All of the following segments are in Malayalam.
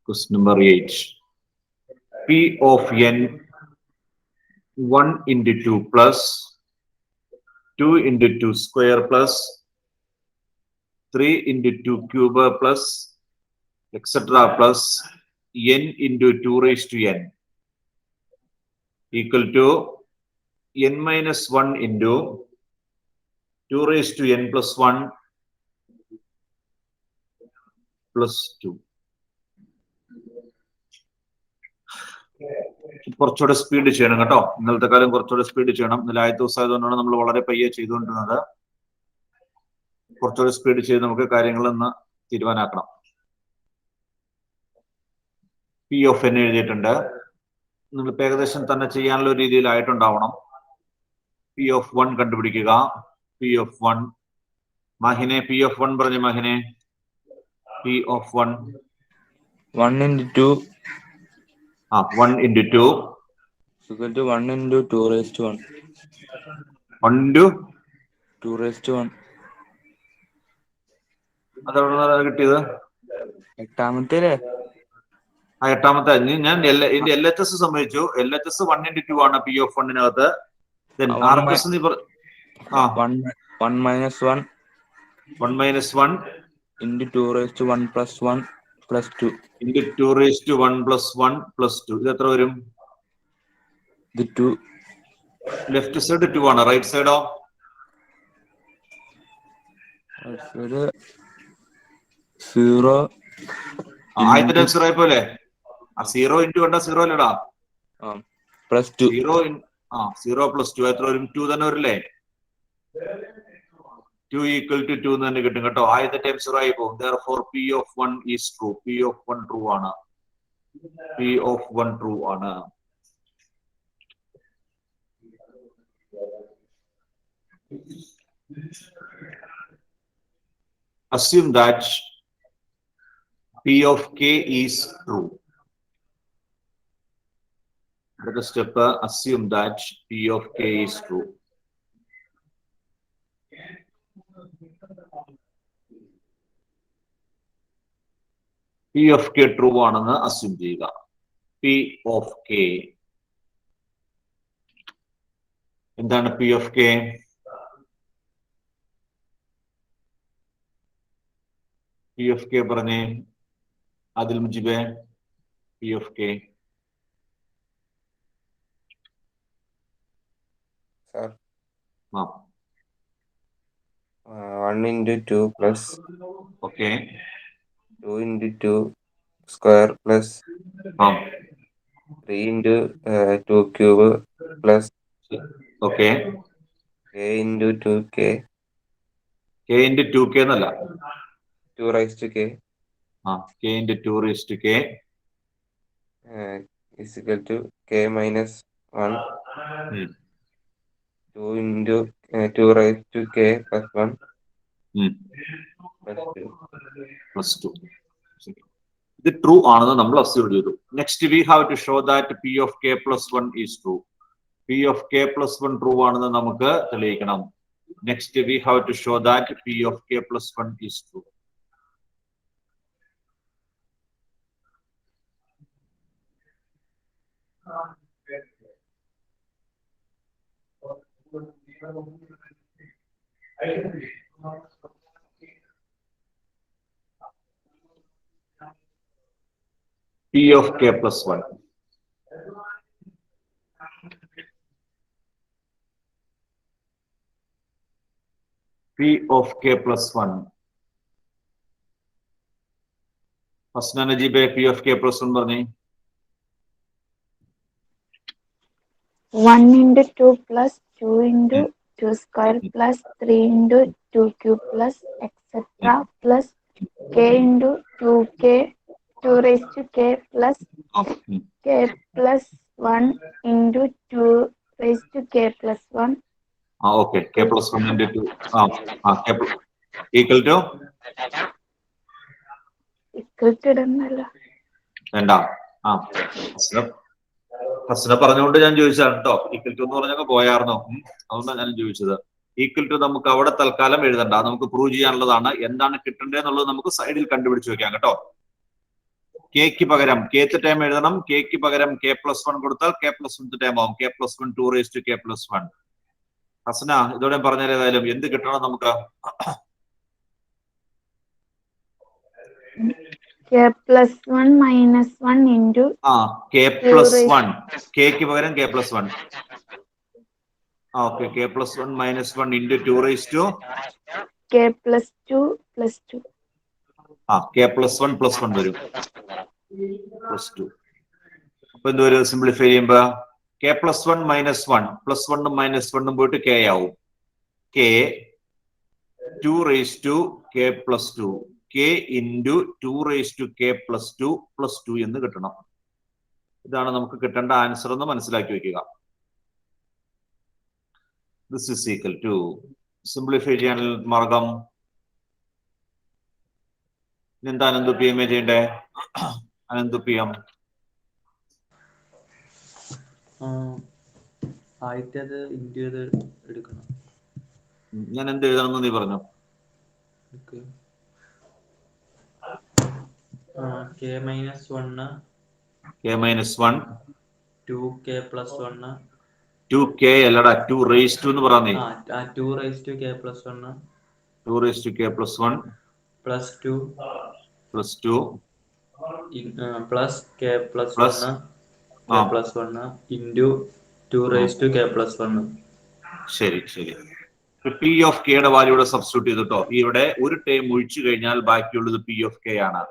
Question number 8. P of n 1 into 2 plus 2 into 2 square plus 3 into 2 cube plus etc. plus n into 2 raised to n equal to n minus 1 into 2 raised to n plus 1 plus 2. കുറച്ചുകൂടെ സ്പീഡ് ചെയ്യണം കേട്ടോ. ഇന്നലത്തെ കാലം കുറച്ചുകൂടെ സ്പീഡ് ചെയ്യണം. ഇന്നലെ ആദ്യത്തെ ദിവസം ആയതുകൊണ്ടാണ് നമ്മൾ വളരെ പയ്യെ ചെയ്തുകൊണ്ടിരുന്നത്. കുറച്ചുകൂടെ സ്പീഡ് ചെയ്ത് നമുക്ക് കാര്യങ്ങളൊന്ന് തീരുമാനാക്കണം. പി ഓഫ് എൻ എഴുതിയിട്ടുണ്ട്. നിങ്ങൾക്ക് ഏകദേശം തന്നെ ചെയ്യാനുള്ള ഒരു രീതിയിലായിട്ടുണ്ടാവണം. പി ഓഫ് 1 കണ്ടുപിടിക്കുക. പി ഓഫ് 1 മാഹിനെ പി ഓഫ് 1 പറഞ്ഞ മാഹിനെ. P of 1 1 into 2 1 into 2 equal to 1 into 2 raised to 1. 1 into 2 raised to 1. അതെവിടെ കിട്ടിയത്? എട്ടാമത്തെ എട്ടാമത്തെ. ഞാൻ ഇതിന്റെ എൽ എച്ച് എസ് സംബന്ധിച്ചു. എൽ എച്ച് എസ് 1 into 2 ആണ് പി ഓഫ് 1-നകത്ത്. R H S 1 minus 1 1 minus 1 into 2 raised to 1 plus 1 plus 2 into 2 raised to 1 plus 1 plus 2. ഇത് എത്ര വരും? ഇത് 2. ലെഫ്റ്റ് സൈഡ് 2 ആണ്. റൈറ്റ് സൈഡോ? Right side 0. ആദ്യത്തെ ടൈം 0 ആയിപ്പോലെ. 0 into കണ്ട 0 അല്ലടാ. പ്ലസ് 2. 0 plus 2 എത്ര വരും? 2 തന്നെ വരില്ലേ? 2 equal to 2 തന്നെ കിട്ടും കേട്ടോ. ആദ്യത്തെ ടൈം 0 ആയി പോകും. Therefore P of 1 is true. P of 1 true ആണ്. P of 1 true ആണ്. Assume that P of k is true. Let us step assume that P of k is true. P of k true ആണെന്ന് അസ്യൂം ചെയ്യുക. P of k എന്താണ്? P of k P of k പറഞ്ഞേ Adil മുജിബെ. P of k sir 1 into 2 plus okay 2 into 2 square plus 3 into 2 cube plus okay k into 2k. k into 2k എന്നല്ല, 2 raised to k k into 2 raised to k is equal to k minus 1 2 into 2 raised to k plus 1 plus 2. ഇത് ട്രൂ ആണെന്ന് നമ്മൾ അസ്യൂം ചെയ്തു. Next we have to show that P of k plus 1 is true. P of k plus 1 true ആണെന്ന് നമുക്ക് തെളിയിക്കണം. Next we have to show that P of k plus 1 is true. P of k plus 1. P of k plus 1. Hasna Najibe, P of k plus 1 പറഞ്ഞേ. 1 into 2 plus 2 into 2 square plus 3 into 2 cube plus etc. plus k into 2k 2 raised to k plus k plus 1 into 2 raised to k plus 1. Okay, k plus 1 into 2. K plus equal to? Equal to ഇടുന്നല്ലോ. വേണ്ട. ഹസ്ന പറഞ്ഞുകൊണ്ട് ഞാൻ ചോദിച്ചതാണ് കേട്ടോ. ഈക്വൽ ടു എന്ന് പറഞ്ഞൊക്കെ പോയാർന്നോ? അതുകൊണ്ടാണ് ഞാൻ ചോദിച്ചത്. ഈക്വൽ ടു നമുക്ക് അവിടെ തൽക്കാലം എഴുതണ്ട, നമുക്ക് പ്രൂവ് ചെയ്യാനുള്ളതാണ്. എന്താണ് കിട്ടേണ്ടതെന്നുള്ളത് നമുക്ക് സൈഡിൽ കണ്ടുപിടിച്ച് വെക്കാം കേട്ടോ. കെക്ക് പകരം kth ടൈം എഴുതണം. കെക്ക് പകരം k+1 കൊടുത്താൽ k+1 ടൈം ആവും. k+1 2 raised to k+1. ഹസന ഇതോടെ പറഞ്ഞാൽ ഏതായാലും എന്ത് കിട്ടണം നമുക്ക്? k+1 minus 1 into k+1 kക്ക് പകരം k+1. Okay, k+1 minus 1 into 2 raised to k+2 plus 2. k+1 plus 1 വരും. +2. അപ്പൊ എന്ത് വരും? സിംപ്ലിഫൈ ചെയ്യുമ്പോ k+1 minus 1 plus 1 minus 1 പോയിട്ട് k ആവും. k 2 raised to k+2 k into 2 raised to k+2 plus 2 എന്ന് കിട്ടണം. ഇതാണ് നമുക്ക് കിട്ടേണ്ട ആൻസർ എന്ന് മനസ്സിലാക്കി വെക്കുക. This is equal to simplify ചെയ്യാൻ മാർഗം എന്താ? അനന്തു പി എം ചെയ്യണ്ടേ? അനന്തു പി എം ആദ്യത്തേത് ഇൻറ്റു ചെയ്ത് എടുക്കണം. ഞാൻ എന്ത് എഴുതണമെന്ന് നീ പറഞ്ഞു? k-1 k-1 2k+1 2k അല്ലടാ 2 raised to എന്ന് പറഞ്ഞേ. 2 raised to k+1 2 raised to k+1 plus 2 plus 2 plus k+1 k+1 into 2 raised to k+1. ശരി. പി ഓഫ് കെയുടെ വാല്യൂ ഇവിടെ സബ്സ്റ്റിറ്റ്യൂട്ട് ചെയ്തിട്ടോ. ഇവിടെ ഒരു ടൈം ഒഴിച്ചു കഴിഞ്ഞാൽ ബാക്കിയുള്ളത് പി ഓഫ് കെ ആണ്.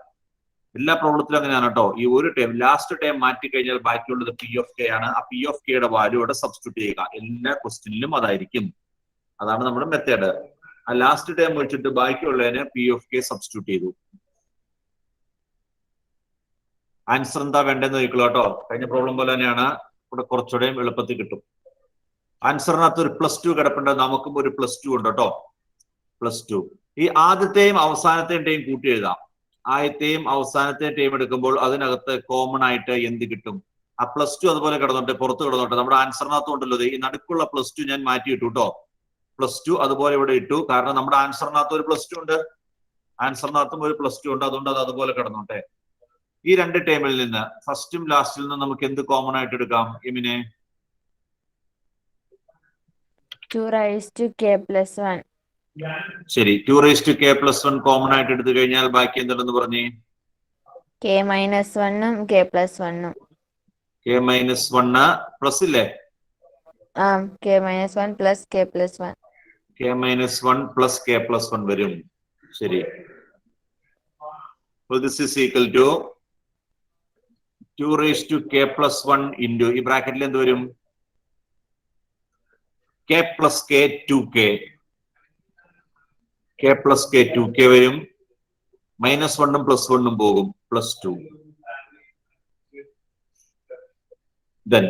എല്ലാ പ്രോബ്ലത്തിലും അങ്ങനെയാണ് കേട്ടോ. ഈ ഒരു ടൈം ലാസ്റ്റ് ടൈം മാറ്റി കഴിഞ്ഞാൽ ബാക്കിയുള്ളത് പി ഓഫ് കെ ആണ്. ആ പി ഓഫ് കെയുടെ വാല്യൂ ഇവിടെ സബ്സ്റ്റിറ്റ്യൂട്ട് ചെയ്യുക. എല്ലാ ക്വസ്റ്റ്യനിലും അതായിരിക്കും. അതാണ് നമ്മുടെ മെത്തേഡ്. ആ ലാസ്റ്റ് ടൈം വെച്ചിട്ട് ബാക്കിയുള്ളതിന് പി ഓഫ് കെ സബ്സ്റ്റിറ്റ്യൂട്ട് ചെയ്തു. ആൻസർ എന്താ വേണ്ടതെന്ന് ചോദിക്കുള്ളൂ കേട്ടോ. കഴിഞ്ഞ പ്രോബ്ലം പോലെ തന്നെയാണ്. ഇവിടെ കുറച്ചുകൂടെയും എളുപ്പത്തിൽ കിട്ടും. ആൻസറിനകത്ത് ഒരു +2 കിടപ്പുണ്ട്. നമുക്കും ഒരു +2 ഉണ്ട് കേട്ടോ. +2 ഈ ആദ്യത്തെയും അവസാനത്തെയും ടൈം കൂട്ടി എഴുതാം. ആദ്യത്തെയും അവസാനത്തെയും ടൈം എടുക്കുമ്പോൾ അതിനകത്ത് കോമൺ ആയിട്ട് എന്ത് കിട്ടും? ആ +2 അതുപോലെ കിടന്നോട്ടെ, പുറത്ത് കിടന്നോട്ടെ. നമ്മുടെ ആൻസറിനകത്തും ഉണ്ടല്ലോ ഈ നടുക്കുള്ള +2 ഞാൻ മാറ്റി ഇട്ടു കേട്ടോ. +2 അതുപോലെ ഇവിടെ ഇട്ടു. കാരണം നമ്മുടെ ആൻസറിനകത്ത് ഒരു +2 ഉണ്ട്. ആൻസറിനകത്തും ഒരു +2 ഉണ്ട്. അതുകൊണ്ട് അത് അതുപോലെ കിടന്നോട്ടെ. ഈ രണ്ട് ടൈമിൽ നിന്ന് ഫസ്റ്റും ലാസ്റ്റിൽ നിന്നും നമുക്ക് എന്ത് കോമൺ ആയിട്ട് എടുക്കാം? ഇമിനെ 2 raised to k+1. ശരി, 2 raised to k+1 കോമൺ ആയിട്ട് എടുത്തു കഴിഞ്ഞാൽ ബാക്കി എന്തുണ്ടെന്ന് പറഞ്ഞേ? k-1 k+1. k-1 പ്ലസ് ഇല്ലേ? k-1 plus k+1. k-1 plus k+1 വരും. ശരി. So this is equal to 2 raised to k+1 into ഈ ബ്രാക്കറ്റിൽ എന്ത് വരും? k plus k 2k. k plus k 2k വരും. -1 +1 പോകും. +2. Then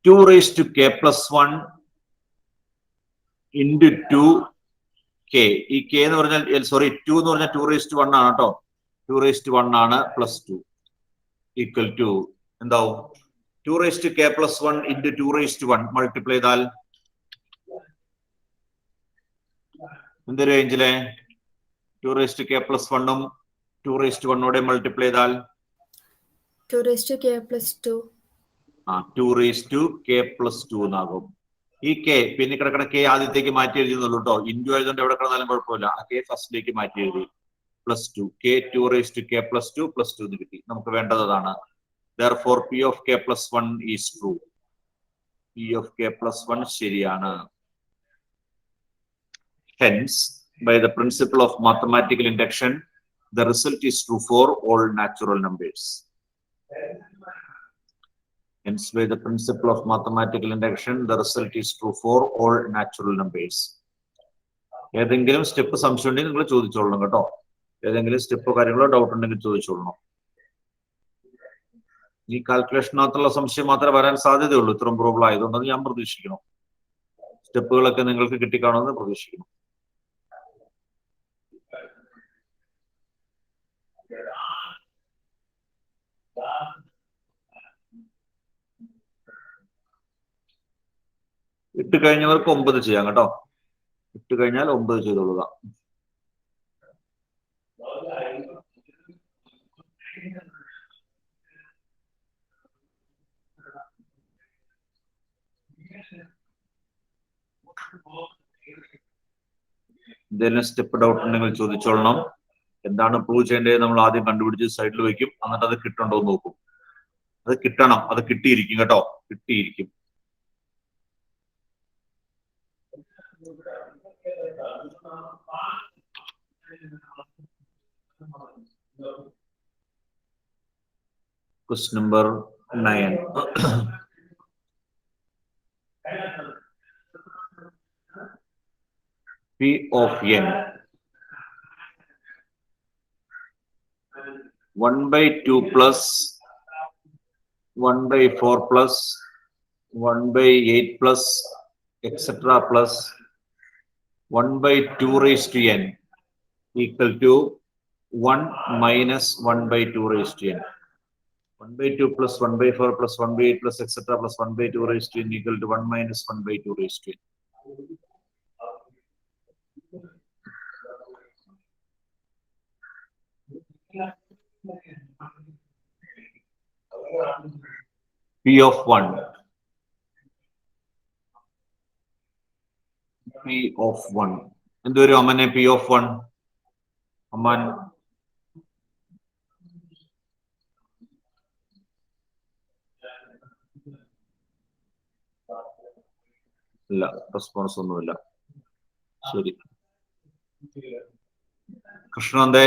2 raised to k+1 into 2k. ഈ k എന്ന് പറഞ്ഞാൽ 2 എന്ന് പറഞ്ഞാൽ 2 raised to 1 ആണ് കേട്ടോ. 2 raised to 1 ആണ് +2 equal to എന്താവും? 2 raised to k+1 into 2 raised to 1 multiply ചെയ്താൽ എന്ത് റേഞ്ചിലെ? 2 raised to k+1 ഉം 2 raised to 1 മൾട്ടിപ്ലൈ ചെയ്താൽ 2 raised to k+2. 2 raised to k+2 എന്നാകും. ഈ k പിന്നെ കിടക്കണ k ആദ്യത്തേക്ക് മാറ്റി എഴുതിയെന്നുള്ളൂ കേട്ടോ. ഇൻഡു എഴുതുകൊണ്ട് എവിടെ കിടന്നാലും കുഴപ്പമില്ല. ആ k ഫസ്റ്റിലേക്ക് മാറ്റി എഴുതി. +2 k 2 raised to k+2 +2 എന്ന് കിട്ടി. നമുക്ക് വേണ്ടത് അതാണ്. Therefore p of k+1 is true. p of k+1 ശരിയാണ്. Hence, by the principle of mathematical induction, the result is true for all natural numbers. Hence, by the principle of mathematical induction, the result is true for all natural numbers. ഏതെങ്കിലും സ്റ്റെപ്പ് സംശയം ഉണ്ടെങ്കിൽ നിങ്ങൾ ചോദിച്ചോളണം കേട്ടോ. ഏതെങ്കിലും സ്റ്റെപ്പോ കാര്യങ്ങളോ ഡൗട്ട് ഉണ്ടെങ്കിൽ ചോദിച്ചോളണം. ഈ കാൽക്കുലേഷനകത്തുള്ള സംശയം മാത്രമേ വരാൻ സാധ്യതയുള്ളൂ. ഇത്രയും പ്രോബ്ലം ആയതുകൊണ്ടെന്ന് ഞാൻ പ്രതീക്ഷിക്കണം. സ്റ്റെപ്പുകളൊക്കെ നിങ്ങൾക്ക് കിട്ടിക്കാണുമെന്ന് പ്രതീക്ഷിക്കുന്നു. ഇട്ട് കഴിഞ്ഞവർക്ക് 9 ചെയ്യാം കേട്ടോ. ഇട്ട് കഴിഞ്ഞാൽ 9 ചെയ്തോളുക. എന്തെങ്കിലും സ്റ്റെപ്പ് ഡൗട്ട് ഉണ്ടെങ്കിൽ ചോദിച്ചോളണം. എന്താണ് പ്രൂവ് ചെയ്യേണ്ടത് നമ്മൾ ആദ്യം കണ്ടുപിടിച്ച് സൈഡിൽ വെക്കും, എന്നിട്ട് അത് കിട്ടണ്ടോ എന്ന് നോക്കും. അത് കിട്ടണം, അത് കിട്ടിയിരിക്കും കേട്ടോ, കിട്ടിയിരിക്കും. Question number 9. P of n 1/2 plus 1/4 plus 1/8 plus etc. plus 1/2 raised to n equal to 1 minus 1/2 raised to n. 1/2 plus 1/4 plus 1/8 plus etc. plus 1/2 raised to n equal to 1 minus 1/2 raised to n. P of 1. P of 1. എന്ത് വരും അമ്മനെ? P of 1. അമ്മാൻ ഇല്ല, റെസ്പോൺസ് ഒന്നുമില്ല. ശരി, കൃഷ്ണന്തേ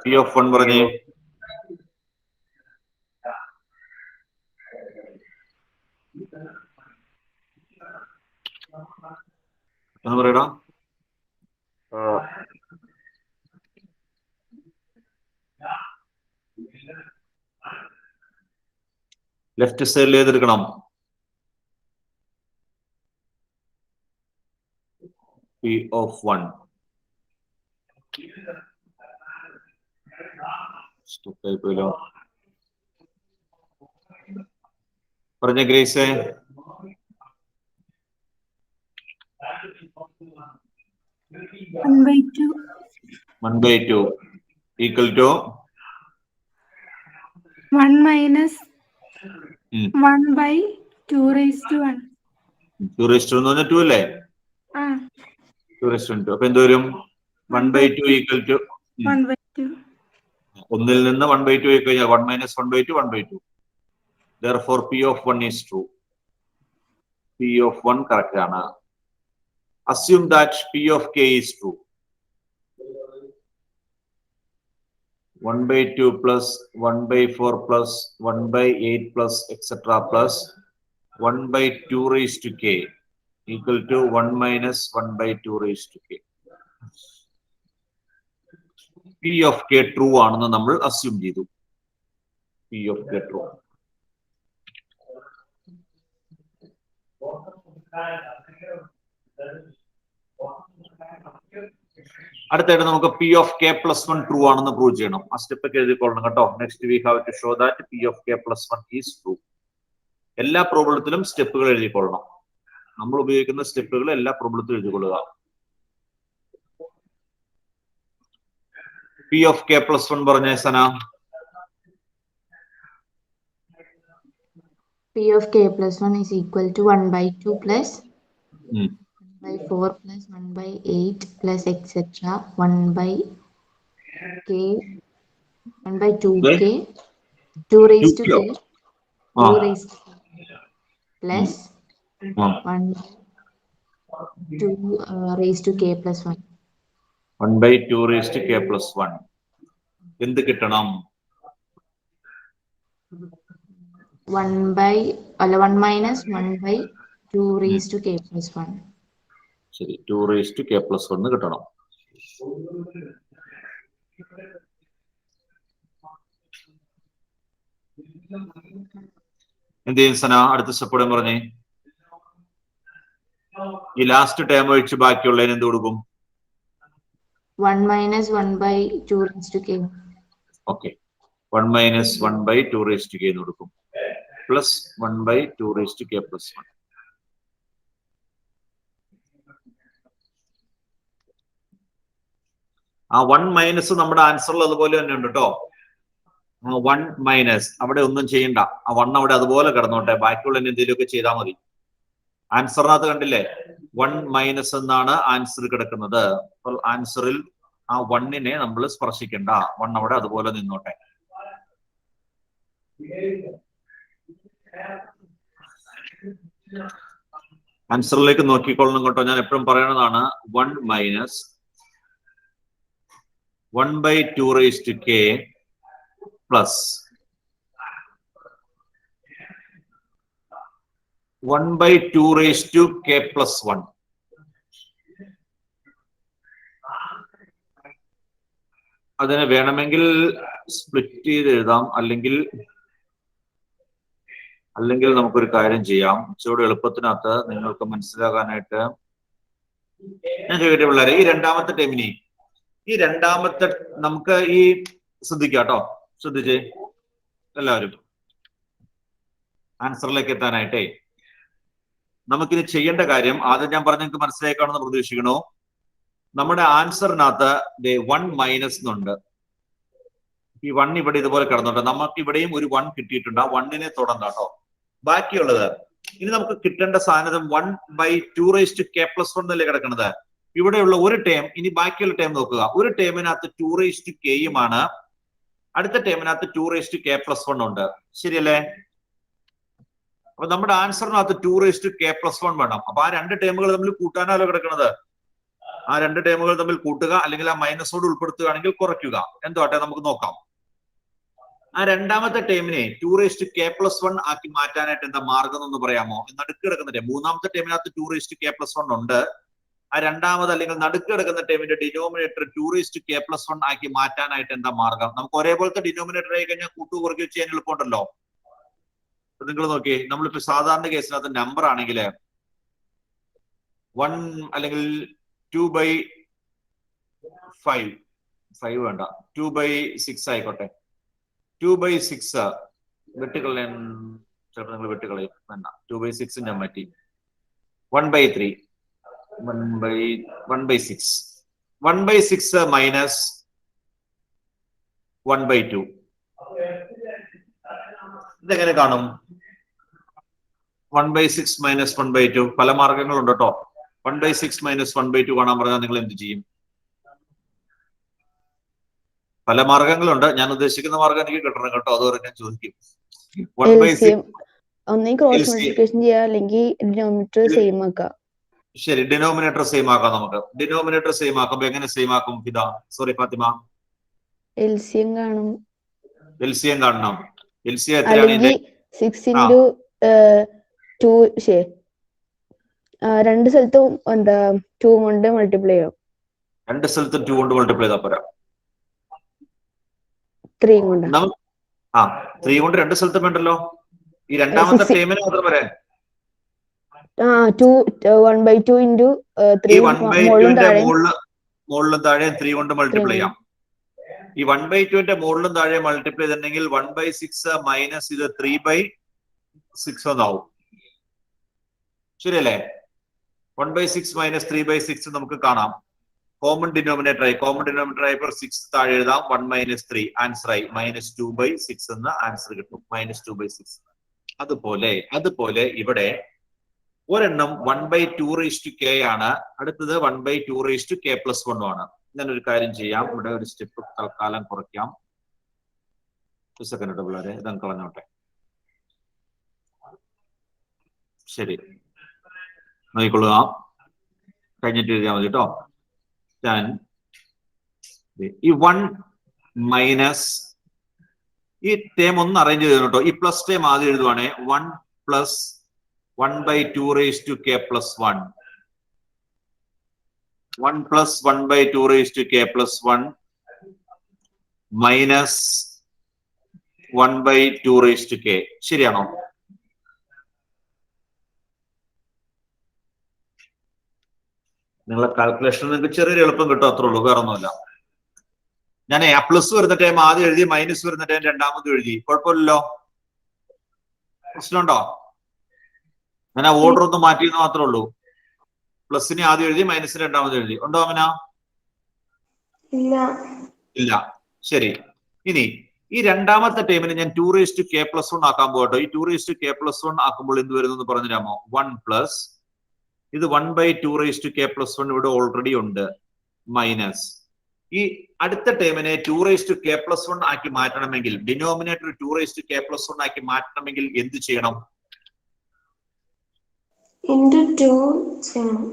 P of 1 പറഞ്ഞേ. എന്ന് പറയടാ. ലെഫ്റ്റ് സൈഡിൽ ഏതെടുക്കണം? P of 1. പറഞ്ഞ grace. 1/2 equal to 1 minus 1/2 raised to 1. 2 raised to 2 അല്ലേ? 2 raised to 2. അപ്പൊ എന്ത് വരും? 1/2 equal to 1/2. ഒന്നിൽ നിന്ന് 1/2 ആയി കഴിഞ്ഞാൽ 1 minus 1/2 1/2. Therefore P of 1 is true. P of 1 correct ആണ്. Assume that P of k is true. 1/2 plus 1/4 plus 1/8 plus etc. plus 1/2 raised to k equal to 1 minus 1/2 raised to k. P of k true ആണെന്ന് നമ്മൾ അസ്യൂം ചെയ്തു. P of k true. അടുത്തായിട്ട് നമുക്ക് P of k plus 1 true ആണെന്ന് പ്രൂവ് ചെയ്യണം. ആ സ്റ്റെപ്പ് ഒക്കെ എഴുതിക്കൊള്ളണം കേട്ടോ. Next we have to show that P of k plus 1 is true. എല്ലാ പ്രോബ്ലത്തിലും സ്റ്റെപ്പുകൾ എഴുതിക്കൊള്ളണം. നമ്മൾ ഉപയോഗിക്കുന്ന സ്റ്റെപ്പുകൾ എല്ലാ പ്രോബ്ലത്തിലും എഴുതിക്കൊള്ളുക. P of k plus 1 പറഞ്ഞേ സന. P of k plus 1 is equal to 1/2 plus 1/4 plus 1/8 plus etc. 1/2k 2 raised to k 2 raised to k plus 1/2 raised to k plus 1. 1/2 raised to k plus 1. എന്ത് കിട്ടണം? 1 minus 1/2 raised to k plus 1. ശരി, 2 raised to k plus 1 കിട്ടണം. എന്ത് ചെയ്യും സന? അടുത്ത സ്റ്റെപ്പോടെ പറഞ്ഞേ. ഈ ലാസ്റ്റ് ടേം ഒഴിച്ച് ബാക്കിയുള്ളതിന് എന്ത് കൊടുക്കും? 1 minus 1/2 raised to k. Okay, 1 minus 1/2 raised to k എന്ന് കൊടുക്കും. Plus 1/2 raised to k plus 1. ആ 1 മൈനസ് നമ്മുടെ ആൻസറിൽ അതുപോലെ തന്നെ ഉണ്ട് കേട്ടോ. 1 മൈനസ് അവിടെ ഒന്നും ചെയ്യണ്ട. ആ 1 അവിടെ അതുപോലെ കിടന്നോട്ടെ. ബാക്കിയുള്ള എന്തെങ്കിലുമൊക്കെ ചെയ്താൽ മതി. ആൻസറിനകത്ത് കണ്ടില്ലേ 1 മൈനസ് എന്നാണ് ആൻസർ കിടക്കുന്നത്. അപ്പോൾ ആൻസറിൽ ആ 1നെ നമ്മൾ സ്പർശിക്കണ്ട. 1 അവിടെ അതുപോലെ നിന്നോട്ടെ. ആൻസറിലേക്ക് നോക്കിക്കൊള്ളണം കേട്ടോ. ഞാൻ എപ്പോഴും പറയുന്നതാണ് 1 minus 1/2 raised to k plus 1/2 raised to k plus 1. അതിനെ വേണമെങ്കിൽ സ്പ്ലിറ്റ് ചെയ്ത് എഴുതാം, അല്ലെങ്കിൽ നമുക്കൊരു കാര്യം ചെയ്യാം. ഇച്ചിരി എളുപ്പത്തിനകത്ത് നിങ്ങൾക്ക് മനസ്സിലാകാനായിട്ട് ഞാൻ ചോദിക്കട്ടെ പിള്ളേരെ, ഈ രണ്ടാമത്തെ നമുക്ക് ഈ ശ്രദ്ധിക്കാം കേട്ടോ. ശ്രദ്ധിച്ചേ എല്ലാവരും. ആൻസറിലേക്ക് എത്താനായിട്ടേ നമുക്കിത് ചെയ്യേണ്ട കാര്യം ആദ്യം ഞാൻ പറഞ്ഞ നിങ്ങൾക്ക് മനസ്സിലാക്കാണെന്ന് പ്രതീക്ഷിക്കണോ. നമ്മുടെ ആൻസറിനകത്ത് 1 മൈനസ് എന്നുണ്ട്. ഈ 1 ഇവിടെ ഇതുപോലെ കിടന്നുണ്ട്. നമുക്ക് ഇവിടെയും ഒരു 1 കിട്ടിയിട്ടുണ്ട്. ആ 1നെ തുടർന്ന് കേട്ടോ. ബാക്കിയുള്ളത് ഇനി നമുക്ക് കിട്ടേണ്ട സാധനം 1/2 raised to k plus 1 എന്നല്ലേ കിടക്കുന്നത്. ഇവിടെയുള്ള ഒരു ടേം, ഇനി ബാക്കിയുള്ള ടേം നോക്കുക. ഒരു ടേമിനകത്ത് 2 raised to k യുമാണ്, അടുത്ത ടേമിനകത്ത് 2 raised to k plus 1 ഉണ്ട്. ശരിയല്ലേ? അപ്പൊ നമ്മുടെ ആൻസറിനകത്ത് 2 raised to k plus 1 വേണം. അപ്പൊ ആ രണ്ട് ടേമുകൾ തമ്മിൽ കൂട്ടാനാലോ കിടക്കുന്നത്. ആ രണ്ട് ടേമുകൾ തമ്മിൽ കൂട്ടുക, അല്ലെങ്കിൽ ആ മൈനസോട് ഉൾപ്പെടുത്തുകയാണെങ്കിൽ കുറയ്ക്കുക. എന്തോട്ടെ നമുക്ക് നോക്കാം. ആ രണ്ടാമത്തെ ടേമിനെ 2 raised to k plus 1 ആക്കി മാറ്റാനായിട്ട് എന്താ മാർഗം എന്ന് പറയാമോ? നടുക്ക് കിടക്കുന്ന മൂന്നാമത്തെ ടേമിനകത്ത് 2 raised to k plus 1 ഉണ്ട്. ആ രണ്ടാമത് അല്ലെങ്കിൽ നടുക്ക് കിടക്കുന്ന ടേമിന്റെ denominator 2 raised to k plus 1 ആക്കി മാറ്റാനായിട്ട് എന്താ മാർഗം? നമുക്ക് ഒരേപോലത്തെ ഡിനോമിനേറ്റർ ആയി കഴിഞ്ഞാൽ കൂട്ടു കുറയ്ക്കുക ചെയ്യാൻ എളുപ്പമുണ്ടല്ലോ. നിങ്ങൾ നോക്കിയേ, നമ്മളിപ്പോ സാധാരണ കേസിനകത്ത് നമ്പർ ആണെങ്കിൽ 1 അല്ലെങ്കിൽ 2/5 വേണ്ട, 2/6 ആയിക്കോട്ടെ. 2/6 വെട്ടുകളയും ചിലപ്പോൾ നിങ്ങൾ വെട്ടുകളയും വേണ്ട. 2/6 ഞാൻ മാറ്റി. 1/3 1/6 1/6 മൈനസ് 1/2 ഇതെങ്ങനെ കാണും? 1/6 മൈനസ് 1/2 പല മാർഗങ്ങളുണ്ട് കേട്ടോ. 1/6 മൈനസ് 1/2 കാണാൻ പറഞ്ഞാൽ നിങ്ങൾ എന്ത് ചെയ്യും? പല മാർഗങ്ങളുണ്ട്. ഞാൻ ഉദ്ദേശിക്കുന്ന മാർഗം എനിക്ക് കിട്ടണം കേട്ടോ. അതുവരെ ഞാൻ ചോദിക്കും. 1/6 ശരി, ഡിനോമിനേറ്റർ സെയിം ആക്കാം. നമുക്ക് ഡിനോമിനേറ്റർ സെയിം ആക്കുമ്പോ എങ്ങനെ സെയിം ആക്കും? ഫാത്തിമ എൽസിയം കാണണം. എൽസിയം എത്രയാണ്? 6 into 2 രണ്ട് സ്ഥലത്തും എന്താ 2 കൊണ്ട് മൾട്ടിപ്ലൈ ചെയ്യും. രണ്ട് സ്ഥലത്തും 2 കൊണ്ട് മൾട്ടിപ്ലൈ ചെയ്താൽ പോരാ. 3 കൊണ്ട് 3 കൊണ്ട് രണ്ട് സ്ഥലത്തും വേണ്ടല്ലോ. ഈ രണ്ടാമത്തെ ടേമിന് മാത്രം വരാൻ 1/2 into 3 മുകളിലും താഴെ 3 കൊണ്ട് മൾട്ടിപ്ലൈ ചെയ്യാം. ഈ 1/2ന്റെ മുകളിലും താഴെ മൾട്ടിപ്ലൈ ചെയ്തിട്ടുണ്ടെങ്കിൽ 1/6 മൈനസ് ഇത് 3/6 എന്നാവും. ശരിയല്ലേ? 1/6 മൈനസ് 3/6 നമുക്ക് കാണാം. കോമൺ ഡിനോമിനേറ്റർ ആയി 6 താഴെ എഴുതാം. 1 മൈനസ് 3 ആൻസർ ആയി -2/6 എന്ന ആൻസർ കിട്ടും. -2/6. അതുപോലെ ഇവിടെ ഒരെണ്ണം 1/2 raised to k ആണ്, അടുത്തത് 1/2 raised to k plus 1 ആണ്. ഞാനൊരു കാര്യം ചെയ്യാം, ഇവിടെ ഒരു സ്റ്റെപ്പ് തൽക്കാലം കുറയ്ക്കാം. ഒരു സെക്കൻഡ് പിള്ളേരെ, ഇതങ്ങ് കളഞ്ഞോട്ടെ. ശരി, നോക്കിക്കൊള്ളുക. കഴിഞ്ഞിട്ട് എഴുതിയാൽ മതി കേട്ടോ. ഞാൻ ഈ 1 മൈനസ് ഈ ടേം ഒന്ന് അറേഞ്ച് ചെയ്തു കേട്ടോ. ഈ പ്ലസ് ടേം ആദ്യം എഴുതുവാണേ. 1 plus 1/2 raised to k plus 1. 1 plus 1/2 raised to k plus 1 minus 1/2 raised to k. ശരിയാണോ? നിങ്ങളെ കാൽക്കുലേഷൻ നിങ്ങൾക്ക് ചെറിയൊരു എളുപ്പം കിട്ടും, അത്രേ ഉള്ളൂ, വേറെ ഒന്നുമില്ല. ഞാൻ പ്ലസ് വരുന്ന ടൈം ആദ്യം എഴുതി, മൈനസ് വരുന്ന ടൈം രണ്ടാമത് എഴുതി. കുഴപ്പമില്ലല്ലോ? പ്രശ്നമുണ്ടോ? ഞാൻ ആ ഓർഡർ ഒന്ന് മാറ്റിയെന്ന് മാത്രമേ ഉള്ളൂ. പ്ലസിനെ ആദ്യം എഴുതി, മൈനസിന് രണ്ടാമത് എഴുതി. ഉണ്ടോ അങ്ങനെ? ഇല്ല. ശരി, ഇനി ഈ രണ്ടാമത്തെ ടൈമിന് ഞാൻ 2 raised to k plus 1 ആക്കാൻ പോകട്ടോ. ഈ 2 raised to k plus 1 ആക്കുമ്പോൾ എന്ത് വരുന്നു എന്ന് പറഞ്ഞു തരാമോ? 1 plus ഇത് 1/2 ഇവിടെ ഓൾറെഡി ഉണ്ട്, മൈനസ് ഈ അടുത്ത ടേമിനെ 2 ആക്കി മാറ്റണമെങ്കിൽ, ഡിനോമിനേറ്റർ 2 ആക്കി മാറ്റണമെങ്കിൽ എന്ത് ചെയ്യണം? ഇൻറ്റു 2 ചെയ്യണം.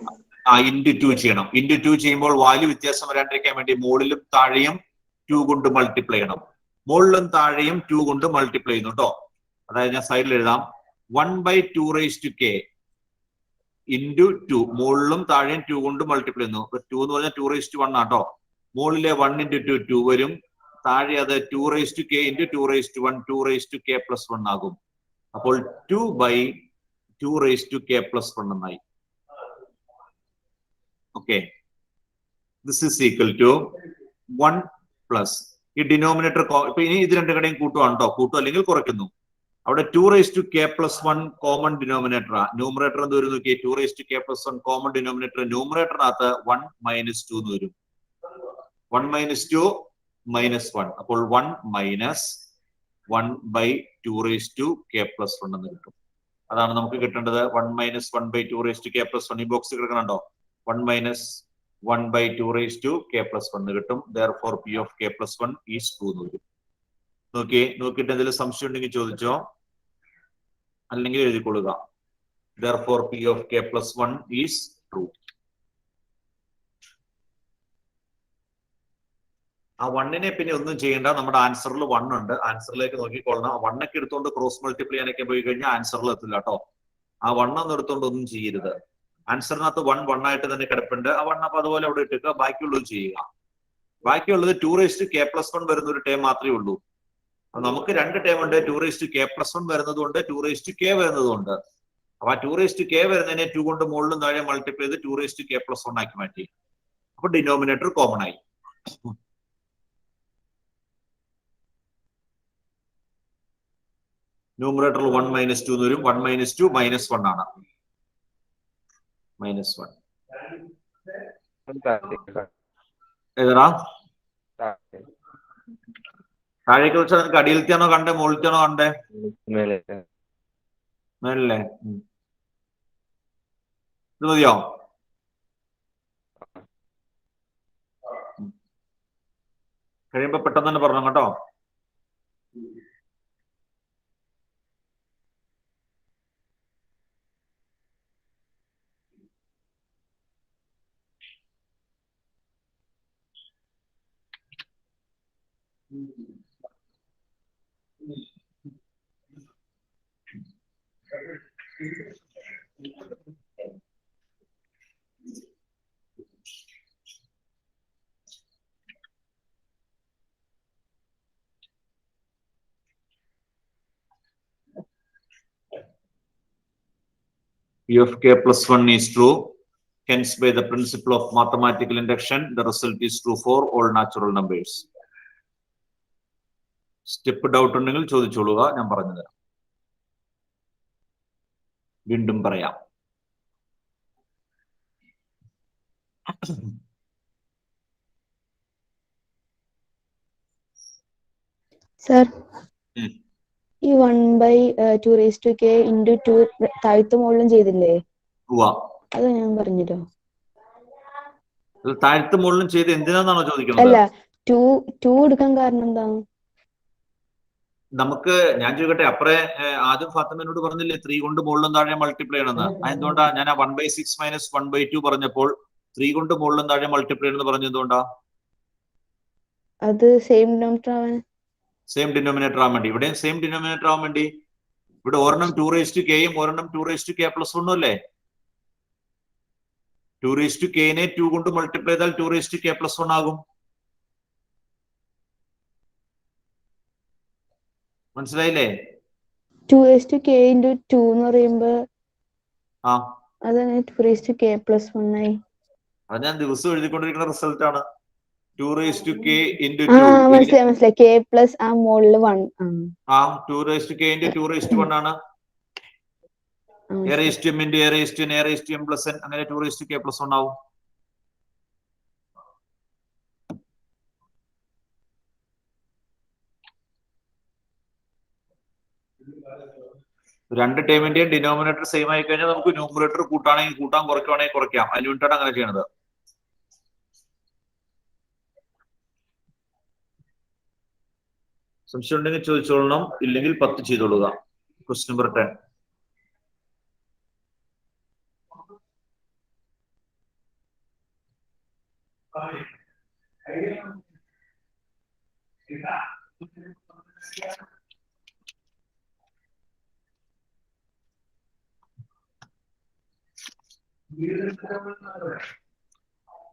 ഇൻറ്റു 2 ചെയ്യണം. ഇൻറ്റു 2 ചെയ്യുമ്പോൾ വാല്യൂ വ്യത്യാസം വരാണ്ടിരിക്കാൻ വേണ്ടി മുകളിലും താഴെയും 2 കൊണ്ട് മൾട്ടിപ്ലൈ ചെയ്യണം. മുകളിലും താഴെയും 2 കൊണ്ട് മൾട്ടിപ്ലൈ ചെയ്യുന്നു കേട്ടോ. അതായത് ഞാൻ സൈഡിൽ എഴുതാം 1/2 ഇൻറ്റു 2, മുകളിലും താഴെയും 2 കൊണ്ട് മൾട്ടിപ്ലൈ ചെയ്യുന്നു. 2 എന്ന് പറഞ്ഞാൽ 2 ആട്ടോ. മുകളിലെ 1 × 2 2 വരും, താഴെ അത് 2 ഇൻറ്റു 2 ആകും. അപ്പോൾ 2/2 എന്നായി. Okay, this is equal to 1 plus ഈ ഡിനോമിനേറ്റർ. ഇപ്പൊ ഇനി ഇത് രണ്ടു കടയും കൂട്ടുവാണ് കേട്ടോ, കൂട്ടും അല്ലെങ്കിൽ കുറയ്ക്കുന്നു. അവിടെ 2 കോമൺ ഡിനോമിനേറ്റർ. ന്യൂമറേറ്റർ എന്ത് വരും നോക്കിയേ, 2 കോമൺ ഡിനോമിനേറ്റർ. ന്യൂമറേറ്ററിനകത്ത് 1 - 2 എന്ന് വരും. 1 - 2 -1. അപ്പോൾ 1 - 1/2 എന്ന് കിട്ടും. അതാണ് നമുക്ക് കിട്ടേണ്ടത്. 1 - 1/2 ഈ ബോക്സ് കിടക്കണുണ്ടോ? 1 - 1/2 കിട്ടും. Therefore P of k plus 1 is 2 എന്ന് വരും. നോക്കിയിട്ട് എന്തെങ്കിലും സംശയം ഉണ്ടെങ്കിൽ ചോദിച്ചോ, അല്ലെങ്കിൽ എഴുതിക്കൊള്ളുക. Therefore P of k plus 1 is true. ആ 1നെ പിന്നെ ഒന്നും ചെയ്യേണ്ട, നമ്മുടെ ആൻസറിൽ 1 ഉണ്ട്. ആൻസറിലേക്ക് നോക്കിക്കൊള്ളണം. 1 ഒക്കെ എടുത്തുകൊണ്ട് ക്രോസ് മൾട്ടിപ്ലൈ ചെയ്യാനൊക്കെ പോയി കഴിഞ്ഞാൽ ആൻസറിൽ എത്തില്ല കേട്ടോ. ആ 1 ഒന്നും എടുത്തുകൊണ്ട് ഒന്നും ചെയ്യരുത്. ആൻസറിനകത്ത് 1 ആയിട്ട് തന്നെ കിടപ്പുണ്ട്. ആ 1 അപ്പൊ അതുപോലെ അവിടെ ഇട്ടുക, ബാക്കിയുള്ളത് ചെയ്യുക. ബാക്കിയുള്ളത് 2 + 1 വരുന്ന ഒരു ടേം മാത്രമേ ഉള്ളൂ. നമുക്ക് 2 ടേം ഉണ്ട്. 2 വരുന്നതുകൊണ്ട് 2 വരുന്നതുകൊണ്ട്. അപ്പൊ ആ 2 വരുന്നതിനെ 2 കൊണ്ട് മുകളിലും താഴെ മൾട്ടിപ്ലൈ ചെയ്ത് 2 ആക്കി മാറ്റി. അപ്പൊ ഡിനോമിനേറ്റർ കോമൺ ആയി. ന്യൂമറേറ്ററിൽ 1 - 2 എന്ന് വരും. 1 - 2 -1 ആണ്. -1 ഏതാ താഴേക്ക് വെച്ചാൽ നിനക്ക് അടിയിലത്തെയാണോ കണ്ടേ, മുകളിലത്തെയാണോ കണ്ടേ? മേലല്ലേ? ഇത് മതിയോ? കഴിയുമ്പോ പെട്ടെന്ന് തന്നെ പറഞ്ഞു കേട്ടോ. P of k plus 1 is true. Hence, by the principle of mathematical induction, the result is true for all natural numbers. Step doubt ഉണ്ടെങ്കിൽ ചോദിച്ചോളുക, ഞാൻ പറഞ്ഞു തരാം. വീണ്ടും പറയാം. സർ, ഈ 1/2 ഇൻറ്റു 2 താഴത്തും മുകളിലും ചെയ്തില്ലേ? അത് ഞാൻ പറഞ്ഞല്ലോ. താഴത്തും മുകളിലും ചെയ്ത് എന്തിനാന്നാണോ ചോദിക്കുന്നത്? അല്ല, 2 എടുക്കാൻ കാരണം എന്താണ്? നമുക്ക് ഞാൻ ചോദിക്കട്ടെ, അപ്പറേ ആദ്യം ഫാത്തിമനോട് പറഞ്ഞില്ലേ 3 കൊണ്ട് മുകളിലും താഴെ മൾട്ടിപ്ലൈ ചെയ്യണമെന്ന്. അതെന്തുകൊണ്ടാ ഞാൻ ആ 1/6 - 1/2 പറഞ്ഞപ്പോൾ 3 കൊണ്ട് മുകളിലും താഴെ മൾട്ടിപ്ലൈ ചെയ്യണമെന്ന് പറഞ്ഞത് എന്തുകൊണ്ടാ? അത് സെയിം ഡിനോമിനേറ്റർ ആവാൻ. സെയിം ഡിനോമിനേറ്റർ ആവാൻ വേണ്ടി. ഇവിടെ സെയിം ഡിനോമിനേറ്റർ ആവാൻ വേണ്ടി. ഇവിടെ ഒരെണ്ണം 2k യും ഒരെണ്ണം 2k + 1 അല്ലേ? 2kനെ 2 കൊണ്ട് മൾട്ടിപ്ലൈ ചെയ്താൽ 2k + 1 ആകും. മനസ്സിലായില്ലേ? 2k ഇൻറ്റു 2 എന്ന് പറയുമ്പോ അതന്നെ 2k + 1 ആയി. അത് ഞാൻ ദിവസം എഴുതിക്കൊണ്ടിരിക്കുന്ന റിസൾട്ട് ആണ്. 2k into 2. മനസ്സിലായി. k പ്ലസ് ആ മുകളിൽ 1. 2k ഇൻറ്റു 2 ആണ്. a raised to m into a raised to n, a raised to m plus n, അങ്ങനെ 2k + 1 ആവും. രണ്ട് ടേമിന്റെയും ഡിനോമിനേറ്റർ സെയിം ആയി കഴിഞ്ഞാൽ നമുക്ക് ന്യൂമറേറ്റർ കൂട്ടാണെങ്കിൽ കൂട്ടാം, കുറയ്ക്കുവാണെങ്കിൽ കുറയ്ക്കാം. അതിന് വേണ്ടിയിട്ടാണ് അങ്ങനെ ചെയ്യണത്. സംശയം ഉണ്ടെങ്കിൽ ചോദിച്ചോളണം, ഇല്ലെങ്കിൽ 10 ചെയ്തോളുക. Question number 10.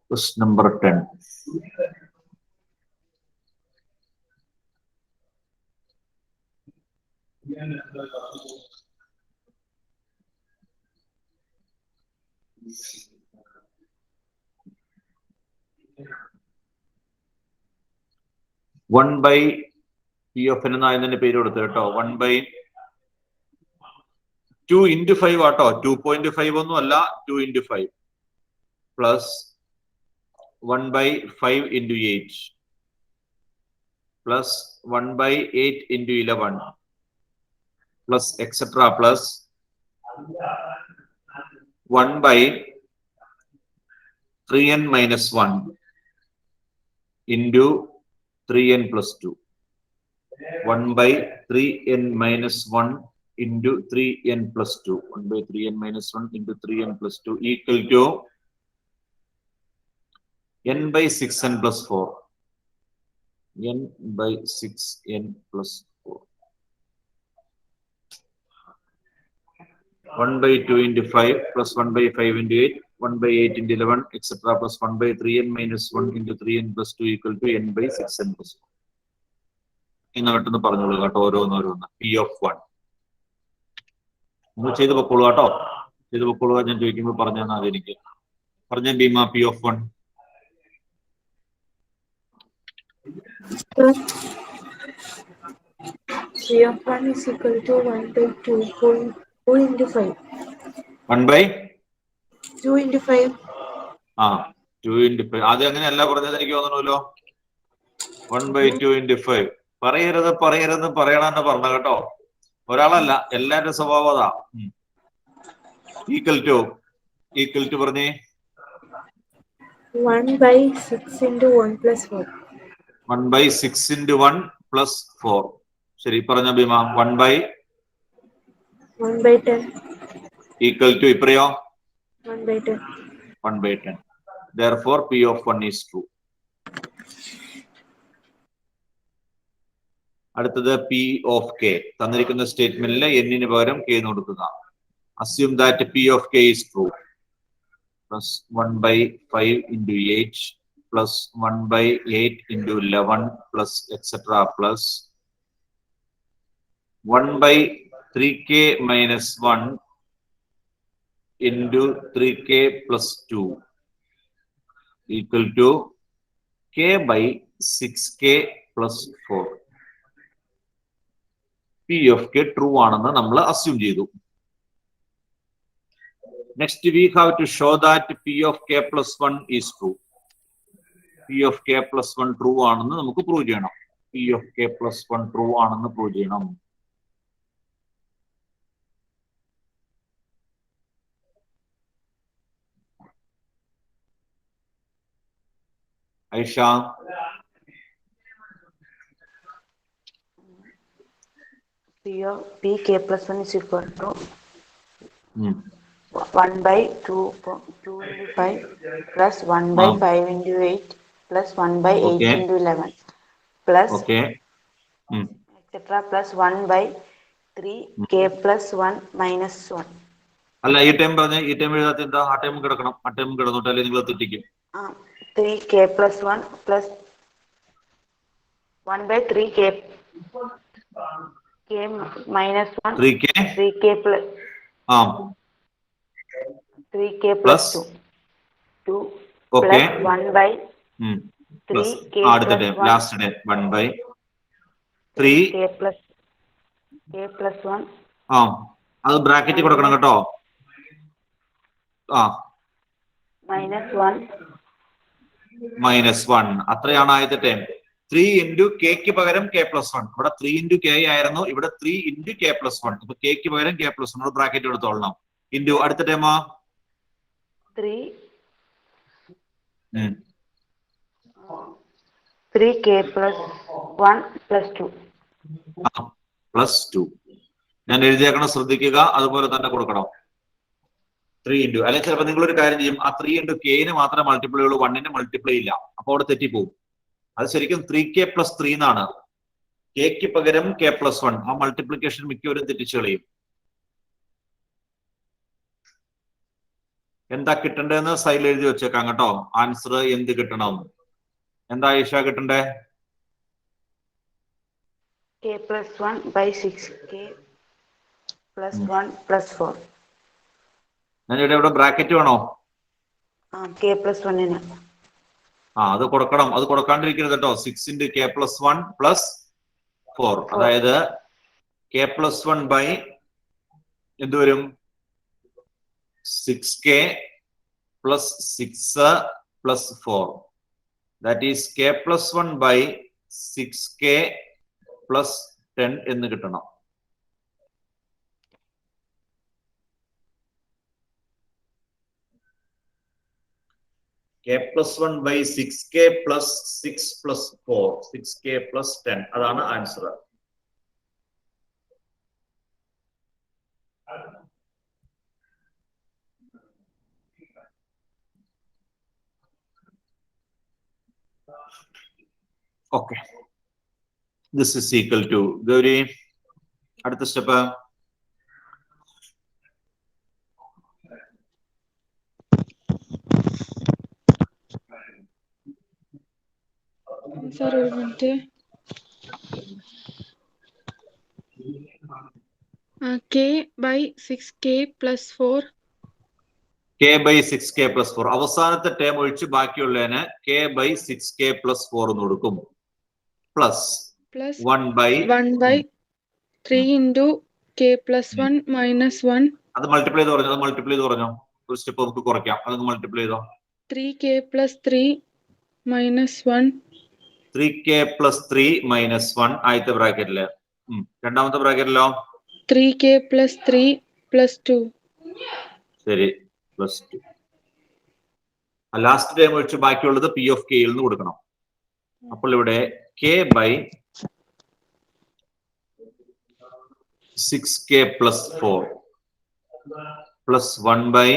Question number 10. One by P of n എന്നതിന്റെ പേര് കൊടുത്തു കേട്ടോ. 1 by 2 into 5 ആട്ടോ. 2.5 ഒന്നും അല്ല, 2 into 5 plus 1 by 5 into 8 plus 1 by 8 into 11 plus etc. plus 1 by 3n minus 1 into 3n plus 2. 1 by 3n minus 1 into 3n plus 2. 1 by 3n minus 1 into 3n plus 2 equal to n by 6n plus 4. n by 6n plus 4. 1 by 2 into 5 plus 1 by 5 into 8, 1 by 8 into 11, etc. plus 1 by 3n minus 1 into 3n plus 2 equal to n by 6n plus 4. ഇന്നോട്ടൊന്ന് പറഞ്ഞോളൂ കേട്ടോ, ഓരോന്നോരോന്ന്. P of 1. നിങ്ങൾ ചെയ്ത് പൊക്കോളൂ കേട്ടോ, ചെയ്ത് പൊക്കോളൂ. ഞാൻ ചോദിക്കുമ്പോൾ പറഞ്ഞാൽ മതി. എനിക്ക് പറഞ്ഞ Bhima P of 1. P of 1 is equal to 1 by 2 into 5. 1 by 2 into 5. 2 into 5. ആദ്യം അങ്ങനെയല്ല പറഞ്ഞത് എനിക്ക് തോന്നണല്ലോ. 1 by 2 into 5. പറയരുത് പറയണമെന്ന് പറഞ്ഞ കേട്ടോ. ഒരാളല്ല, എല്ലാവരുടെ സ്വഭാവം അതാ. ഈക്വൽ ടു പറഞ്ഞേ. 1 by 6 into 1 plus 4. 1 by 6 into 1 plus 4. ശരി, പറഞ്ഞ Bhima. 1 by 10. Equal to ഇപ്പറയോ 1 by 10. 1 by 10. Therefore, P of 1 is true. അടുത്തത് P of k. തന്നിരിക്കുന്ന സ്റ്റേറ്റ്മെന്റിൽ n-ന് പകരം k എന്ന് കൊടുക്കുക. Assume that P of k is true. Plus 1 by 5 into 8 plus 1 by 8 into 11 plus etc. plus 1 by 3k minus 1 into 3k plus 2 equal to k by 6k plus 4. P of k true ആണെന്ന് നമ്മൾ assume ചെയ്തു. Next we have to show that P of k plus 1 is true. P of k plus 1 true ആണെന്ന് നമുക്ക് പ്രൂവ് ചെയ്യണം. P of k plus 1 true ആണെന്ന് പ്രൂവ് ചെയ്യണം. Aisha, P k plus 1 is equal to 1 by 2 into 5 plus 1 by 5 into 8 plus 1 by 8 into 11 plus etc. plus 1 by 3 k plus 1 minus 1. അല്ല, ഈ ടൈം പറഞ്ഞ ഈ ടൈം എഴുതാത്ത എന്താ? ആ ടൈം കിടക്കണം. ആ ടൈം കിടന്നോട്ടല്ലേ നിങ്ങൾ തെറ്റിക്കും. 3 k plus 1 plus 1 by 3 k minus 1 3 k plus 3k plus 2 plus 1 by 3k അടുത്ത time last time 1 by 3 k plus 1 അത് ബ്രാക്കറ്റ് കൊടുക്കണം കേട്ടോ. minus 1 അത്രയാണ് ആദ്യത്തെ ടൈം. 3 into കെക്ക് പകരം k plus 1. ഇവിടെ 3 into k ആയിരുന്നു, ഇവിടെ 3 into k plus 1. ഇപ്പൊ കെക്ക് പകരം k plus 1 ബ്രാക്കറ്റ് എടുത്തോളണം. ഇൻറ്റു അടുത്ത ടൈമോ 3k plus 1 plus 2. പ്ലസ് 2. ഞാൻ എഴുതിയേക്കണം, ശ്രദ്ധിക്കുക, അതുപോലെ തന്നെ കൊടുക്കണം. 3 into, അല്ലെങ്കിൽ ചിലപ്പോൾ നിങ്ങളൊരു കാര്യം ചെയ്യും, ആ 3 into കെന് മാത്രമേ മൾട്ടിപ്ലൈ ഉള്ളൂ, 1ന് മൾട്ടിപ്ലൈ ഇല്ല. അപ്പൊ അവിടെ തെറ്റിപ്പോവും. അത് ശരിക്കും 3k plus 3 എന്നാണ്. കെക്ക് പകരം k plus 1. ആ മൾട്ടിപ്ലിക്കേഷൻ മിക്കവരും തെറ്റിച്ചു കളയും. എന്താ കിട്ടണ്ടേന്ന് സൈഡിൽ എഴുതി വെച്ചേക്കാം കേട്ടോ. ആൻസർ എന്ത് കിട്ടണം? എന്താ ഈഷ കിട്ടണ്ടേ? k plus 1 by 6k plus 1 plus 4. ഞാൻ ഇവിടെ ബ്രാക്കറ്റ് വേണോ? k plus 1 അത് കൊടുക്കണം. അത് കൊടുക്കാണ്ടിരിക്കരുത് കേട്ടോ. 6 into k plus 1 plus 4. അതായത് k plus 1 by എന്ത് വരും? 6k plus 6 plus 4. That is k plus 1 by 6k plus 10 എന്ന് കിട്ടണം. k plus 1 by 6k plus 6 plus 4. 6k plus 10. അതാണ് answer. Okay. This is equal to Gauri. അടുത്ത സ്റ്റെപ്പ് Sir, ഒരു minute. K by 6k plus 4. k by 6k plus 4. അവസാനത്തെ ടേം ഒഴിച്ച് ബാക്കിയുള്ളതിന് k by 6k plus 4 എന്ന് കൊടുക്കും. Plus 1 by 3 into k plus 1 minus 1. അത് മൾട്ടിപ്ലൈ ചെയ്ത് പറഞ്ഞോ. അത് മൾട്ടിപ്ലൈ ചെയ്ത് പറഞ്ഞോ. ഒരു സ്റ്റെപ്പ് നമുക്ക് കുറയ്ക്കാം. അതൊന്ന് മൾട്ടിപ്ലൈ ചെയ്തോ. 3k plus 3 minus 1. 3k plus 3 minus 1 ആദ്യത്തെ ബ്രാക്കറ്റില്. രണ്ടാമത്തെ ബ്രാക്കറ്റിലോ 3k plus 3 plus 2. ശരി, പ്ലസ് 2. ലാസ്റ്റ് ടൈം ഒഴിച്ച് ബാക്കിയുള്ളത് പി ഓഫ് കെയിൽ നിന്ന് കൊടുക്കണം. അപ്പോൾ ഇവിടെ k by 6k plus 4 plus 1 by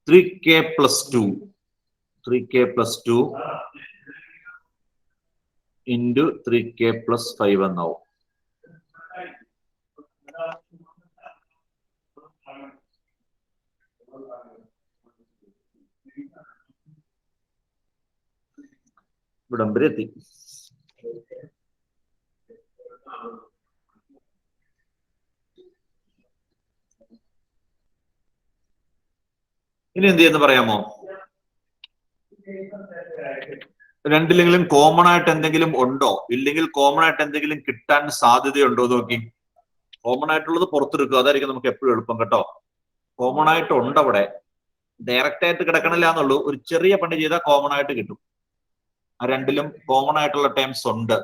3k plus 2. 3k plus 2 into 3k plus 5 എന്നാവും. ഇവിടം വരെ എത്തി. ഇനി എന്ത് ചെയ്യുന്നു പറയാമോ? രണ്ടിലെങ്കിലും കോമൺ ആയിട്ട് എന്തെങ്കിലും ഉണ്ടോ, ഇല്ലെങ്കിൽ കോമൺ ആയിട്ട് എന്തെങ്കിലും കിട്ടാൻ സാധ്യതയുണ്ടോ നോക്കി. കോമൺ ആയിട്ടുള്ളത് പുറത്തെടുക്കുക, അതായിരിക്കും നമുക്ക് എപ്പോഴും എളുപ്പം കേട്ടോ. കോമൺ ആയിട്ട് ഉണ്ട് അവിടെ, ഡയറക്റ്റ് ആയിട്ട് കിടക്കണില്ല എന്നുള്ളൂ. ഒരു ചെറിയ പണി ചെയ്താൽ കോമൺ ആയിട്ട് കിട്ടും. ആ രണ്ടിലും കോമൺ ആയിട്ടുള്ള ടേംസ് ഉണ്ട്.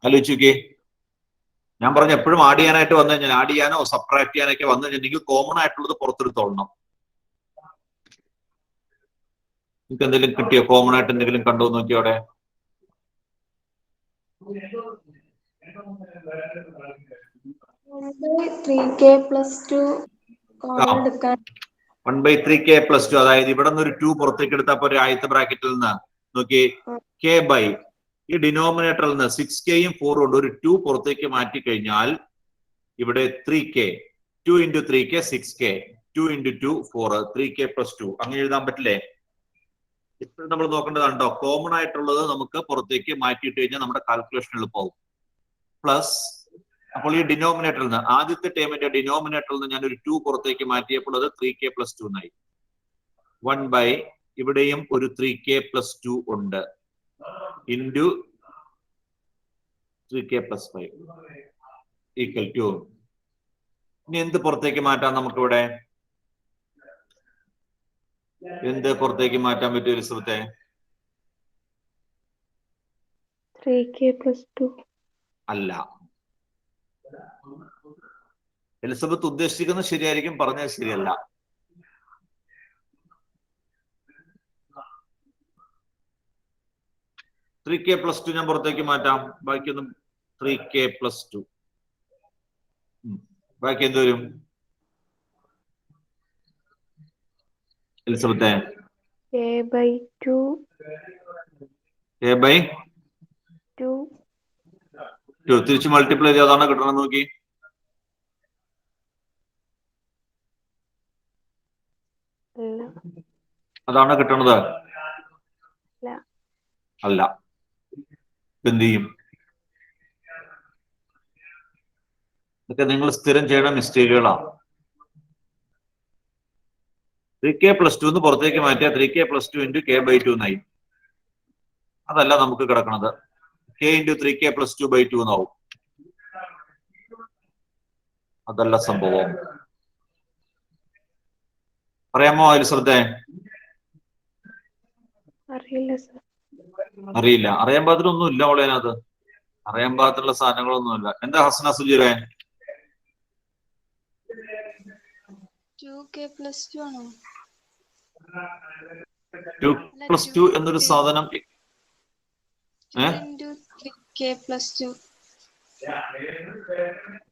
ആലോചിക്കേ, ഞാൻ പറഞ്ഞ എപ്പോഴും ആഡ് ചെയ്യാനായിട്ട് വന്നു കഴിഞ്ഞാൽ, ആഡ് ചെയ്യാനോ സബ്ട്രാക്ട് ചെയ്യാനൊക്കെ വന്നു കഴിഞ്ഞിട്ടുണ്ടെങ്കിൽ കോമൺ ആയിട്ടുള്ളത് പുറത്തെടുത്തോളണം. നിങ്ങൾക്ക് എന്തെങ്കിലും കിട്ടിയോ? കോമൺ ആയിട്ട് എന്തെങ്കിലും കണ്ടോ നോക്കിയോ അവിടെ. 3k plus 2 1 by 3k plus 2. അതായത് ഇവിടെ നിന്ന് ഒരു 2 പുറത്തേക്ക് എടുത്തപ്പോ ഒരു ആദ്യത്തെ ബ്രാക്കറ്റിൽ നിന്ന് നോക്കി k by ഈ ഡിനോമിനേറ്ററിൽ നിന്ന് 6kയും 4 ഉണ്ട്, ഒരു 2 പുറത്തേക്ക് മാറ്റി കഴിഞ്ഞാൽ ഇവിടെ 3k, 2 into 3k 6k, 2 into 2 4, 3k plus 2 അങ്ങനെ എഴുതാൻ പറ്റില്ലേ? ഇപ്പോഴും നമ്മൾ നോക്കേണ്ടതുണ്ടോ? കോമൺ ആയിട്ടുള്ളത് നമുക്ക് പുറത്തേക്ക് മാറ്റിയിട്ട് കഴിഞ്ഞാൽ നമ്മുടെ കാൽക്കുലേഷൻ എളുപ്പമാവും. പ്ലസ് അപ്പോൾ ഈ ഡിനോമിനേറ്ററിൽ നിന്ന് ആദ്യത്തെ ടേമിന്റെ ഡിനോമിനേറ്ററിൽ നിന്ന് ഞാൻ ഒരു 2 പുറത്തേക്ക് മാറ്റിയപ്പോൾ അത് 3k plus 2 എന്നായി. 1 by ഇവിടെയും ഒരു 3k plus 2 ഉണ്ട് into 3k plus 5 equal to. ഇനി എന്ത് പുറത്തേക്ക് മാറ്റാം നമുക്കിവിടെ? എന്ത് പുറത്തേക്ക് മാറ്റാൻ പറ്റും എലിസബത്തെ? 3k plus 2. അല്ല. എലിസബത്ത് ഉദ്ദേശിക്കുന്നത് ശരിയായിരിക്കും, പറഞ്ഞത് ശരിയല്ല. ത്രീ കെ പ്ലസ് ടു ഞാൻ പുറത്തേക്ക് മാറ്റാം. ബാക്കിയൊന്നും 3k plus 2. ബാക്കി എന്ത് വരും എലിസബത്തെ? k by 2. k by 2. 2 തിരിച്ച് മൾട്ടിപ്ലൈ ചെയ്ത് അതാണ് കിട്ടണം. നോക്കി, അതാണ് കിട്ടണത്. അല്ല. എന്ത് ചെയ്യും? ഇതൊക്കെ നിങ്ങൾ സ്ഥിരം ചെയ്യണ മിസ്റ്റേക്കുകളാണ്. 3k plus 2 എന്ന് പുറത്തേക്ക് മാറ്റിയാൽ 3k plus 2 into k by 2 എന്നായി. അതല്ല നമുക്ക് കിടക്കണത്. k into 3k plus 2 by 2 എന്നാവും. അതല്ല സംഭവം. അറിയാമോ എലിസബത്തെ? അറിയില്ല സർ. അറിയില്ല. അറിയാൻ പാകത്തിനൊന്നും ഇല്ല അവളെ അതിനകത്ത്. അറിയാൻ പാകത്തിനുള്ള സാധനങ്ങളൊന്നുമില്ല. എന്താ ഹസന സുജീറെ? 2k plus 2 ആണോ? 2 plus 2 എന്നൊരു സാധനം 2 into 3k plus 2.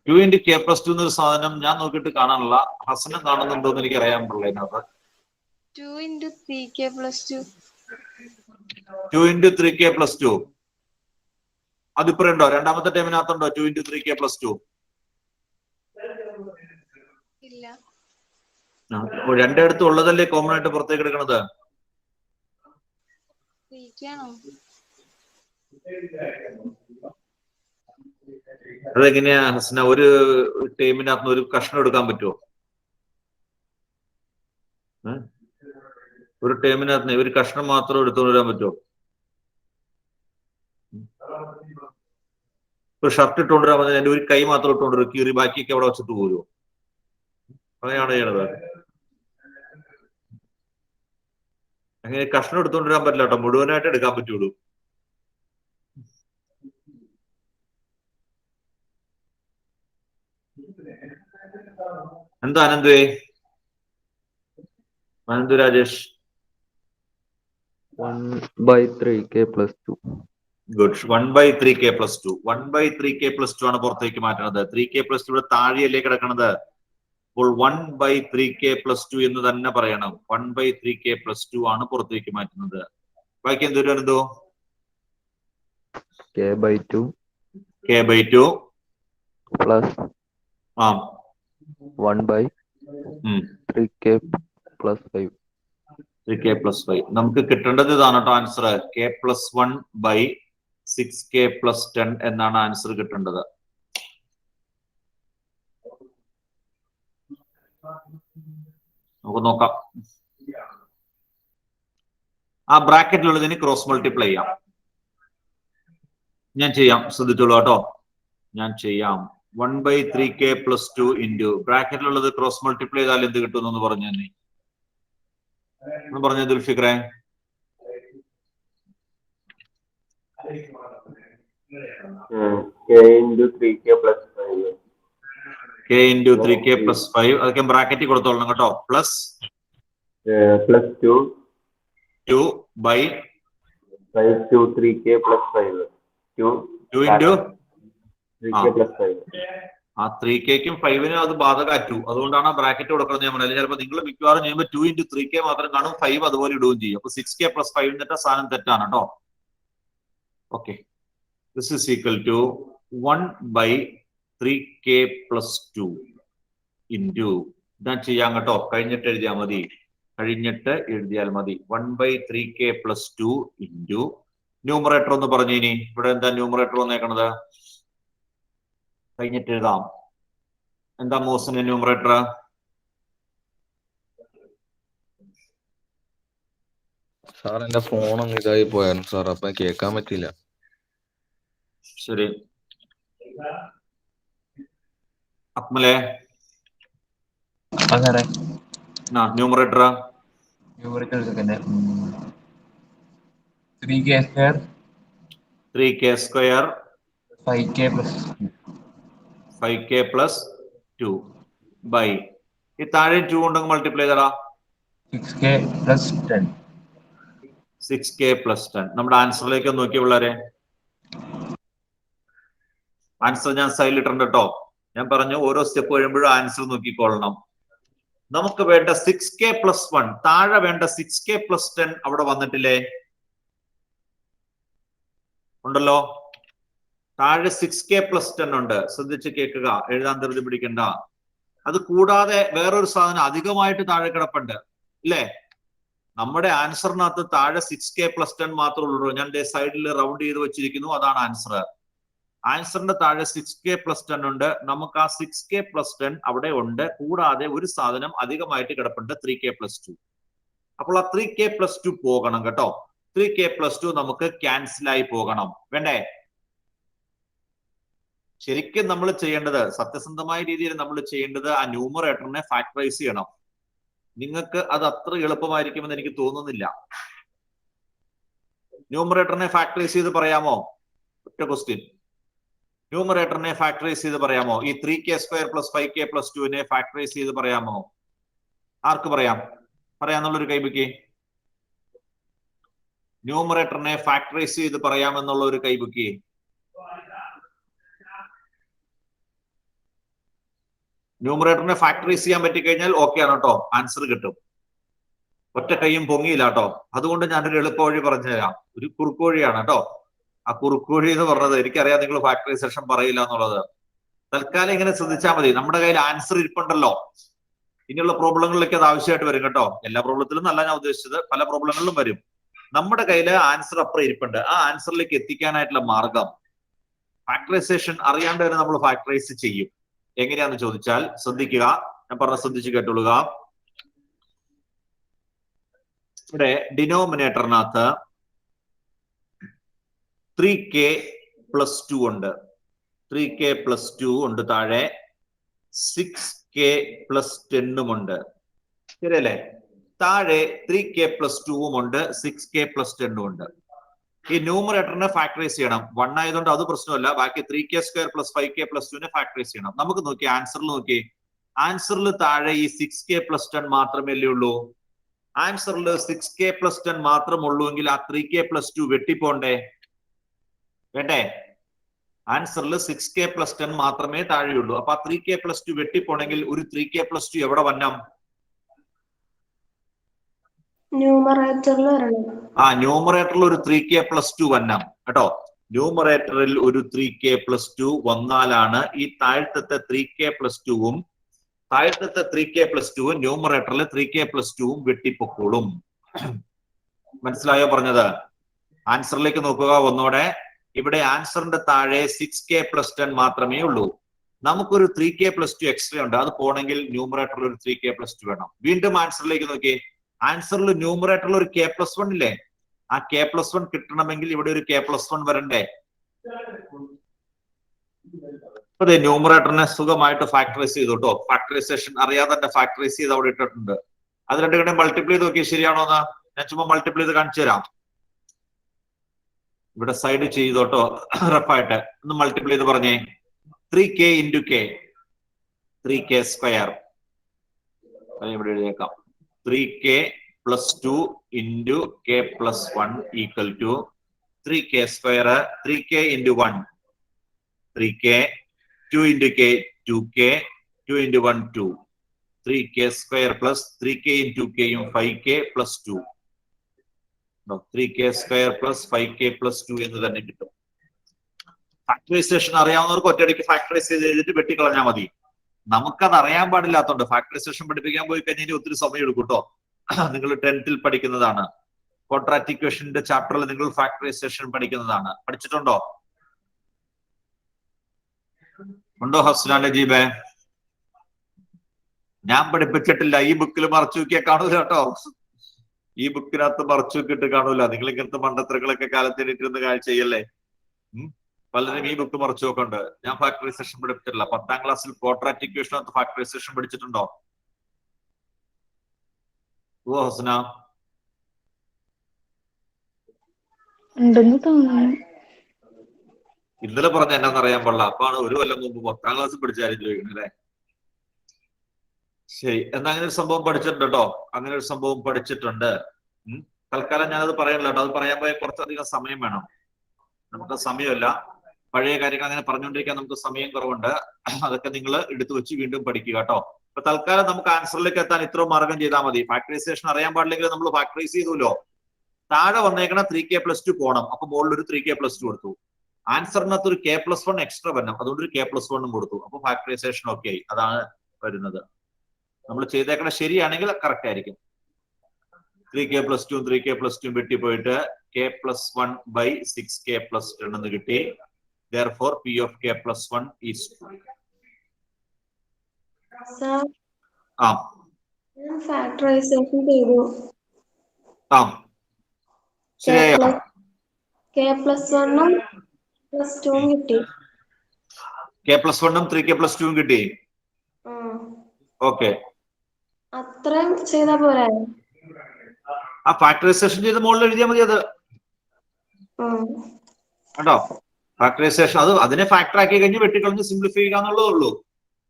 2 into k plus 2 എന്നൊരു സാധനം ഞാൻ നോക്കിയിട്ട് കാണാനുള്ള. ഹസനം കാണുന്നുണ്ടോ എന്ന് എനിക്ക് അറിയാൻ പാടില്ല അതിനകത്ത്. 2 into 3k plus 2. 2 into 3k plus 2 അതിപ്പോ ഉണ്ടോ? രണ്ടാമത്തെ ടൈമിനകത്തുണ്ടോ 2 into 3k plus 2? ഇല്ല. രണ്ടിടത്തും ഉള്ളതല്ലേ കോമൺ ആയിട്ട് പുറത്തേക്ക് എടുക്കണത്. 3k ആണോ? അതെങ്ങനെയാ ഹസന? ഒരു ടൈമിനകത്ത് ഒരു കഷ്ണം എടുക്കാൻ പറ്റുമോ? ഒരു ടൈമിനകത്ത് ഒരു കഷ്ണം മാത്രം എടുത്തുകൊണ്ട് വരാൻ പറ്റുമോ? ഒരു ഷർട്ട് ഇട്ടുകൊണ്ട് വരാൻ പറഞ്ഞാൽ ഒരു കൈ മാത്രം ഇട്ടുകൊണ്ട് വരും, കീറി ബാക്കിയൊക്കെ അവിടെ വെച്ചിട്ട് പോരുമോ? അങ്ങനെയാണോ ചെയ്യണത്? അങ്ങനെ കഷ്ണം എടുത്തുകൊണ്ട് വരാൻ പറ്റില്ല കേട്ടോ, മുഴുവനായിട്ട് എടുക്കാൻ പറ്റുള്ളൂ. എന്താ അനന്തുവേ? Ananthu Rajesh? 1/3k plus 2. Good. 1/3k plus 2. 1/3k plus 2 ആണ് പുറത്തേക്ക് മാറ്റണത്. 3k plus 2 ഇവിടെ താഴെയല്ലേ കിടക്കണത്. അപ്പോൾ 1/3k plus 2 എന്ന് തന്നെ പറയണം. 1/3k plus 2 ആണ് പുറത്തേക്ക് മാറ്റുന്നത്. ബാക്കി എന്തൊരു എന്തോ? k by 2 plus 1/3k plus 5. 3k plus 5. നമുക്ക് കിട്ടേണ്ടത് ഇതാണ് കേട്ടോ answer. k plus 1/6k plus 10 എന്നാണ് ആൻസർ കിട്ടേണ്ടത്. നമുക്ക് നോക്കാം. ആ ബ്രാക്കറ്റിലുള്ളതിന് ക്രോസ് മൾട്ടിപ്ലൈ ചെയ്യാം. ഞാൻ ചെയ്യാം, ശ്രദ്ധിച്ചോളൂ കേട്ടോ. ഞാൻ ചെയ്യാം. 1/3k plus 2 into ബ്രാക്കറ്റിലുള്ളത് ക്രോസ് മൾട്ടിപ്ലൈ ചെയ്താൽ എന്ത് കിട്ടുമെന്ന് പറഞ്ഞു തന്നെ. പറഞ്ഞു ദുൽഫിക്രെ. k into 3k plus 5. k into 3k plus 5 അതൊക്കെ ബ്രാക്കറ്റിൽ കൊടുത്തോളണം കേട്ടോ. Plus 2 by 5 to 3k plus 5. 2 into 3k plus 5. ആ 3kക്കും 5നും അത് ബാധകാറ്റു. അതുകൊണ്ടാണ് ആ ബ്രാക്കറ്റ് കൊടുക്കുന്നത്. ഞാൻ പറഞ്ഞത് ചിലപ്പോൾ നിങ്ങൾ മിക്കവാറും ചെയ്യുമ്പോൾ 2 into 3k മാത്രം കാണും, 5 അതുപോലെ ഇടുകയും ചെയ്യും. അപ്പൊ 6k plus 5 എന്നിട്ട് സാധനം തെറ്റാണ് കേട്ടോ. Okay, this is equal to 1/3k plus 2 into ഞാൻ ചെയ്യാം കേട്ടോ. കഴിഞ്ഞിട്ട് എഴുതിയാൽ മതി. 1/3k plus 2 into ന്യൂമറേറ്റർ ഒന്ന് പറഞ്ഞു. ഇനി ഇവിടെ എന്താ ന്യൂമറേറ്റർ വന്നേക്കണത്? കഴിഞ്ഞിട്ട് എഴുതാം. എന്താ മോസിന്റെ ന്യൂമറേറ്റർ? സാർ എന്റെ ഫോൺ ഒന്ന് ഇതായി പോയായിരുന്നു സാർ, അപ്പൊ കേൾക്കാൻ പറ്റില്ല. ശരി. അക്മലെ numerator numerical second 3k square 3k square 5k plus 5k plus 2 by ഈ താഴെ 2 ഉണ്ടെങ്കിൽ multiply ചെയ്തടാ 6k plus 10 6k plus 10. നമ്മുടെ ആൻസറിലേക്ക് നോക്കിയ പിള്ളേരെ, ആൻസർ ഞാൻ സൈഡിൽ ഇട്ടുണ്ട് കേട്ടോ. ഞാൻ പറഞ്ഞു ഓരോ സ്റ്റെപ്പ് കഴിയുമ്പോഴും ആൻസർ നോക്കിക്കൊള്ളണം. നമുക്ക് വേണ്ട 6k plus 1, താഴെ വേണ്ട 6k plus 10 അവിടെ വന്നിട്ടില്ലേ? ഉണ്ടല്ലോ. താഴെ 6k plus 10 ഉണ്ട്. ശ്രദ്ധിച്ച് കേൾക്കുക, എഴുതാൻ ധൃതി പിടിക്കണ്ട. അത് കൂടാതെ വേറൊരു സാധനം അധികമായിട്ട് താഴെ കിടപ്പുണ്ട് അല്ലേ? നമ്മുടെ ആൻസറിനകത്ത് താഴെ 6k plus 10 മാത്രമേ ഉള്ളൂ. ഞാൻ സൈഡിൽ റൗണ്ട് ചെയ്ത് വെച്ചിരിക്കുന്നു, അതാണ് ആൻസർ. ആൻസറിന്റെ താഴെ 6k plus 10 ഉണ്ട്. നമുക്ക് ആ 6k plus 10 അവിടെ ഉണ്ട്. കൂടാതെ ഒരു സാധനം അധികമായിട്ട് കിടപ്പുണ്ട്, 3k plus 2. അപ്പോൾ ആ 3k plus 2 പോകണം കേട്ടോ. 3k plus 2 നമുക്ക് ക്യാൻസൽ ആയി പോകണം, വേണ്ടേ? ശരിക്കും നമ്മൾ ചെയ്യേണ്ടത്, സത്യസന്ധമായ രീതിയിൽ നമ്മൾ ചെയ്യേണ്ടത് ആ ന്യൂമറേറ്ററിനെ ഫാക്ടറൈസ് ചെയ്യണം. നിങ്ങൾക്ക് അത് അത്ര എളുപ്പമായിരിക്കുമെന്ന് എനിക്ക് തോന്നുന്നില്ല. ന്യൂമറേറ്ററിനെ ഫാക്ടറൈസ് ചെയ്ത് പറയാമോ? ഒറ്റ ക്വസ്റ്റ്യൻ. ന്യൂമറേറ്ററിനെ ഫാക്ടറൈസ് ചെയ്ത് പറയാമോ? ഈ 3k square plus 5k plus 2 factorise ചെയ്ത് പറയാമോ? ആർക്ക് പറയാം? പറയാന്നുള്ളൊരു കൈബുക്കി. ന്യൂമറേറ്ററിനെ ഫാക്ടറൈസ് ചെയ്ത് പറയാമെന്നുള്ള ഒരു കൈബുക്കി. ന്യൂമറേറ്ററിനെ ഫാക്ടറൈസ് ചെയ്യാൻ പറ്റിക്കഴിഞ്ഞാൽ ഓക്കെ ആണ് കേട്ടോ, ആൻസർ കിട്ടും. ഒറ്റ കൈയും പൊങ്ങിയില്ല കേട്ടോ. അതുകൊണ്ട് ഞാനൊരു എളുപ്പവഴി പറഞ്ഞുതരാം. ഒരു കുറുക്കുവഴിയാണ് കേട്ടോ. ആ കുറുക്കുവഴി എന്ന് പറഞ്ഞത് എനിക്കറിയാം നിങ്ങൾ ഫാക്ടറൈസേഷൻ പറയില്ല എന്നുള്ളത്. തൽക്കാലം ഇങ്ങനെ ശ്രദ്ധിച്ചാൽ മതി. നമ്മുടെ കയ്യിൽ ആൻസർ ഇരിപ്പുണ്ടല്ലോ. ഇനിയുള്ള പ്രോബ്ലങ്ങളിലേക്ക് അത് ആവശ്യമായിട്ട് വരും കേട്ടോ. എല്ലാ പ്രോബ്ലത്തിലും അല്ല ഞാൻ ഉദ്ദേശിച്ചത്, പല പ്രോബ്ലങ്ങളിലും വരും. നമ്മുടെ കയ്യിൽ ആൻസർ അപ്പുറം ഇരിപ്പുണ്ട്. ആ ആൻസറിലേക്ക് എത്തിക്കാനായിട്ടുള്ള മാർഗം ഫാക്ടറൈസേഷൻ അറിയാണ്ട് തന്നെ നമ്മൾ ഫാക്ടറൈസ് ചെയ്യും. എങ്ങനെയാന്ന് ചോദിച്ചാൽ ശ്രദ്ധിക്കുക, ഞാൻ പറഞ്ഞ ശ്രദ്ധിച്ച് കേട്ടുകൊള്ളുക. ഇവിടെ ഡിനോമിനേറ്ററിനകത്ത് 3k plus 2 ഉണ്ട്. 3k plus 2 ഉണ്ട്. താഴെ 6k plus 10 ഉണ്ട്. ശരിയല്ലേ? താഴെ 3k plus 2 ഉണ്ട്, 6k plus 10 ഉണ്ട്. ഈ ന്യൂമറേറ്ററിനെ ഫാക്ടറൈസ് ചെയ്യണം. 1 ആയതുകൊണ്ട് അത് പ്രശ്നമല്ല. ബാക്കി 3k square plus 5k plus 2 factorise ചെയ്യണം. നമുക്ക് നോക്കി ആൻസറിൽ നോക്കി. ആൻസറിൽ താഴെ ഈ 6k plus 10 മാത്രമേ ഉള്ളൂ. ആൻസറിൽ 6k plus 10 മാത്രമുള്ളൂ എങ്കിൽ ആ 3k plus 2 വെട്ടിപ്പോണ്ടേ? വേണ്ടേ? ആൻസറിൽ 6k plus 10 മാത്രമേ താഴെയുള്ളൂ. അപ്പൊ ആ 3k plus 2 വെട്ടിപ്പോണെങ്കിൽ ഒരു 3k plus 2 എവിടെ വന്നം? ന്യൂമറേറ്ററിൽ വരണം. ആ ന്യൂമറേറ്ററിൽ ഒരു 3k plus 2 വന്നം കേട്ടോ. ന്യൂമറേറ്ററിൽ ഒരു 3k plus 2 വന്നാലാണ് ഈ താഴത്തെ 3k plus 2 താഴത്തെ 3k plus 2 ന്യൂമറേറ്ററിൽ 3k plus 2 വെട്ടിപ്പൊക്കോളും. മനസ്സിലായോ പറഞ്ഞത്? ആൻസറിലേക്ക് നോക്കുക ഒന്നോടെ. ഇവിടെ ആൻസറിന്റെ താഴെ 6k plus 10 മാത്രമേ ഉള്ളൂ. നമുക്കൊരു 3k plus 2 എക്സ്ട്രാ ഉണ്ട്. അത് പോണെങ്കിൽ ന്യൂമറേറ്ററിൽ ഒരു 3k plus 2 വേണം. വീണ്ടും ആൻസറിലേക്ക് നോക്കി. ആൻസറിൽ ന്യൂമറേറ്ററിൽ ഒരു k plus 1 ഇല്ലേ? ആ k plus 1 കിട്ടണമെങ്കിൽ ഇവിടെ ഒരു k plus 1 വരണ്ടേ? അതെ, ന്യൂമറേറ്ററിനെ സുഖമായിട്ട് ഫാക്ടറൈസ് ചെയ്തു കേട്ടോ. ഫാക്ടറൈസേഷൻ അറിയാതെ തന്നെ ഫാക്ടറൈസ് ചെയ്ത് അവിടെ ഇട്ടിട്ടുണ്ട്. അത് രണ്ടു കൂടെ മൾട്ടിപ്ലൈ ചെയ്ത് നോക്കി ശരിയാണോന്ന്. ഞാൻ ചുമ്മാ മൾട്ടിപ്ലൈ ചെയ്ത് കാണിച്ചു തരാം. ഇവിടെ സൈഡ് ചെയ്തോട്ടോ റഫായിട്ട്. ഒന്ന് മൾട്ടിപ്ലൈ ചെയ്ത് പറഞ്ഞേ. 3k into k, 3k square. ഇവിടെ എഴുതിയേക്കാം. 3k plus 2 into k plus 1 equal to 3k square. 3k into 1 3k, 2 into k 2k, 2 into 1 2. 3k square plus 3k into k 5k plus 2. No, 3k square plus 5k plus 2 എന്ന് തന്നെ കിട്ടും. ഫാക്ടറൈസേഷൻ അറിയാവുന്നവർക്ക് ഒറ്റയടിക്ക് ഫാക്ടറൈസ് ചെയ്തിട്ട് വെട്ടിക്കളഞ്ഞാൽ മതി. നമുക്കത് അറിയാൻ പാടില്ലാത്തതുകൊണ്ട് ഫാക്ടറൈസേഷൻ പഠിപ്പിക്കാൻ പോയി കഴിഞ്ഞാൽ ഒത്തിരി സമയം എടുക്കും കേട്ടോ. നിങ്ങൾ 10th പഠിക്കുന്നതാണ്. ക്വാഡ്രാറ്റിക് ഇക്വേഷന്റെ ചാപ്റ്ററിൽ നിങ്ങൾ ഫാക്ടറൈസേഷൻ പഠിക്കുന്നതാണ്. പഠിച്ചിട്ടുണ്ടോ? ഉണ്ടോ ഹസ്ന നജീബേ? ഞാൻ പഠിപ്പിച്ചിട്ടില്ല. ഈ ബുക്കിൽ മറച്ചു നോക്കിയാൽ കാണൂല കേട്ടോ. ഈ ബുക്കിനകത്ത് മറച്ചു നോക്കിയിട്ട് കാണൂല. നിങ്ങൾ ഇങ്ങനത്തെ മണ്ടത്തരങ്ങളൊക്കെ കാലത്തിനിട്ടിരുന്ന് ചെയ്യല്ലേ. പലരും ഈ ബുക്ക് മറച്ചു നോക്കണ്ട്. ഞാൻ ഫാക്ടറൈസേഷൻ പഠിപ്പിച്ചിട്ടില്ല. 10th ക്ലാസ്സിൽ ക്വാഡ്രാറ്റിക് ഇക്വേഷനകത്ത് ഫാക്ടറൈസേഷൻ പഠിച്ചിട്ടുണ്ടോ? ഓ ഹസ്ന, ഉണ്ടെന്ന് തോന്നുന്നു. ഇന്നലെ പറഞ്ഞ എന്നാന്ന് അറിയാൻ പാടില്ല. അപ്പാണ് ഒരു കൊല്ലം മുമ്പ് 10ാം ക്ലാസ് പഠിച്ചാലും ചോദിക്കുന്നത് അല്ലേ? ശരി, എന്നാ അങ്ങനെ ഒരു സംഭവം പഠിച്ചിട്ടുണ്ട് കേട്ടോ. അങ്ങനെ ഒരു സംഭവം പഠിച്ചിട്ടുണ്ട്. തൽക്കാലം ഞാനത് പറയണില്ല കേട്ടോ. അത് പറയാൻ പോയാൽ കുറച്ചധികം സമയം വേണം. നമുക്ക് സമയമില്ല. പഴയ കാര്യങ്ങൾ അങ്ങനെ പറഞ്ഞുകൊണ്ടിരിക്കാൻ നമുക്ക് സമയം കുറവുണ്ട്. അതൊക്കെ നിങ്ങൾ എടുത്തു വെച്ച് വീണ്ടും പഠിക്കുക കേട്ടോ. അപ്പൊ തൽക്കാലം നമുക്ക് ആൻസറിലേക്ക് എത്താൻ ഇത്ര മാർഗം ചെയ്താൽ മതി. ഫാക്ടറൈസേഷൻ അറിയാൻ പാടില്ലെങ്കിൽ നമ്മൾ ഫാക്ടറൈസ് ചെയ്തുല്ലോ. താഴെ വന്നേക്കണ 3k+2 പോണം. അപ്പൊ മുകളിൽ ഒരു 3k+2 കൊടുത്തു. ആൻസറിനകത്ത് ഒരു k+1 എക്സ്ട്രാ വരണം. അതുകൊണ്ട് ഒരു k+1 കൊടുത്തു. അപ്പൊ ഫാക്ടറൈസേഷൻ ഓക്കെ ആയി. അതാണ് വരുന്നത്. നമ്മൾ ചെയ്തേക്കണ ശരിയാണെങ്കിൽ കറക്റ്റ് ആയിരിക്കും. 3k+2 3k+2 വെട്ടിപ്പോയിട്ട് k+1/6k+10 എന്ന് കിട്ടി. Therefore, P of k+1 is 2. Factorisation ചെയ്തു. ശരിയായോ? k+1ഉം +2ഉം കിട്ടി. k+1ഉം 3k+2 കിട്ടി. ഓക്കെ, അത്രയും ചെയ്താ പോരാ? ആ ഫാക്ടറൈസേഷൻ ചെയ്ത് മുകളിൽ എഴുതിയാൽ മതി. അത് കേട്ടോ. ഫാക്ടറൈസേഷൻ അതിനെ ഫാക്ടർ ആക്കി കഴിഞ്ഞ് വെട്ടിക്കളഞ്ഞ് സിംപ്ലിഫൈ ചെയ്യാന്നുള്ളതേ ഉള്ളൂ.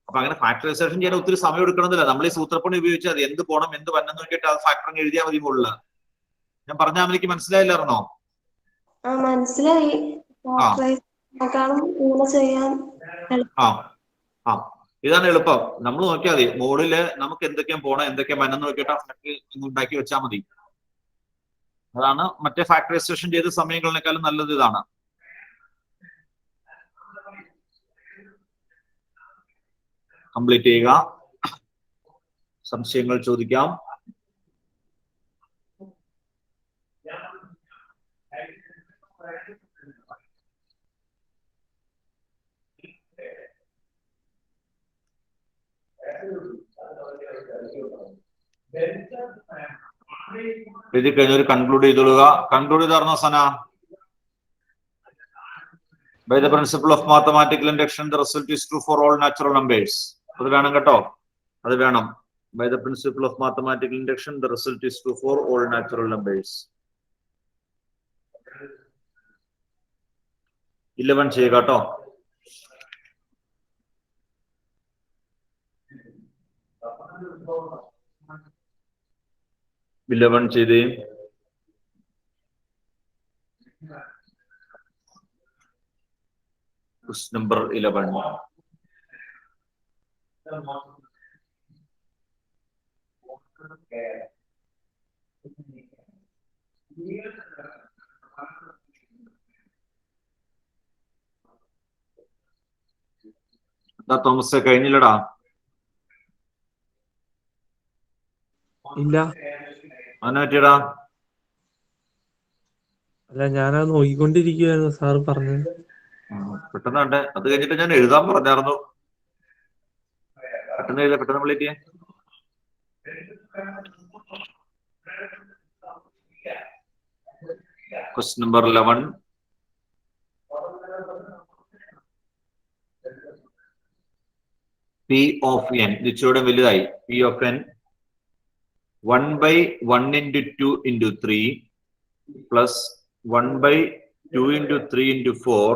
അപ്പൊ അങ്ങനെ ഫാക്ടറൈസേഷൻ ചെയ്യാൻ ഒത്തിരി സമയം എടുക്കണമെന്നില്ല. നമ്മൾ ഈ സൂത്രപ്പണി ഉപയോഗിച്ചാൽ അത് എന്ത് പോണം എന്ത് വന്നെന്ന് നോക്കിയിട്ട് അത് ഫാക്ടറിങ് എഴുതിയാൽ മതി മുകളിൽ. ഞാൻ പറഞ്ഞ എനിക്ക് മനസ്സിലായില്ലായിരുന്നോ? മനസ്സിലായി. ഇതാണ് എളുപ്പം. നമ്മൾ നോക്കിയാൽ മതി മുകളില് നമുക്ക് എന്തൊക്കെയാ പോണം എന്തൊക്കെയാ വന്നെന്ന് നോക്കിയിട്ട് ഉണ്ടാക്കി വെച്ചാൽ മതി. അതാണ് മറ്റേ ഫാക്ടറൈസേഷൻ ചെയ്ത സമയങ്ങളിനേക്കാളും നല്ലത്. ഇതാണ്. കംപ്ലീറ്റ് ചെയ്യുക. സംശയങ്ങൾ ചോദിക്കാം. ഇത് കഴിഞ്ഞൊരു കൺക്ലൂഡ് ചെയ്തോളുക. കൺക്ലൂഡ് ചെയ്താർന്നോ Sana? By the principle of mathematical induction, the result is true for all natural numbers. അത് വേണം കേട്ടോ. അത് വേണം. By the principle of mathematical induction, the result is true for all natural numbers. 11 ചെയ്യുക കേട്ടോ. ചെയ്തേ. Question number 11. എന്താ തോമസ് കഴിഞ്ഞില്ലടാ? ഇല്ല. അങ്ങനെ പറ്റിയടാ? അല്ല, ഞാനത് നോക്കിക്കൊണ്ടിരിക്കുകയായിരുന്നു സാറ് പറഞ്ഞത്. പെട്ടെന്ന് അത് കഴിഞ്ഞിട്ട് ഞാൻ എഴുതാൻ പറഞ്ഞായിരുന്നു. പെട്ടെന്ന് എഴുതാ, പെട്ടെന്ന് വിളിക്കേ. Question number 11. P of n ഇച്ചിരൂടെ വലുതായി. P of n 1/1 into 2 into 3 plus 1/2 into 3 into 4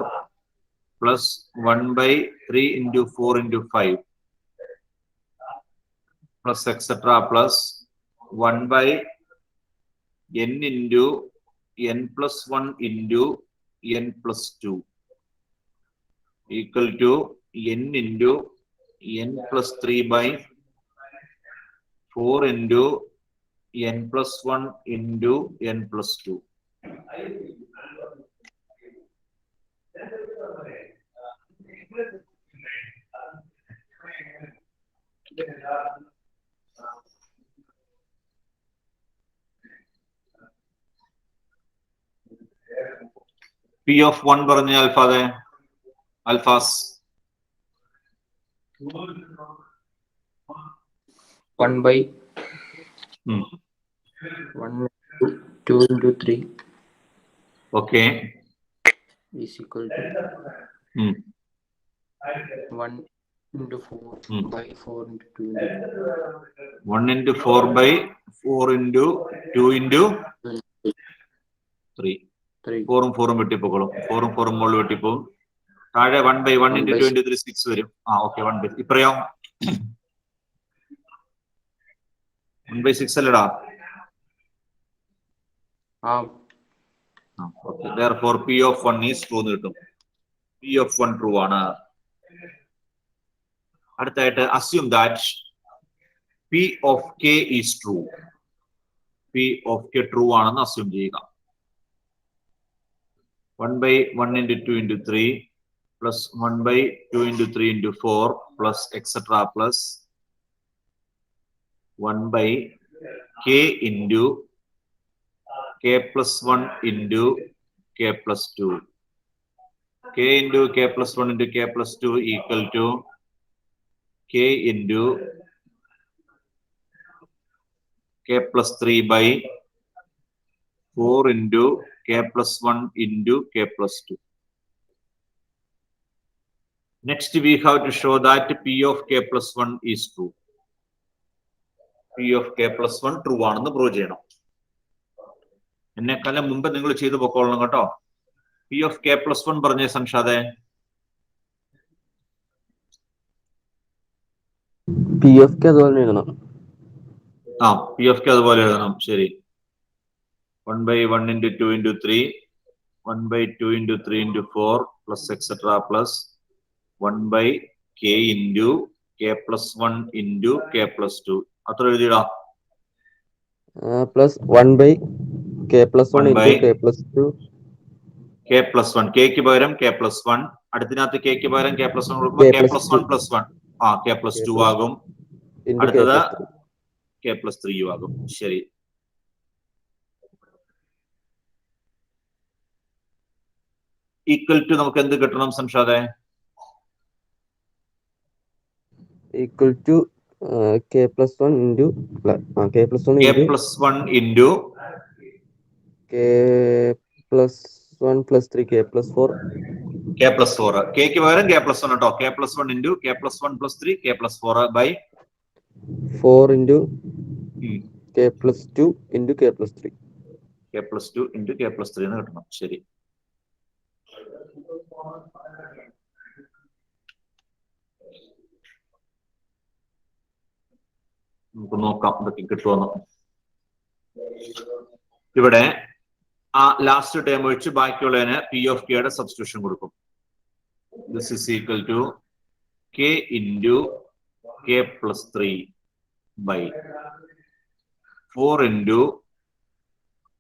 plus 1/3 into 4 into 5 plus etc. plus 1/n into n plus 1 into n plus 2 equal to n into n plus 3/4 into n plus 1 into n plus 2. P of 1 പറഞ്ഞ alphas 1/2 into 3 okay is equal to 1 into 4/4 into 2 1 into 4/4 into 2 into 3. 4 4 വെട്ടിപ്പോളും. 4 4 മുകളിൽ വെട്ടിപ്പോവും. താഴെ 1 by 1 into 2 into 3 6 വരും. ഓക്കെ 1 by ഇപ്പറയോ 1 by 6 അല്ലടാ. Okay. Therefore P of 1 is true എന്ന് കിട്ടും. P of 1 true ആണ്. അടുത്തായിട്ട് assume that P of K is true. P of K true ആണെന്ന് assume ചെയ്യുക. 1 by 1 into 2 into 3 plus 1 by 2 into 3 into 4 plus etc. plus 1 by K into K plus 1 into K plus 2. K into K plus 1 into K plus 2 equal to K into K plus 3 by 4 into K plus 1 into K plus 2. Next, we have to show that P of K plus 1 is true. P of K plus 1 true ആണെന്ന് പ്രൂവ് ചെയ്യണം. എന്നെക്കാലം മുമ്പ് നിങ്ങൾ ചെയ്തു പൊക്കോളണം കേട്ടോ. P of K plus 1 പറഞ്ഞേ സംഷാദേ. P of K അതുപോലെ എഴുതണം. P of K അതുപോലെ എഴുതണം. ശരി. 1 by 1 into 2 into 3, 1 by 2 into 3 into 4 plus etc. plus 1 by K into K plus 1 into K plus 2. അത്ര എഴുതിയിടാം. Plus 1 by K plus 1 into K plus 2. K plus 1. K ക്ക് പകരം K plus 1. അടുത്തിനകത്ത് K ക്ക് പകരം K plus 1 കൊടുക്കുമ്പോൾ K plus 1 plus 1. K plus 2 ആകും. അടുത്തത് K plus 3 ആകും. ശരി. ഈക്വൽ ടു നമുക്ക് എന്ത് കിട്ടണം സംഷാദേ? Equal to K plus 1 into K plus 1 K plus 1 into K plus 1 plus 3 K plus 4. K plus 4. K ക്ക് പകരം K plus 1 കേട്ടോ. K plus 1 into K plus 1 plus 3 K plus 4 by 4 into K plus 2 into K plus 3. K plus 2 into K plus 3 എന്ന് കിട്ടണം. ശരി. നമുക്ക് നോക്കാം ഇതൊക്കെ കിട്ടുമെന്ന്. ഇവിടെ ലാസ്റ്റ് ടേം വെച്ച് ബാക്കിയുള്ളതിന് P of K യുടെ സബ്സ്റ്റിറ്റ്യൂഷൻ കൊടുക്കും. This is equal to K into K plus 3 by 4 into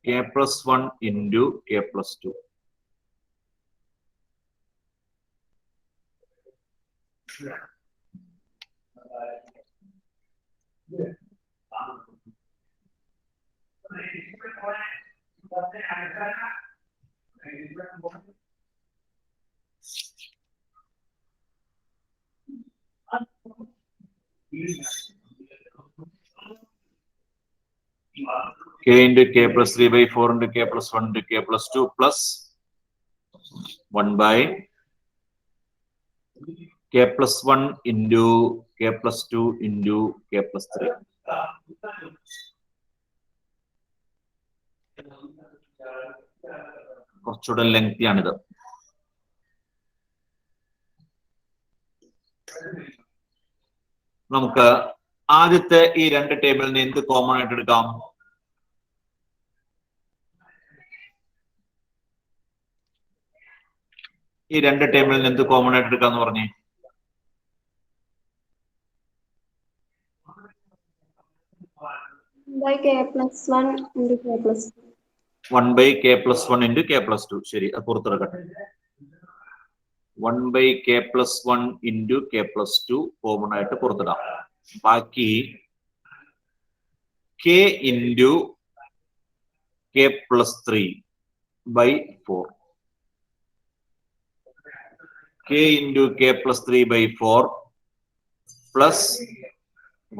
K plus 1 into K plus 2. K into K plus 3 by 4 into K plus 1 into K plus 2 plus 1 by K plus 1 into K plus 2 into K plus 3. കുറച്ചുകൂടെ ലെങ്തി ആണിത്. നമുക്ക് ആദ്യത്തെ ഈ രണ്ട് ടേബിളിൽ നിന്ന് എന്ത് കോമൺ ആയിട്ട് എടുക്കാം? ഈ രണ്ട് ടേബിളിൽ നിന്ന് എന്ത് കോമൺ ആയിട്ട് എടുക്കാന്ന് പറഞ്ഞേ? by K plus 1 into K plus 2. 1 by K plus 1 into K plus 2. ശരി, അത് പുറത്തെടുക്കട്ടെ. 1 by K plus 1 into K plus 2 common ആയിട്ട് പുറത്തിടാം. ബാക്കി K into K plus 3 by 4. K into K plus 3 by 4 plus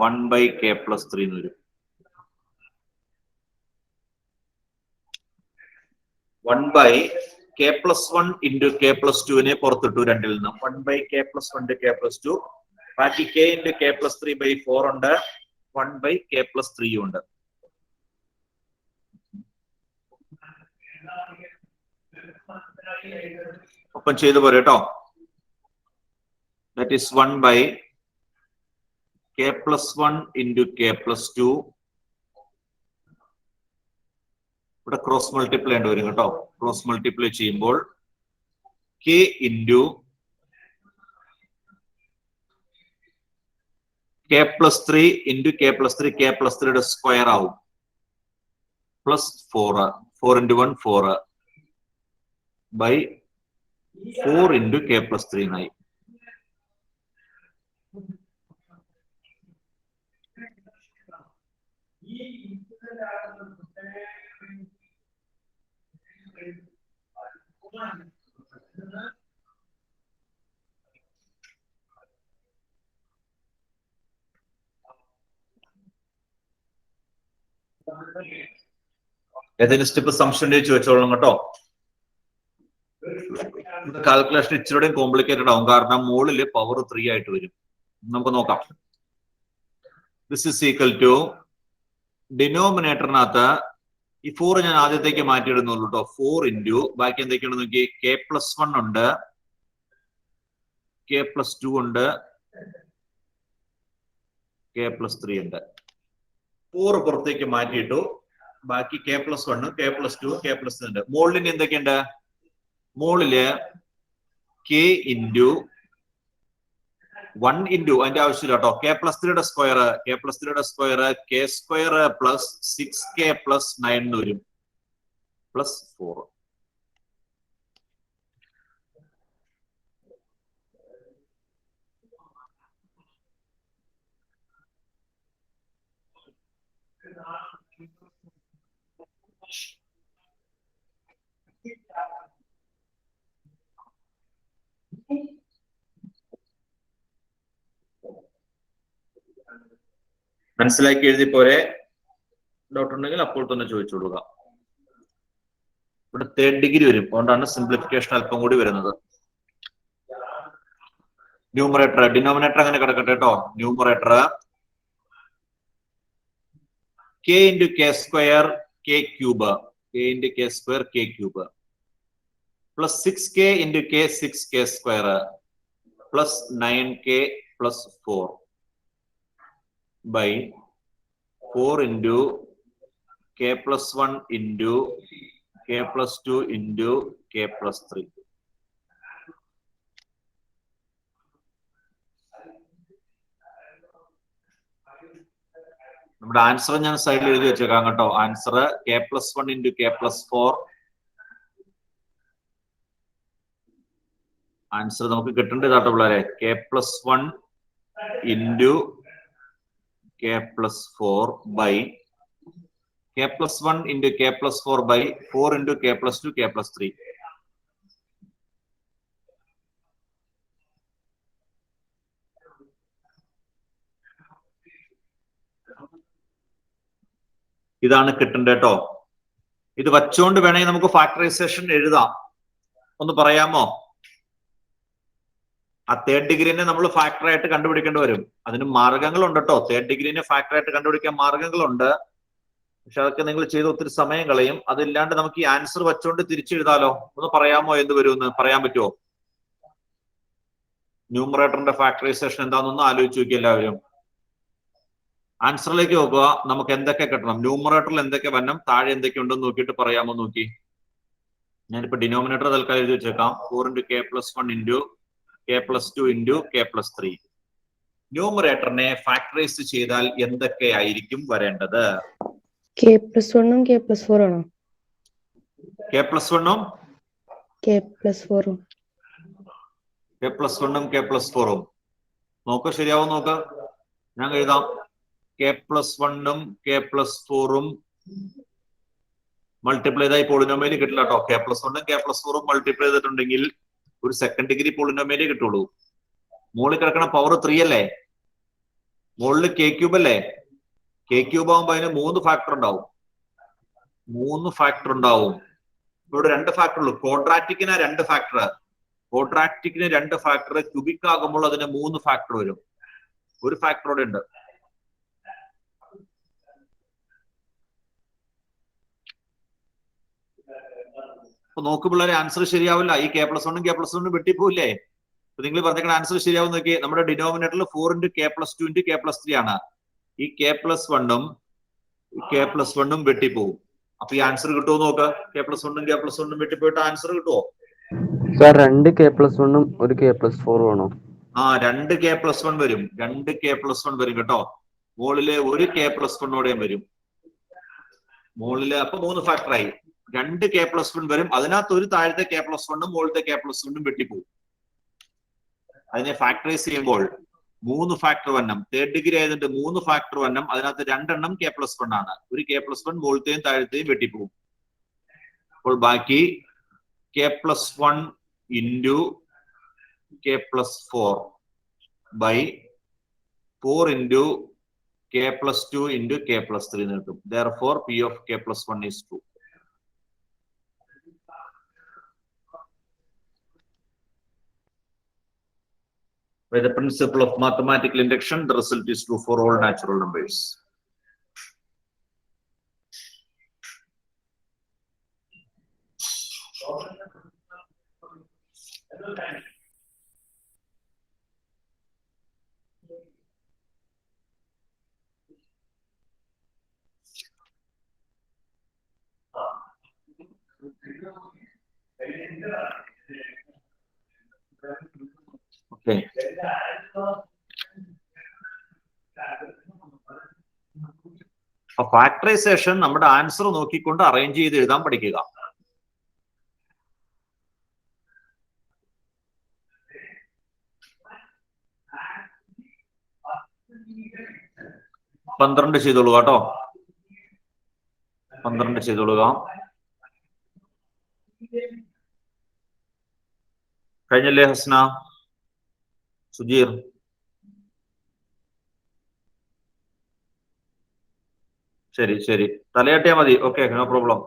1 by K plus 3 എന്ന് വരും. 1 by K plus 1 into K plus 2 നെ പുറത്തിട്ടു രണ്ടിൽ നിന്നും. 1 by K plus 1 into K plus 2. ബാക്കി K into K plus 3 by 4 ഉണ്ട്. 1 by K plus 3 ഉണ്ട്. ഒപ്പം ചെയ്തു പോരെ കേട്ടോ. That is 1 by k plus 1 into k plus 2. ഇവിടെ ക്രോസ് മൾട്ടിപ്ലൈ ഉണ്ട് വരും കേട്ടോ. ക്രോസ് മൾട്ടിപ്ലൈ ചെയ്യുമ്പോൾ k into k plus 3 into k plus 3, k plus 3 square ആവും. Plus 4 into 1 4 by 4 into k plus 3 9. ഏതെങ്കിലും സ്റ്റെപ്പ് സംശയം ചോദിച്ചോളണം കേട്ടോ. കാൽക്കുലേഷൻ ഇച്ചിരിയും കോംപ്ലിക്കേറ്റഡ് ആവും, കാരണം മുകളിൽ പവർ 3 ആയിട്ട് വരും. നമുക്ക് നോക്കാം. ദിസ് ഇസ് ഈക്വൽ ടു ഡിനോമിനേറ്ററിനകത്ത് ഈ 4 ഞാൻ ആദ്യത്തേക്ക് മാറ്റിയിടുന്നുള്ളൂ കേട്ടോ. 4 ഇൻറ്റു ബാക്കി എന്തൊക്കെയാണെന്ന് നോക്കി. k plus 1 ഉണ്ട്, k plus 2 ഉണ്ട്, k plus 3 ഉണ്ട്. 4 പുറത്തേക്ക് മാറ്റിയിട്ടു. ബാക്കി k plus 1, k plus 2, k plus 3 ഉണ്ട്. മുകളിൽ എന്തൊക്കെയുണ്ട്? മുകളില് k ഇൻറ്റു 1 ഇൻറ്റു അതിന്റെ ആവശ്യമില്ല കേട്ടോ. k plus 3 square, k plus 3 square k square plus 6k plus 9 എന്ന് വരും, പ്ലസ് 4. മനസ്സിലാക്കി എഴുതി പോരെ? ഡൗട്ട് ഉണ്ടെങ്കിൽ അപ്പോൾ തന്നെ ചോദിച്ചു കൊടുക്കുക. ഇവിടെ 3rd ഡിഗ്രി വരും, അതുകൊണ്ടാണ് സിംപ്ലിഫിക്കേഷൻ അല്പം കൂടി വരുന്നത്. ന്യൂമറേറ്റർ ഡിനോമിനേറ്റർ അങ്ങനെ കിടക്കട്ടെ കേട്ടോ. Numerator k into k square k cube, k into k square k cube plus 6k into k 6k square plus 9k plus 4 by 4 into k plus 1 into k plus 2 into k plus 3. നമ്മുടെ ആൻസർ ഞാൻ സൈഡിൽ എഴുതി വെച്ചേക്കാം കേട്ടോ. Answer k plus 1 into k plus 4. Answer നമുക്ക് കിട്ടേണ്ടതാട്ടോ പിള്ളേരെ. k plus 1 into k plus 4 by k plus 1 into k plus 4 by 4 into k plus 2 k plus 3. ഇതാണ് കിട്ടേണ്ടത് കേട്ടോ. ഇത് വച്ചുകൊണ്ട് വേണമെങ്കിൽ നമുക്ക് ഫാക്ടറൈസേഷൻ എഴുതാം. ഒന്ന് പറയാമോ? ആ 3rd ഡിഗ്രീനെ നമ്മൾ ഫാക്ടറായിട്ട് കണ്ടുപിടിക്കേണ്ടി വരും. അതിന് മാർഗങ്ങളുണ്ട് കേട്ടോ. 3rd ഡിഗ്രീനെ ഫാക്ടറായിട്ട് കണ്ടുപിടിക്കാൻ മാർഗങ്ങളുണ്ട്. പക്ഷെ അതൊക്കെ നിങ്ങൾ ചെയ്ത് ഒത്തിരി സമയം കളയും. അതില്ലാണ്ട് നമുക്ക് ഈ ആൻസർ വെച്ചുകൊണ്ട് തിരിച്ചെഴുതാലോ. ഒന്ന് പറയാമോ എന്ത് വരുമെന്ന്? പറയാൻ പറ്റുമോ? ന്യൂമറേറ്ററിന്റെ ഫാക്ടറൈസേഷൻ എന്താണെന്നൊന്ന് ആലോചിച്ച് നോക്കി എല്ലാവരും. ആൻസറിലേക്ക് നോക്കുക. നമുക്ക് എന്തൊക്കെ കിട്ടണം? ന്യൂമറേറ്ററിൽ എന്തൊക്കെ വരണം, താഴെ എന്തൊക്കെ ഉണ്ടെന്ന് നോക്കിയിട്ട് പറയാമോ നോക്കി. ഞാനിപ്പോ ഡിനോമിനേറ്റർ തൽക്കാലം എഴുതി വെച്ചേക്കാം. 4 into k plus 1 into k plus 2 into k plus 3. ന്യൂമറേറ്ററിനെ factorise ചെയ്താൽ എന്തൊക്കെ ആയിരിക്കും വരേണ്ടത്? k plus 1 ഉം k plus 4 ആണോ? k plus 1 ഉം k plus 4 ഉം k plus 1 ഉം k plus 4 ഉം നോക്ക, ശരിയാവോ നോക്ക. ഞാൻ എഴുതാം. k plus 1 ഉം k plus 4 ഉം മൾട്ടിപ്ലൈ ചെയ്താൽ പോളിനോമിയൽ കിട്ടില്ല കേട്ടോ. k plus 1 ഉം k plus 4 ഉം മൾട്ടിപ്ലൈ ചെയ്തിട്ടുണ്ടെങ്കിൽ ഒരു 2nd ഡിഗ്രി പോളിനോമിയലേ കിട്ടുള്ളൂ. മുകളിൽ കിടക്കണ പവർ 3 അല്ലേ, മുകളിൽ k ക്യൂബ് അല്ലേ. k ക്യൂബ് ആകുമ്പോൾ അതിന് 3 ഫാക്ടർ ഉണ്ടാവും. 3 ഫാക്ടർ ഉണ്ടാവും. ഇവിടെ 2 ഫാക്ടർ ഉള്ളൂ. ക്വാഡ്രാറ്റിക്കിന് 2 ഫാക്ടർ, ക്വാഡ്രാറ്റിക്കിന് 2 ഫാക്ടർ, ക്യൂബിക് ആകുമ്പോൾ അതിന് 3 ഫാക്ടർ വരും. ഒരു ഫാക്ടറോടെ ഉണ്ട്. അപ്പൊ നോക്കുമ്പോഴേ ആൻസർ ശരിയാവില്ല. ഈ കെ പ്ലസ് വണ്ണും കെ പ്ലസ് വണ്ണും വെട്ടിപ്പോയില്ലേ? അപ്പൊ നിങ്ങൾ പറഞ്ഞേക്കുന്ന ആൻസർ ശരിയാവും നോക്കി. നമ്മുടെ ഡിനോമിനേറ്ററിൽ 4 × k+2 × k+3 ആണ്. ഈ k+1ഉം k+1ഉം വെട്ടിപ്പോവും. അപ്പൊ ഈ ആൻസർ കിട്ടുമോ നോക്ക്. k+1ഉം k+1ഉം വെട്ടിപ്പോയിട്ട് ആൻസർ കിട്ടുമോ? സാർ 2 k+1ഉം 1 k+4 ആണോ? 2 k+1 വരും. 2 k+1 വരും കേട്ടോ. മുകളില് 1 k+1 വരും. മുകളില് അപ്പൊ 3 ഫാക്ടറായി. 2 k+1 വരും. അതിനകത്ത് ഒരു താഴത്തെ k+1ഉം മുകളിലത്തെ k+1ഉം വെട്ടിപ്പോവും. അതിനെ ഫാക്ടറൈസ് ചെയ്യുമ്പോൾ 3 ഫാക്ടർ വന്നം. തേർഡ് ഡിഗ്രി ആയതുകൊണ്ട് 3 ഫാക്ടർ വന്നം. അതിനകത്ത് 2 എണ്ണം k+1 ആണ്. ഒരു k+1 മുകളിലത്തെയും താഴത്തെയും വെട്ടിപ്പോവും. അപ്പോൾ ബാക്കി k+1 × k+4 by 4 × k+2 × k+3 കിട്ടും. Therefore, P of k+1 is true. By the principle of mathematical induction, the result is true for all natural numbers. Okay. Factorisation നമ്മുടെ ആൻസർ നോക്കിക്കൊണ്ട് അറേഞ്ച് ചെയ്ത് എഴുതാൻ പഠിക്കുക. പന്ത്രണ്ട് ചെയ്തോളുക കേട്ടോ. 12 ചെയ്തോളുക. കഴിഞ്ഞല്ലേ ഹസ്ന? സുജീർ? ശരി ശരി, തലയാട്ടിയാ മതി. Okay, no problem.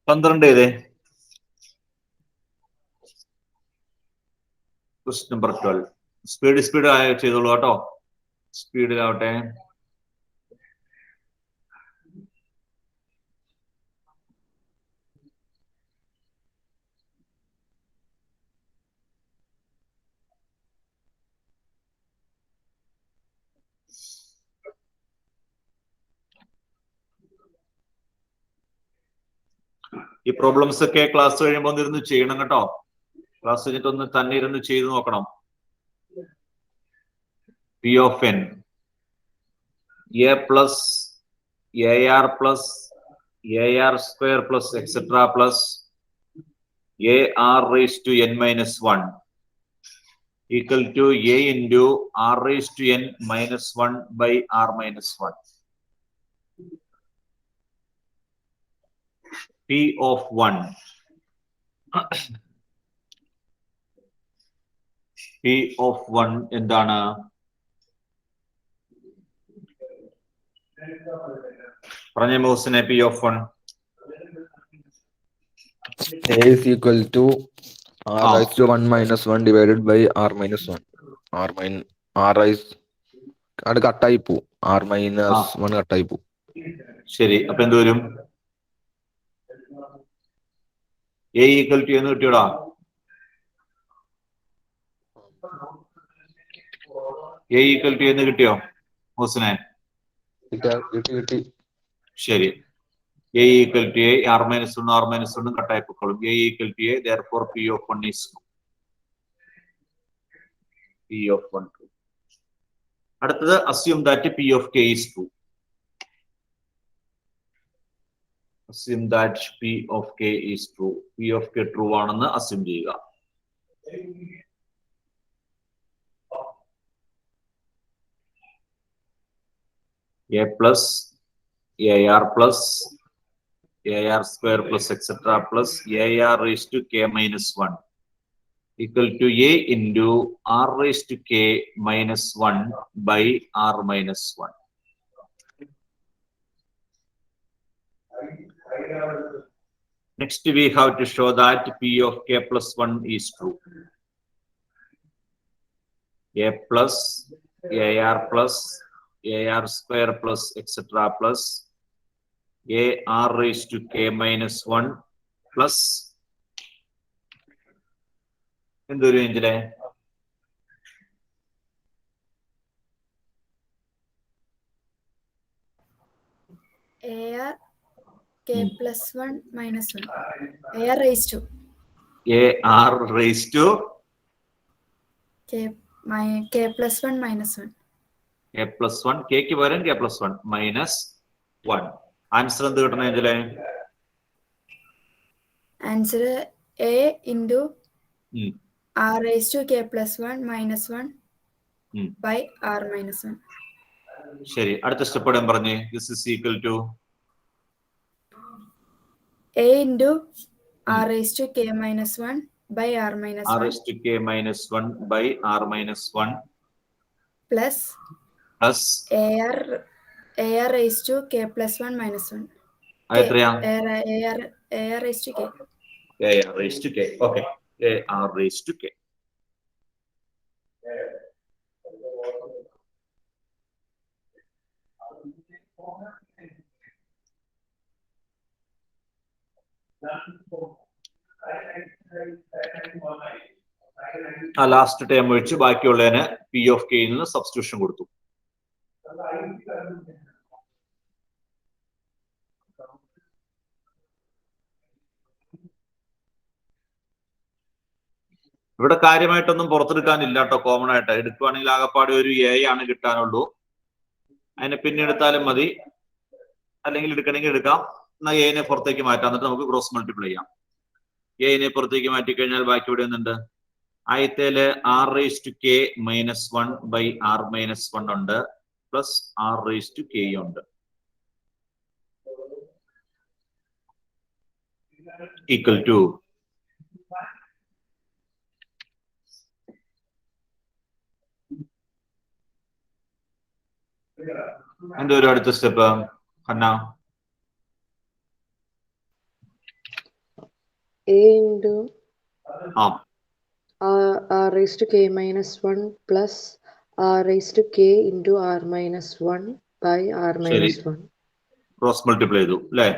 പന്ത്രണ്ട് ഏതേ? Question number 12. സ്പീഡ് ചെയ്തോളൂ കേട്ടോ. സ്പീഡിലാവട്ടെ. ഈ പ്രോബ്ലംസ് ഒക്കെ ക്ലാസ് കഴിയുമ്പോൾ ഇരുന്ന് ചെയ്യണം കേട്ടോ. ക്ലാസ് കഴിഞ്ഞിട്ട് ഒന്ന് തന്നെ ഇരുന്ന് ചെയ്ത് നോക്കണം. P of n a plus ar plus ar square plus etc. plus ar raised to n minus 1 equal to a into r raised to n minus 1 by r minus 1. P of 1. P of 1 എന്താണ്? പറഞ്ഞ മോസിനെ P of 1. A is equal to r raised to 1 minus 1 divided by r minus 1. r raised അത് കട്ടായി പോവും. r minus 1 കട്ടായി പോവും. ശരി, അപ്പൊ എന്ത് വരും? A equal to എന്ന് കിട്ടിയോടാ? A equal to എന്ന് കിട്ടിയോ മോസിനെ? കിട്ടി. ശരി, A equal to A, r minus 1 കട്ടായി പൊക്കോളും. A equal to A, therefore P of 1 is true. P of 1 true. അടുത്തത് assume that P of K is true. Assume that P of K is true. P of K true ആണെന്ന് assume ചെയ്യുക. A plus AR plus AR square plus etc. plus AR raised to K minus 1 equal to A into R raised to K minus 1 by R minus 1. Next, we have to show that P of K plus 1 is true. A plus AR plus AR square plus etc. plus AR raised to K minus 1 plus എന്തൊരു റേഞ്ചിലെ AR K plus 1 minus 1. AR raised to AR raised to K plus 1 minus 1. K plus 1 K ക്ക് പകരം K plus 1 minus 1. ആൻസർ എന്ത് കിട്ടണം ഇതിലെ? Answer A into R raised to K plus 1 minus 1 by R minus 1. ശരി, അടുത്ത സ്റ്റെപ്പ് ഞാൻ പറഞ്ഞേ. This is equal to A into R raised to K minus 1 by R minus 1. R raised to K minus 1 by R minus 1 plus AR raised to K plus 1 minus 1. എത്രയാ? AR raised to K. AR raised to K. Okay. AR raised to K. ആ ലാസ്റ്റ് ടേം ഒഴിച്ച് ബാക്കിയുള്ളതിന് P of K ൽ നിന്ന് സബ്സ്റ്റിറ്റ്യൂഷൻ കൊടുത്തു. ഇവിടെ കാര്യമായിട്ടൊന്നും പുറത്തെടുക്കാനില്ല കേട്ടോ. കോമൺ ആയിട്ട് എടുക്കുവാണെങ്കിൽ ആകപ്പാടെ ഒരു A ആണ് കിട്ടാനുള്ളൂ. അതിനെ പിന്നെ എടുത്താലും മതി, അല്ലെങ്കിൽ എടുക്കണമെങ്കിൽ എടുക്കാം. എന്നാൽ A നെ പുറത്തേക്ക് മാറ്റാം, എന്നിട്ട് നമുക്ക് ക്രോസ് മൾട്ടിപ്ലൈ ചെയ്യാം. A നെ പുറത്തേക്ക് മാറ്റി കഴിഞ്ഞാൽ ബാക്കി ഇവിടെ എന്തുണ്ട്? ആദ്യത്തേല് R raised to K minus 1 by R minus 1 ഉണ്ട്, plus R raised to K ഉണ്ട്, ഈക്വൽ ടു എന്തോ ഒരു അടുത്ത സ്റ്റെപ്പ് ഹന്ന. A into R raised to K minus 1 plus R raised to K into R minus 1 by R minus 1. Cross multiply ചെയ്തു അല്ലേ?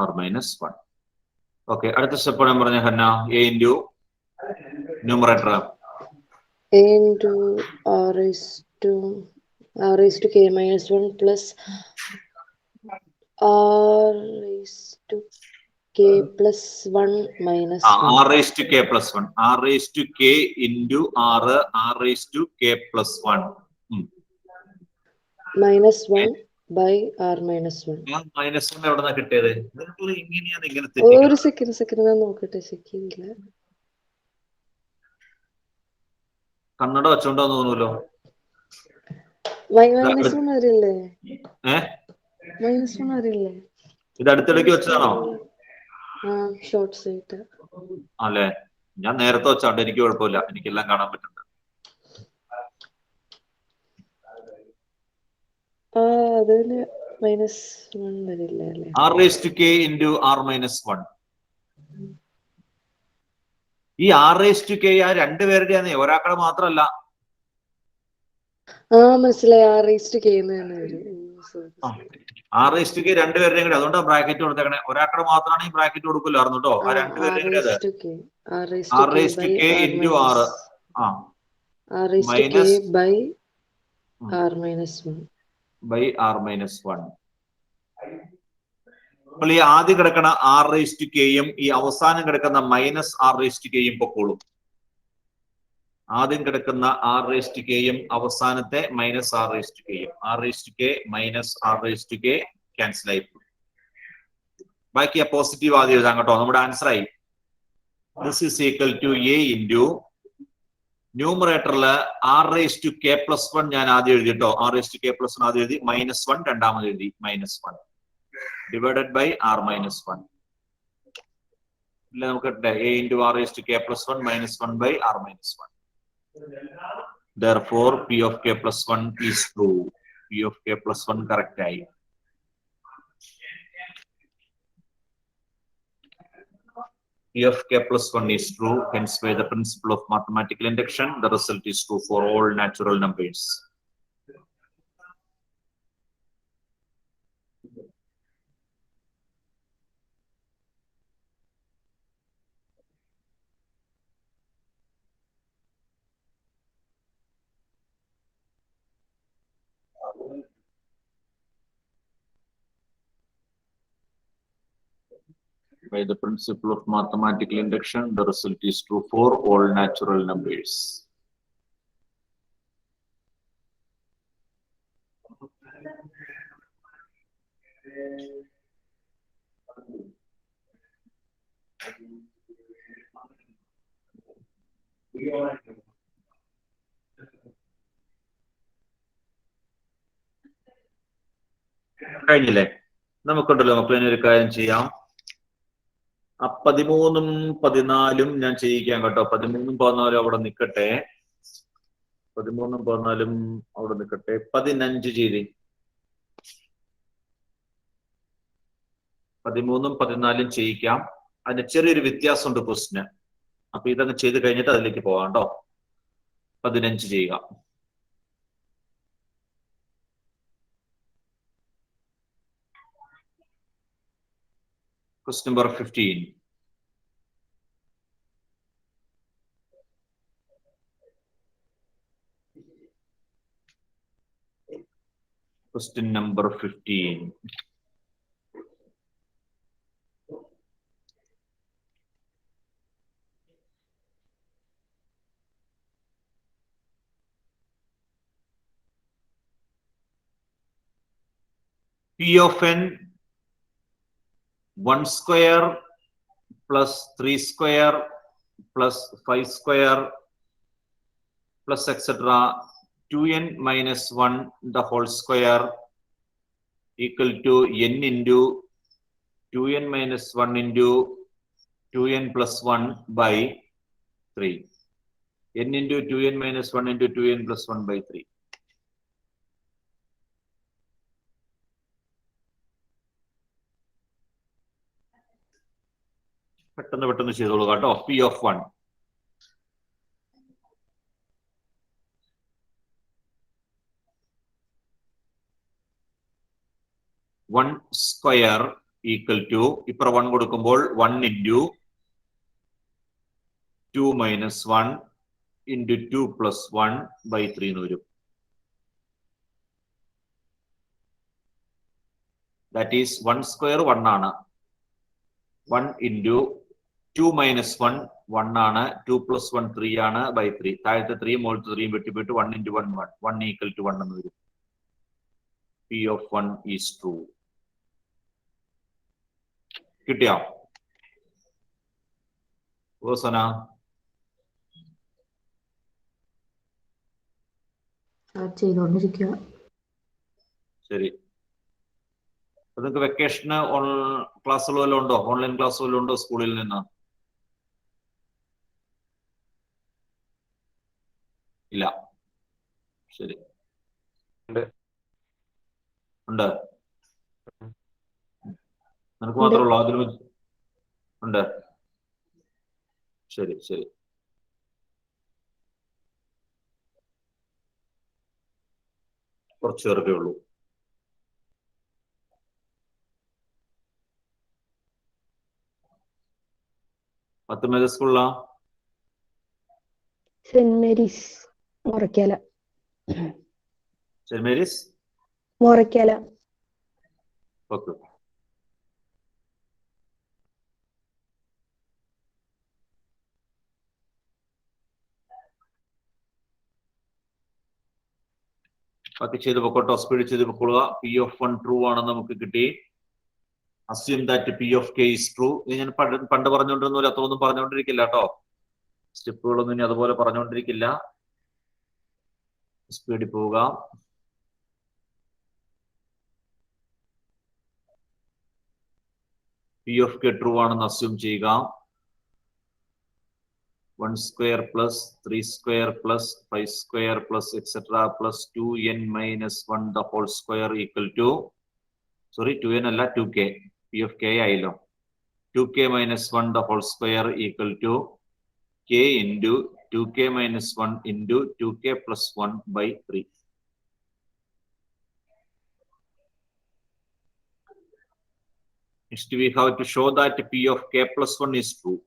R minus 1. ഓക്കെ, അടുത്ത സ്റ്റെപ്പ് ഞാൻ പറഞ്ഞ ഹന്ന. A into numerator A into R raised to K minus 1 plus R raised to K plus 1 minus 1. R raised to K plus 1. R raised to K into R raised to K plus 1. Minus 1 by R minus 1. Minus 1 എവിടെ നിന്നാ കിട്ടിയത്? ഇങ്ങനെയാണ് ഇങ്ങനെ ഒരു സെക്കൻഡ് ഞാൻ നോക്കട്ടെ. സെക്കൻഡില്ല, കണ്ണട വെച്ചോണ്ടോ തോന്നുമല്ലോ. മൈനസ് 1 അറിയില്ലേ? മൈനസ് 1 അറിയില്ലേ? ഇത് അടുത്തിടയ്ക്ക് വെച്ചതാണോ? ഷോർട്ട് സൈറ്റ് അല്ലേ? ഞാൻ നേരത്തെ വെച്ചാണ്ട് എനിക്ക് കുഴപ്പമില്ല, എനിക്കെല്ലാം കാണാൻ പറ്റുന്നുണ്ട്. അതിന് മൈനസ് 1 വരില്ല അല്ലേ? R raised to K into R minus 1. ഈ R raised to K ആ രണ്ടുപേരുടെയാണ്, ഒരാൾക്കടെ മാത്രമല്ല. മനസ്സിലായി. R raised to K എന്ന് തന്നെ വരും. R raised to K രണ്ടുപേരുടെയും കൂടെ, അതുകൊണ്ട് ബ്രാക്കറ്റ് കൊടുത്തേക്കണേ. ഒരാൾക്കടെ മാത്രമാണ് ഈ ബ്രാക്കറ്റ് കൊടുക്കില്ലായിരുന്നു കേട്ടോ. ആ രണ്ടുപേരുടെയും കൂടെ R raised to K into R minus by R minus 1 by R minus 1. അപ്പോൾ ഈ ആദ്യം കിടക്കുന്ന R raised to K യും ഈ അവസാനം കിടക്കുന്ന minus R raised to K യും പൊക്കോളും. ആദ്യം കിടക്കുന്ന R raised to K യും അവസാനത്തെ minus R raised to K യും, R raised to K minus R raised to K cancel ആയി. ബാക്കി ആ പോസിറ്റീവ് ആദ്യം എഴുതാം കേട്ടോ. നമ്മുടെ ആൻസർ ആയി. This is equal to A into ന്യൂമറേറ്ററില് R raised to K plus 1 ഞാൻ ആദ്യം എഴുതി കേട്ടോ. R raised to K plus 1 ആദ്യം എഴുതി, മൈനസ് 1 രണ്ടാമത് എഴുതി, minus 1 divided by R minus 1. ഇല്ല, നമുക്ക് A into R raised to K plus 1 minus 1 by R minus 1. Therefore, P of K plus 1 is true. P of K plus 1 correct ആയി. P of K plus 1 is true. Hence, by the principle of mathematical induction, the result is true for all natural numbers. By the principle of mathematical induction, the result is true for all natural numbers. കഴിഞ്ഞില്ലേ? നമുക്കുണ്ടല്ലോ മക്കളെ, ഒരു കാര്യം ചെയ്യാം. 13ഉം 14ഉം ഞാൻ ചെയ്യിക്കാം കേട്ടോ. 13ഉം 14ഉം അവിടെ നിൽക്കട്ടെ. 13ഉം 14ഉം അവിടെ നിൽക്കട്ടെ. 15 ചെയ്തേ. 13ഉം 14ഉം ചെയ്യിക്കാം. അതിന് ചെറിയൊരു വ്യത്യാസമുണ്ട് ക്വസ്റ്റിന്. അപ്പൊ ഇതങ്ങ് ചെയ്ത് കഴിഞ്ഞിട്ട് അതിലേക്ക് പോകാം കേട്ടോ. 15 ചെയ്യുക. Question number 15. Question number 15. P of n 1 square plus 3 square plus 5 square plus etc. 2n minus 1 the whole square equal to n into 2n minus 1 into 2n plus 1 by 3. n into 2n minus 1 into 2n plus 1 by 3. പെട്ടെന്ന് ചെയ്തോളൂ കേട്ടോ. P of 1. One square equal to, ഇപ്പറ 1 കൊടുക്കുമ്പോൾ 1 into 2 minus 1 into 2 plus 1 by 3 എന്ന് വരും. That is 1 square 1 ആണ്. 1 into 2 minus 1 1 ആണ്. 2 plus 1 3 ആണ് by 3. താഴത്തെ 3 മുകളിലത്തെ 3 വെട്ടിപ്പോയിട്ട് 1 into 1 1. 1 equal to 1 എന്ന് വരും. P of 1 is true. കിട്ടിയോ? ഓസന ചെയ്തോണ്ടിരിക്കുക. ശരി. നിങ്ങൾക്ക് വെക്കേഷന് ക്ലാസ്സുകൾ വല്ലതും ഉണ്ടോ? ഓൺലൈൻ ക്ലാസ് വല്ലതും ഉണ്ടോ സ്കൂളിൽ നിന്ന്? ഇല്ല. ശരി. ഉണ്ട്. നിനക്ക് മാത്രമേ ഉള്ളൂ? അതിലും ഉണ്ട്. ശരി ശരി. കുറച്ചു പേർക്കേ ഉള്ളൂ. പത്തുമേത് സ്കൂളിലാ? Saint Mary's Morakkala. Saint Mary's Morakkala. Okay. ബാക്കി ചെയ്ത് പൊക്കോട്ടോ. സ്പീഡ് ചെയ്ത് പൊക്കോളുക. P of 1 ട്രൂ ആണെന്ന് നമുക്ക് കിട്ടി. Assume that P of k is true. ഇത് ഞാൻ പണ്ട് പറഞ്ഞുകൊണ്ടിരുന്നില്ല, അത്രയൊന്നും പറഞ്ഞുകൊണ്ടിരിക്കില്ല കേട്ടോ. സ്റ്റെപ്പുകളൊന്നും ഇനി അതുപോലെ പറഞ്ഞുകൊണ്ടിരിക്കില്ല. സ്പീഡിൽ പോവുക. P of k ട്രൂ ആണെന്ന് അസ്യൂം ചെയ്യുക. 1 square plus 3 square plus 5 square plus etc. plus 2n minus 1 the whole square equal to, sorry 2n അല്ല 2k. P of k ആയല്ലോ. 2k minus 1 the whole square equal to k into 2k minus 1 into 2k plus 1 by 3. Next we have to show that P of k plus 1 is true.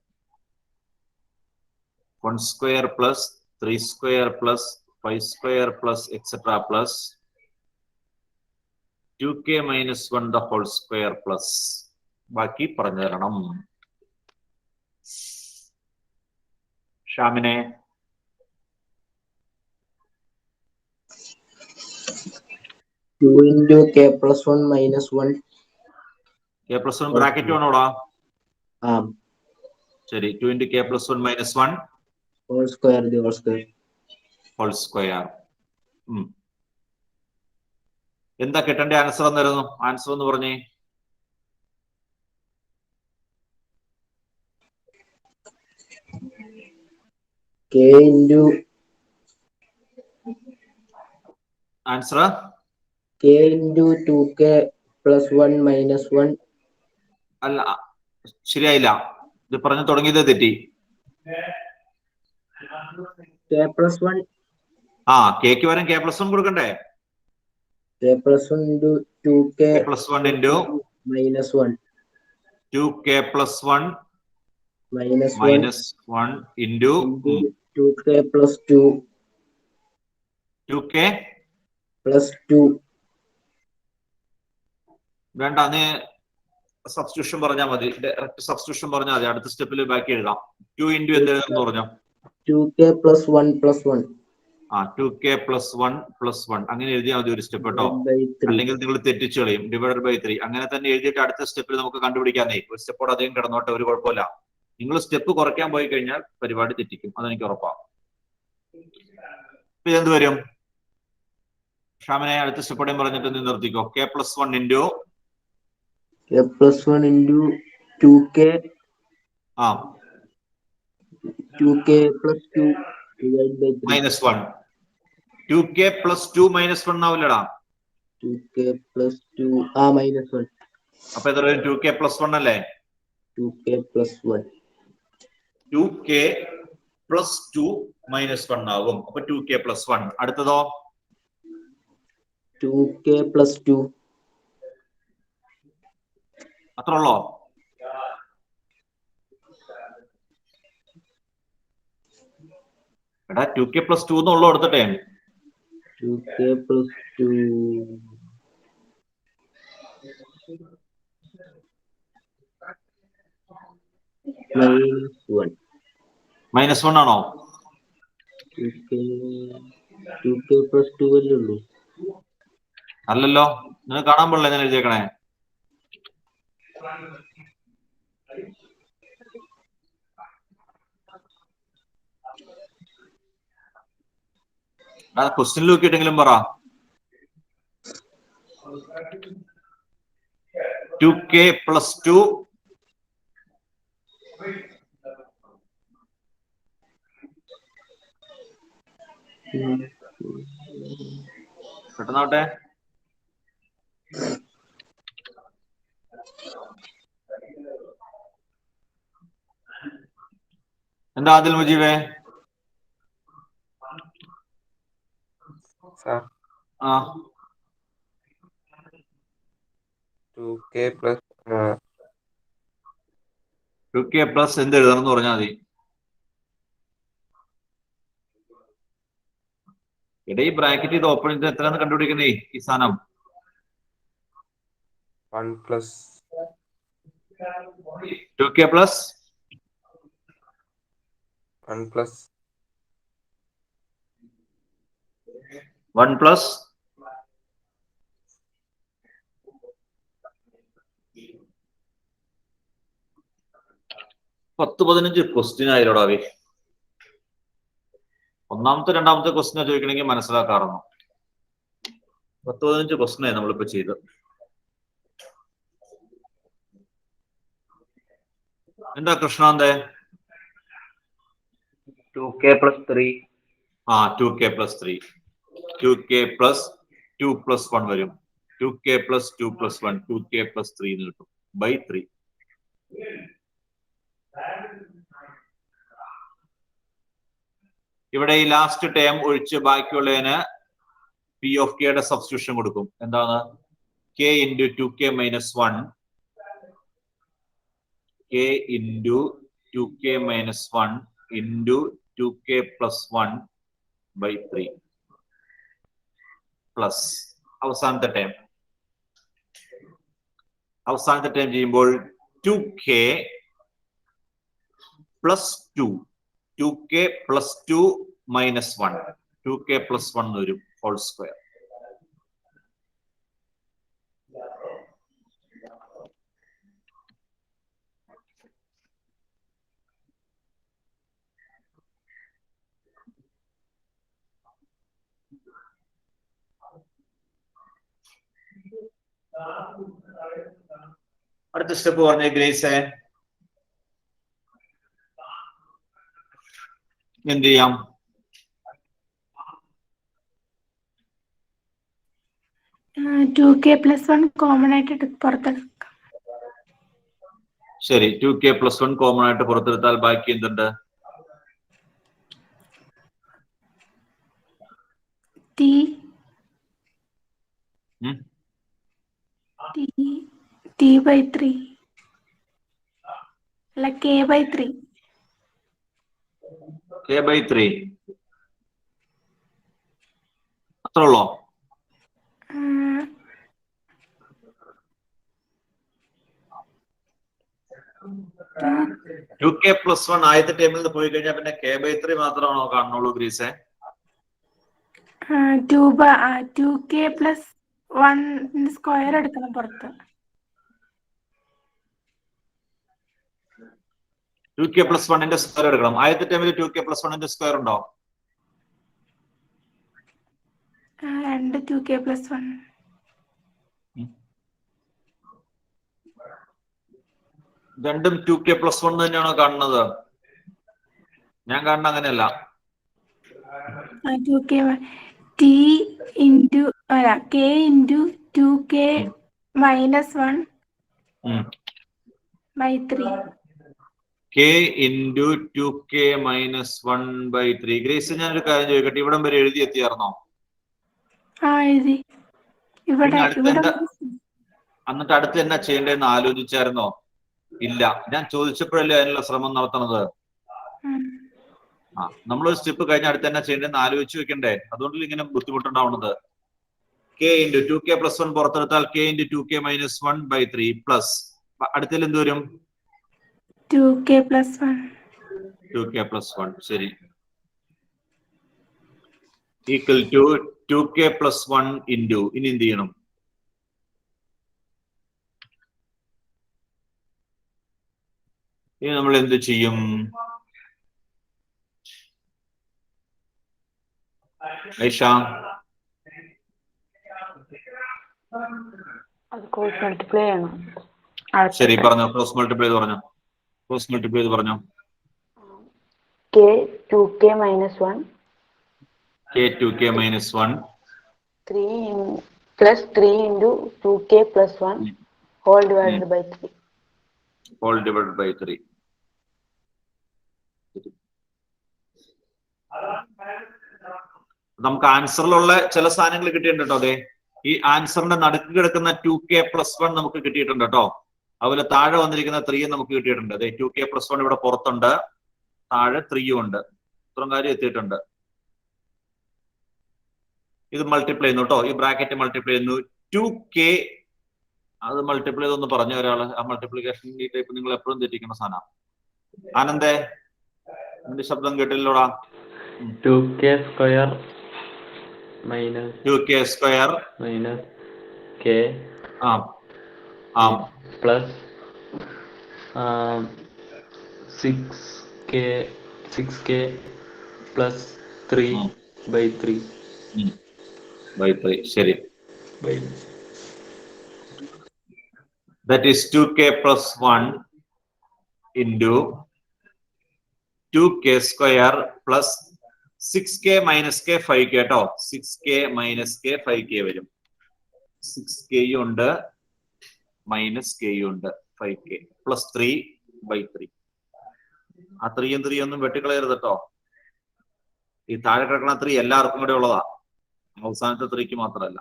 1 square plus 3 square plus 5 square plus etc. plus 2k minus 1 the whole square plus ബാക്കി പറഞ്ഞു തരണം. ഷാമിനെ? Two into K plus 1 minus 1. K plus 1 bracket വേണോടാ? ആ. ശരി. 2 into K plus 1 minus 1 whole square the whole square. Whole square. എന്താ കിട്ടേണ്ട ആൻസർ എന്നായിരുന്നു? ആൻസർ എന്ന് പറഞ്ഞേ. K into answer K into 2k plus 1 minus 1. അല്ല, ശരിയായില്ല. ഇത് പറഞ്ഞു തുടങ്ങിയത് തെറ്റി. K plus 1. ആ, കെക്ക് വരാൻ കെ പ്ലസ് 1 കൊടുക്കണ്ടേ? K plus 1 into 2k plus 1 into minus 1. 2k plus 1 minus 1 into 2k plus 2. 2k plus 2. വേണ്ട, നീ സബ്സ്റ്റിറ്റ്യൂഷൻ പറഞ്ഞാൽ മതി. ഡയറക്റ്റ് സബ്സ്റ്റിറ്റ്യൂഷൻ പറഞ്ഞാൽ മതി. അടുത്ത സ്റ്റെപ്പിൽ ബാക്കി എഴുതാം. 2 ഇൻറ്റു എന്ത് എഴുതാന്ന് പറഞ്ഞോ? 2k plus 1 plus 1. ആ, 2k പ്ലസ് 1 പ്ലസ് 1 അങ്ങനെ എഴുതിയാൽ മതി ഒരു സ്റ്റെപ്പ് കേട്ടോ. അല്ലെങ്കിൽ നിങ്ങൾ തെറ്റിച്ചു കളയും. ഡിവൈഡഡ് ബൈ 3 അങ്ങനെ തന്നെ എഴുതിയിട്ട് അടുത്ത സ്റ്റെപ്പിൽ നമുക്ക് കണ്ടുപിടിക്കാന്നേ. ഒരു സ്റ്റെപ്പോടെ അധികം കിടന്നോട്ടെ, ഒരു കുഴപ്പമില്ല. നിങ്ങൾ സ്റ്റെപ്പ് കുറയ്ക്കാൻ പോയി കഴിഞ്ഞാൽ പരിപാടി തെറ്റിക്കും, അതെനിക്ക് ഉറപ്പാണ്. ഇതെന്ത് വരും? ഷാമിനെ അടുത്ത സ്റ്റെപ്പോടെയും പറഞ്ഞിട്ട് നീ നിർത്തിക്കോ. K plus 1 into K plus 1 into 2k. ആ, 2k plus 2 divide by 3 minus 1. 2k plus 2 minus 1 ആവില്ലടാ. 2k plus 2 minus 1. അപ്പൊ എത്ര വരും? 2k പ്ലസ് 1 അല്ലേ? 2k plus 1. 2k plus 2 minus 1 ആവും. അപ്പൊ 2k പ്ലസ് 1. അടുത്തതോ? 2k plus 2. അത്ര ഉള്ളോ? എടാ 2k plus 2 എന്നുള്ളോ എടുത്തിട്ടെ. 2k plus 2 minus 1. Minus 1 ആണോ? 2k പ്ലസ് 2 അല്ലേ ഉള്ളൂ? അല്ലല്ലോ, നിങ്ങൾ കാണാൻ പാടില്ല ഞാൻ എഴുതിയേക്കണേ. ക്വസ്റ്റ്യൻ നോക്കിയിട്ടെങ്കിലും പറ. 2k plus 2 പെട്ടെന്നാവട്ടെ. എന്താ ആദിൽ മുജീബേ? സാർ, ആ, 2k പ്ലസ് 2k പ്ലസ് എന്ത് എഴുതണം എന്ന് പറഞ്ഞാൽ മതി. എടാ ഈ ബ്രാക്കറ്റ് ഇത് ഓപ്പൺ ചെയ്ത് എത്രയാണെന്ന് കണ്ടുപിടിക്കുന്നേ ഈ സാധനം. 1 plus 2k plus 1 plus 1 plus 10-15 question ആയിരോടാ. ഒന്നാമത്തെ രണ്ടാമത്തെ ക്വസ്റ്റ്യൻ ചോദിക്കണമെങ്കിൽ മനസ്സിലാക്കാറുണ്ടോ? 10-15 ക്വസ്റ്റ്യനായി നമ്മളിപ്പോ ചെയ്ത്. എന്താ കൃഷ്ണാന്തേ? 2k plus 3. ആ, 2k plus 3. 2k plus 2 plus 1 വരും. 2k plus 2 plus 1 2k plus 3 എന്ന് കിട്ടും ബൈ 3. ഇവിടെ ഈ ലാസ്റ്റ് ടേം ഒഴിച്ച് ബാക്കിയുള്ളതിന് പി ഓഫ് കെയുടെ സബ്സ്റ്റിറ്റ്യൂഷൻ കൊടുക്കും. എന്താണ്? k into 2k minus 1 k into 2k minus 1 into 2k plus 1 by 3 plus അവസാനത്തെ ടേം. അവസാനത്തെ ടേം ചെയ്യുമ്പോൾ 2k plus 2 2k plus 2 minus 1. 2k plus 1 വരും ഹോൾ സ്ക്വയർ. അടുത്ത സ്റ്റെപ്പ് പറഞ്ഞേ ഗ്രേസേ. എന്ത് ചെയ്യാം? Two k plus one common ആയിട്ട് പുറത്തെടുക്കാം. ശരി, 2k plus 1 കോമൺ ആയിട്ട് പുറത്തെടുത്താൽ ബാക്കി എന്തുണ്ട്? ടി ബൈ 3 അല്ല കെ ബൈ 3. k by 3 അത്ര ഉള്ളോ? ടു കെ പ്ലസ് 1 ആദ്യത്തെ ടേമിൽ നിന്ന് പോയി കഴിഞ്ഞാൽ പിന്നെ k by 3 മാത്രമാണോ കാണുന്നുള്ളൂ ഗ്രീസേ? 2k പ്ലസ് 1 സ്ക്വയർ എടുക്കണം പുറത്ത്. 2k plus 1 സ്ക്വയർ എടുക്കണം. ആദ്യത്തെ ടേമിൽ 2k plus 1 സ്ക്വയർ ഉണ്ടോ? 2k plus 1. രണ്ടും 2k plus 1 തന്നെയാണോ കാണുന്നത്? ഞാൻ കാണുന്ന അങ്ങനെയല്ല. k into 2k minus 1 by 3. k into 2k minus 1 by 3. Grace ഞാനൊരു കാര്യം ചോദിക്കട്ടെ, ഇവിടം വരെ എഴുതി എത്തിയായിരുന്നോ? എഴുതി. എന്നിട്ട് അടുത്ത് എന്നാ ചെയ്യേണ്ടതെന്ന് ആലോചിച്ചായിരുന്നോ? ഇല്ല, ഞാൻ ചോദിച്ചപ്പോഴല്ലേ അതിനുള്ള ശ്രമം നടത്തണത്. നമ്മളൊരു സ്റ്റെപ്പ് കഴിഞ്ഞ അടുത്ത് എന്നാ ചെയ്യേണ്ടതെന്ന് ആലോചിച്ച് വെക്കണ്ടേ? അതുകൊണ്ടല്ലേ ഇങ്ങനെ ബുദ്ധിമുട്ടുണ്ടാവുന്നത്. k into 2k plus 1 പുറത്തെടുത്താൽ k into 2k minus 1 by 3 plus അടുത്തതിൽ എന്ത് വരും? 2k plus 1. 2k plus 1 ശരി, equal to 2k plus 1 into ഇനി എന്ത് ചെയ്യണം? ഇനി നമ്മൾ എന്ത് ചെയ്യും? ഐഷ അത് ക്രോസ് മൾട്ടിപ്ലൈ ചെയ്യണം. ശരി, പറഞ്ഞോ. ക്രോസ് മൾട്ടിപ്ലൈ ചെയ്ത് പറഞ്ഞോ. ക്രോസ് മൾട്ടിപ്ലൈ ചെയ്ത് പറഞ്ഞോ. k 2k minus 1 k 2k minus 1 plus 3 into 2k plus 1 whole divided by 3. Whole divided by 3. നമുക്ക് ആൻസറിലുള്ള ചില സാധനങ്ങൾ കിട്ടിയിട്ടുണ്ട് കേട്ടോ. അതെ, ഈ ആൻസറിന്റെ നടുക്ക് കിടക്കുന്ന 2k plus 1 നമുക്ക് കിട്ടിയിട്ടുണ്ട് കേട്ടോ. അതുപോലെ താഴെ വന്നിരിക്കുന്ന 3 നമുക്ക് കിട്ടിയിട്ടുണ്ട്. അതെ, 2k plus 1 ഇവിടെ പുറത്തുണ്ട്, താഴെ 3 ഉണ്ട്. ഇത്രയും കാര്യം എത്തിയിട്ടുണ്ട്. ഇത് മൾട്ടിപ്ലൈ ചെയ്യുന്നു കേട്ടോ, ഈ ബ്രാക്കറ്റ് മൾട്ടിപ്ലൈ ചെയ്യുന്നു. 2k അത് മൾട്ടിപ്ലൈ ചെയ്തൊന്ന് പറഞ്ഞു ഒരാള്. ആ മൾട്ടിപ്ലിക്കേഷൻ ഈ ടൈപ്പ് നിങ്ങൾ എപ്പോഴും തെറ്റിക്കുന്ന സാധനം. ആനന്ദേ, എന്റെ ശബ്ദം കേട്ടില്ലോടാ. 2k square minus 2k square minus k plus 6k plus 3 by 3 by 3 ശരി. by that is 2k plus 1 into 2k square plus 6k minus k 5k കേട്ടോ. 6k minus k 5k വരും. 6k ഉണ്ട് മൈനസ് k ഉണ്ട് 5k plus 3 by 3. ആ 3 ഒന്നും വെട്ടിക്കളയരുത് കേട്ടോ. ഈ താഴെ കിടക്കുന്ന 3 എല്ലാവർക്കും കൂടെ ഉള്ളതാ, അവസാനത്തെ 3ക്ക് മാത്രമല്ല.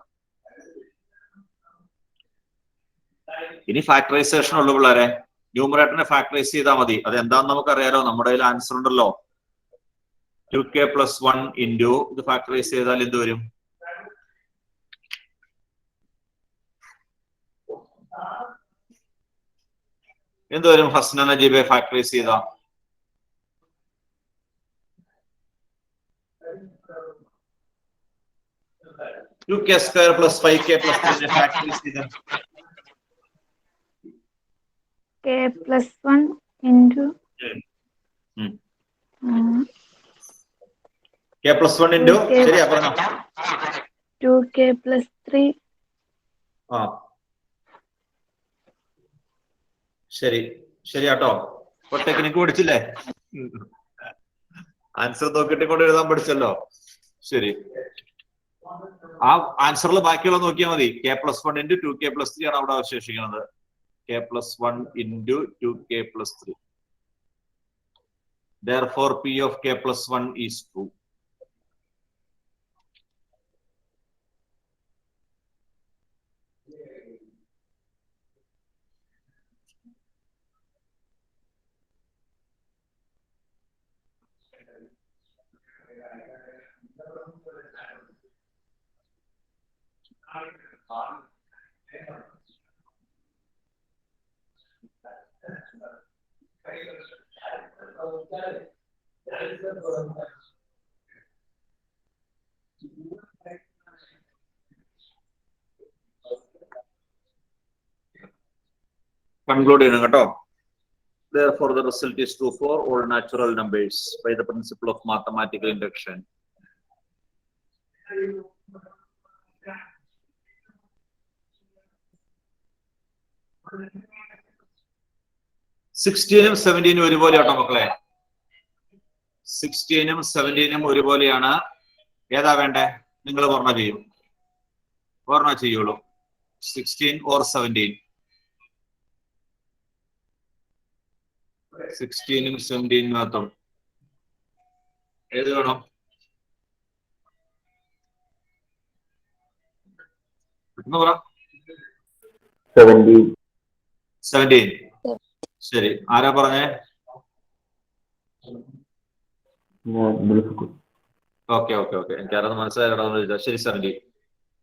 ഇനി ഫാക്ടറൈസേഷൻ ഉള്ളു പിള്ളേരെ. ന്യൂമറേറ്ററിനെ ഫാക്ടറൈസ് ചെയ്താൽ മതി. അത് എന്താണെന്ന് നമുക്കറിയാലോ, നമ്മുടെ കയ്യിൽ ആൻസർ ഉണ്ടല്ലോ. 2k plus 1 into ഇത് ഫാക്ടറൈസ് ചെയ്താൽ എന്ത് വരും? എന്ത് വരും ഹസ്ന നജീബെ ഫാക്ടറൈസ് ചെയ്താ? 2k square plus 5k plus 3 factorize ചെയ്ത k plus 1 into k plus 1 into ശരിയാ പറഞ്ഞോ 2k plus 3 ശരി ശരിയാട്ടോ ഇപ്പൊ ടെക്നിക്ക് പഠിച്ചില്ലേ ആൻസർ നോക്കിയിട്ട് കൊണ്ട് എഴുതാൻ പഠിച്ചല്ലോ ശരി ആ ആൻസറിൽ ബാക്കിയുള്ള നോക്കിയാൽ മതി k plus 1 into 2k plus 3 ആണ് അവിടെ അവശേഷിക്കുന്നത് k plus 1 into 2k plus 3 therefore p of k plus 1 is true. Conclude ചെയ്യണം കേട്ടോ. Therefore, the result is true for all natural numbers by the principle of mathematical induction. സിക്സ്റ്റീനും 17 ഒരുപോലെയാട്ടോ മക്കളെ 16ഉം 17ഉം ഒരുപോലെയാണ് ഏതാ വേണ്ടേ നിങ്ങൾ ഓർമ്മ ചെയ്യും ഓർമ്മ ചെയ്യുള്ളൂ 16 or 17 16ഉം 17 മാത്രം ഏത് വേണം പറ 17 ശരി ആരാ പറഞ്ഞേ ഓക്കെ എനിക്കത് മനസ്സിലായി ശരി 17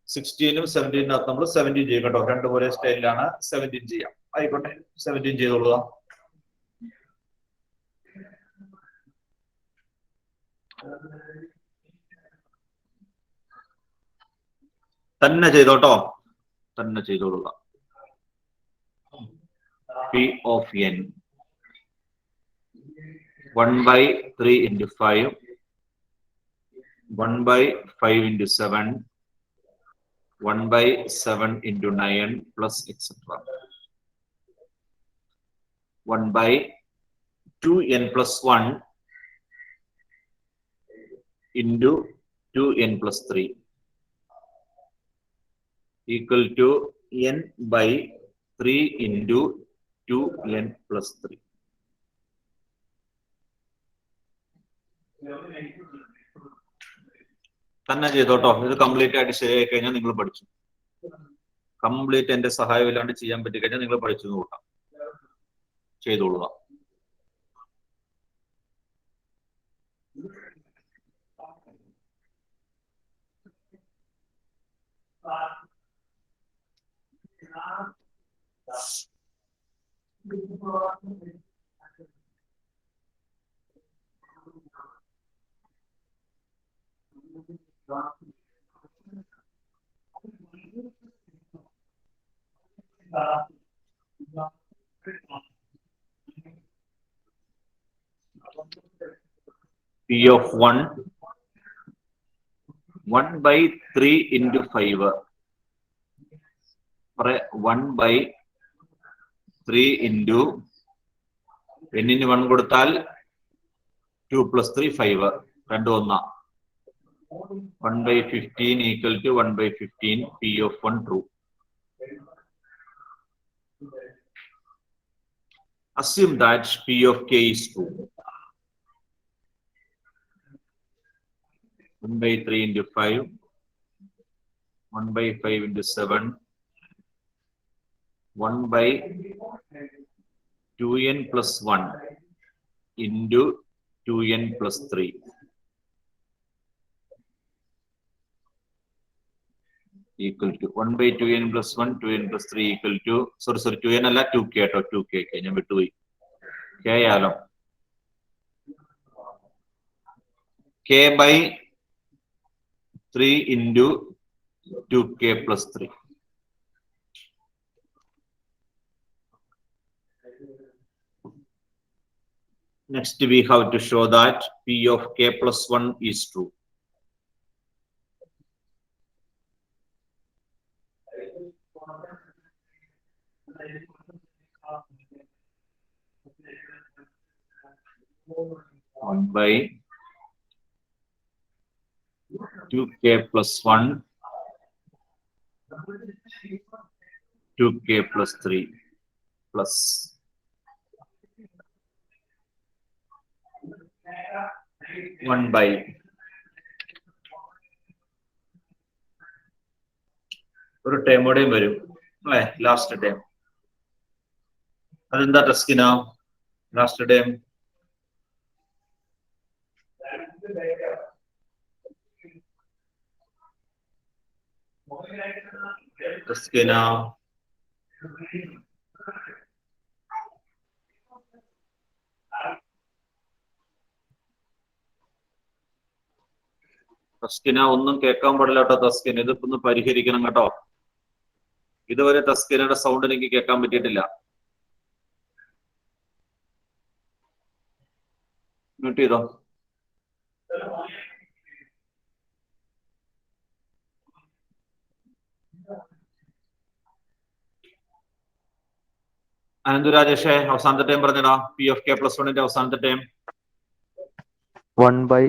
16ഉം 17 നമ്മൾ 17 ചെയ്യും കേട്ടോ രണ്ടും ഒരേ സ്റ്റൈലിലാണ് 17 ചെയ്യാം ആയിക്കോട്ടെ 17 ചെയ്തോളുക തന്നെ ചെയ്തോട്ടോ തന്നെ ചെയ്തോളുക P of n 1 by 3 into 5 1 by 5 into 7 1 by 7 into 9 plus etc. 1 by 2n plus 1 into 2n plus 3 equal to n by 3 into 2n plus 3. തന്നെ ചെയ്തോട്ടോ ഇത് കംപ്ലീറ്റ് ആയിട്ട് ശരിയായി കഴിഞ്ഞാൽ നിങ്ങൾ പഠിച്ചു കംപ്ലീറ്റ് എന്റെ സഹായം ഇല്ലാണ്ട് ചെയ്യാൻ പറ്റി കഴിഞ്ഞാൽ നിങ്ങൾ പഠിച്ചു നോക്കാം ചെയ്തോളുക P of 1 1 by 3 into 5 1 by 3 into n ന് 1 കൊടുത്താൽ 2 plus 3 5 രണ്ടും ഒന്നാ 1 by 15 equal to 1 by 15 P of 1 true. Assume that P of k is true. 1 by 3 into 5 1 by 5 into 7 1 by 2n plus 1 into 2n plus 3 equal to 1 by 2n plus 1 2n plus 3 equal to sorry 2n അല്ല 2k കേട്ടോ 2k ഞാൻ വിട്ടുപോയി k ആലോ k by 3 into 2k plus 3. Next, we have to show that P of k plus 1 is true. One by 2k plus 1, 2k plus 3 plus 1 by ഒരു ടേമോടെയും വരും അല്ലേ, ലാസ്റ്റ് ടേം. അതെന്താ ടെസ്കിന ലാസ്റ്റ് ടേം? ടെസ്കിന തസ്കിന ഒന്നും കേൾക്കാൻ പാടില്ല കേട്ടോ. തസ്കിന ഇതിപ്പോ ഒന്ന് പരിഹരിക്കണം കേട്ടോ. ഇതുവരെ തസ്കിനയുടെ സൗണ്ട് എനിക്ക് കേൾക്കാൻ പറ്റിയിട്ടില്ല. മ്യൂട്ട് ചെയ്തോ. അനന്തു രാജേഷേ, അവസാനത്തെ ടൈം പറഞ്ഞടാ. പി ഓഫ് കെ പ്ലസ് 1ന്റെ അവസാനത്തെ ടൈം 1 by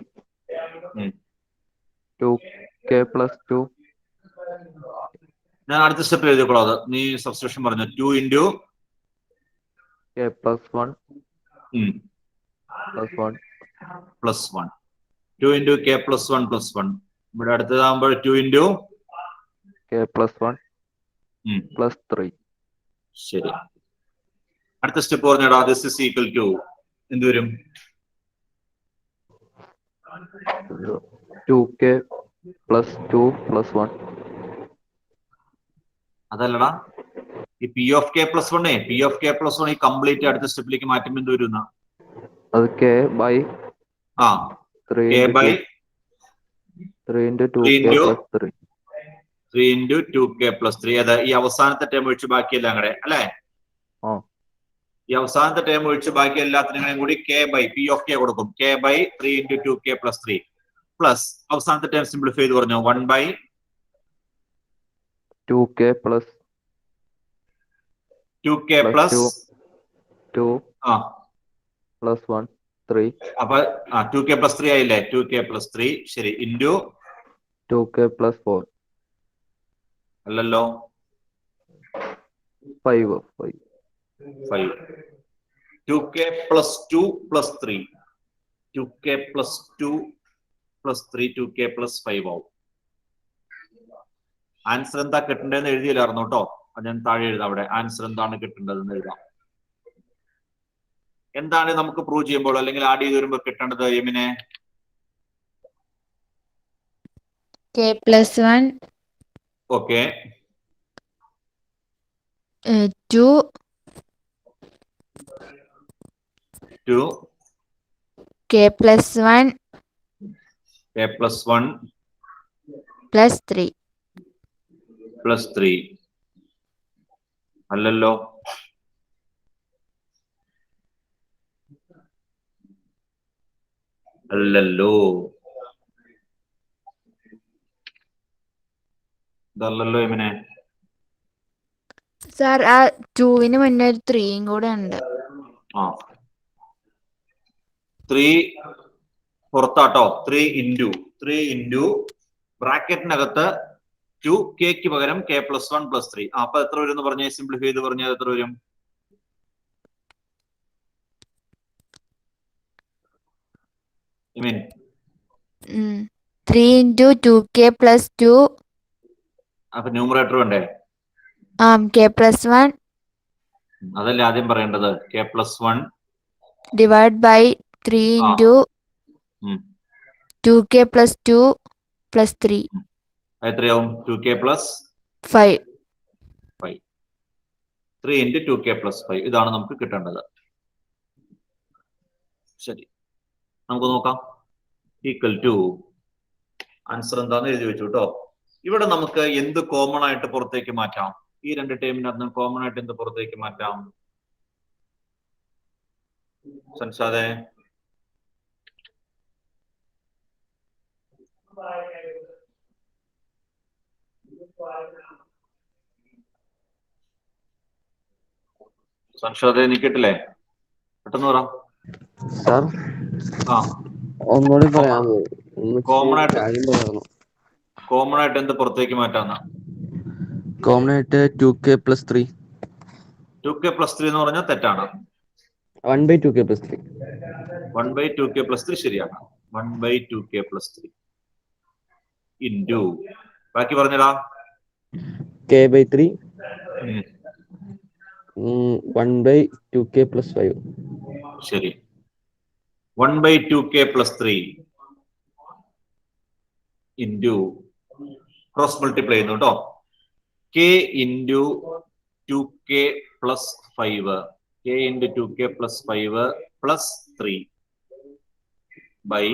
2k plus 2. ഞാൻ അടുത്ത സ്റ്റെപ്പ് എഴുതിക്കോളാം. അത് നീ സബ്സ്റ്റിറ്റ്യൂഷൻ പറഞ്ഞു. 2 into k plus 1 plus 1 plus 1. 2 into k plus 1 plus 1. ഇവിടെ അടുത്തതാകുമ്പോൾ 2 into k plus 1 plus 3. ശരി. അടുത്ത സ്റ്റെപ്പ് പറഞ്ഞടാ. ദിസ് ഇസ് ഈക്വൽ ടു എന്ത് വരും? 2k plus 2 plus 1. അതല്ലടാ, ഈ P of K plus 1 P of K plus 1 ഈ കംപ്ലീറ്റ് അടുത്ത സ്റ്റെപ്പിലേക്ക് മാറ്റുമ്പോൾ എന്ത് വരും? അത് k by 3 k by 3 into 2k plus 3. 3 into 2k plus 3. അതെ, ഈ അവസാനത്തെ ടേം ഒഴിച്ച് ബാക്കിയെല്ലാം കൂടെ അല്ലേ? ഈ അവസാനത്തെ ടേം ഒഴിച്ച് ബാക്കി എല്ലാത്തിനും കൂടി k by P of K കൊടുക്കും. k by 3 into 2k plus 3 plus അവസാനത്തെ ടേം സിംപ്ലിഫൈ ചെയ്ത് പറഞ്ഞു 1 by 2k plus 2k plus 2 plus 1 3. അപ്പൊ 2k plus 3 ആയില്ലേ? 2k plus 3 ശരി. Into 2k plus 4. അല്ലല്ലോ, 5. 2k plus 2 plus 3. 2k plus 2 plus 3 2k plus 5 ആവും. ആൻസർ എന്താ കിട്ടേണ്ടതെന്ന് എഴുതിയില്ലായിരുന്നു കേട്ടോ. അത് ഞാൻ താഴെ എഴുതാം. അവിടെ ആൻസർ എന്താണ് കിട്ടേണ്ടതെന്ന് എഴുതാം. എന്താണ് നമുക്ക് പ്രൂവ് ചെയ്യുമ്പോൾ അല്ലെങ്കിൽ ആഡ് ചെയ്ത് വരുമ്പോൾ കിട്ടേണ്ടത്? യമിനെ k plus 1 okay 2 k plus 1 k plus 1 plus 3 plus 3 അല്ലല്ലോ. ഇതല്ലല്ലോ യമിനെ. സാർ ആ 2-ന് മുന്നേ ഒരു 3 കൂടെ ഉണ്ട്. 3 പുറത്താട്ടോ. 3 ഇൻറ്റു ബ്രാക്കറ്റിനകത്ത് 2k ക്ക് പകരം k plus 1 plus 3. അപ്പൊ എത്ര വരും എന്ന് പറഞ്ഞേ? സിംപ്ലിഫൈ ചെയ്ത് പറഞ്ഞാൽ എത്ര വരും? I mean 3 into 2k plus 2. അപ്പൊ ന്യൂമറേറ്റർ വേണ്ടേ? k plus 1 അതല്ലേ ആദ്യം പറയേണ്ടത്. k plus 1 divide by 3 into 2k plus 2 plus 3. എത്രയാവും? 2k plus 5. 3 into 2k plus 5. ഇതാണ് നമുക്ക് കിട്ടേണ്ടത്. ശരി, നമുക്ക് നോക്കാം. ഈക്വൽ ടു ആൻസർ എന്താന്ന് എഴുതി വെച്ചു കേട്ടോ. ഇവിടെ നമുക്ക് എന്ത് കോമൺ ആയിട്ട് പുറത്തേക്ക് മാറ്റാം? ഈ രണ്ട് ടേമിനകത്ത് കോമൺ ആയിട്ട് എന്ത് പുറത്തേക്ക് മാറ്റാം? സംസാദേ, സംസാദേ നിക്കട്ടില്ലേ? പെട്ടെന്ന് പറ. സാർ ആ, ഒന്നുകൂടി പറയാമോ? കോമൺ ആയിട്ട് കാര്യം പറയാമോ? കോമൺ ആയിട്ട് എന്ത് പുറത്തേക്ക് മാറ്റാന്ന? കോമൺ ആയിട്ട് 2k + 3. 2k + 3 എന്ന് പറഞ്ഞാൽ തെറ്റാണ്. 1/2k + 3. 1/2k + 3 ശരിയാണ്. 1/2k + 3 ഇൻറ്റു ബാക്കി പറഞ്ഞടാ. k/3 1/2k + 5. ശരി. 1/2k + 3 ഇൻറ്റു ക്രോസ് മൾട്ടിപ്ലൈ ചെയ്യുന്നു കേട്ടോ. k into 2k + 5 k into 2k + 5 + 3 by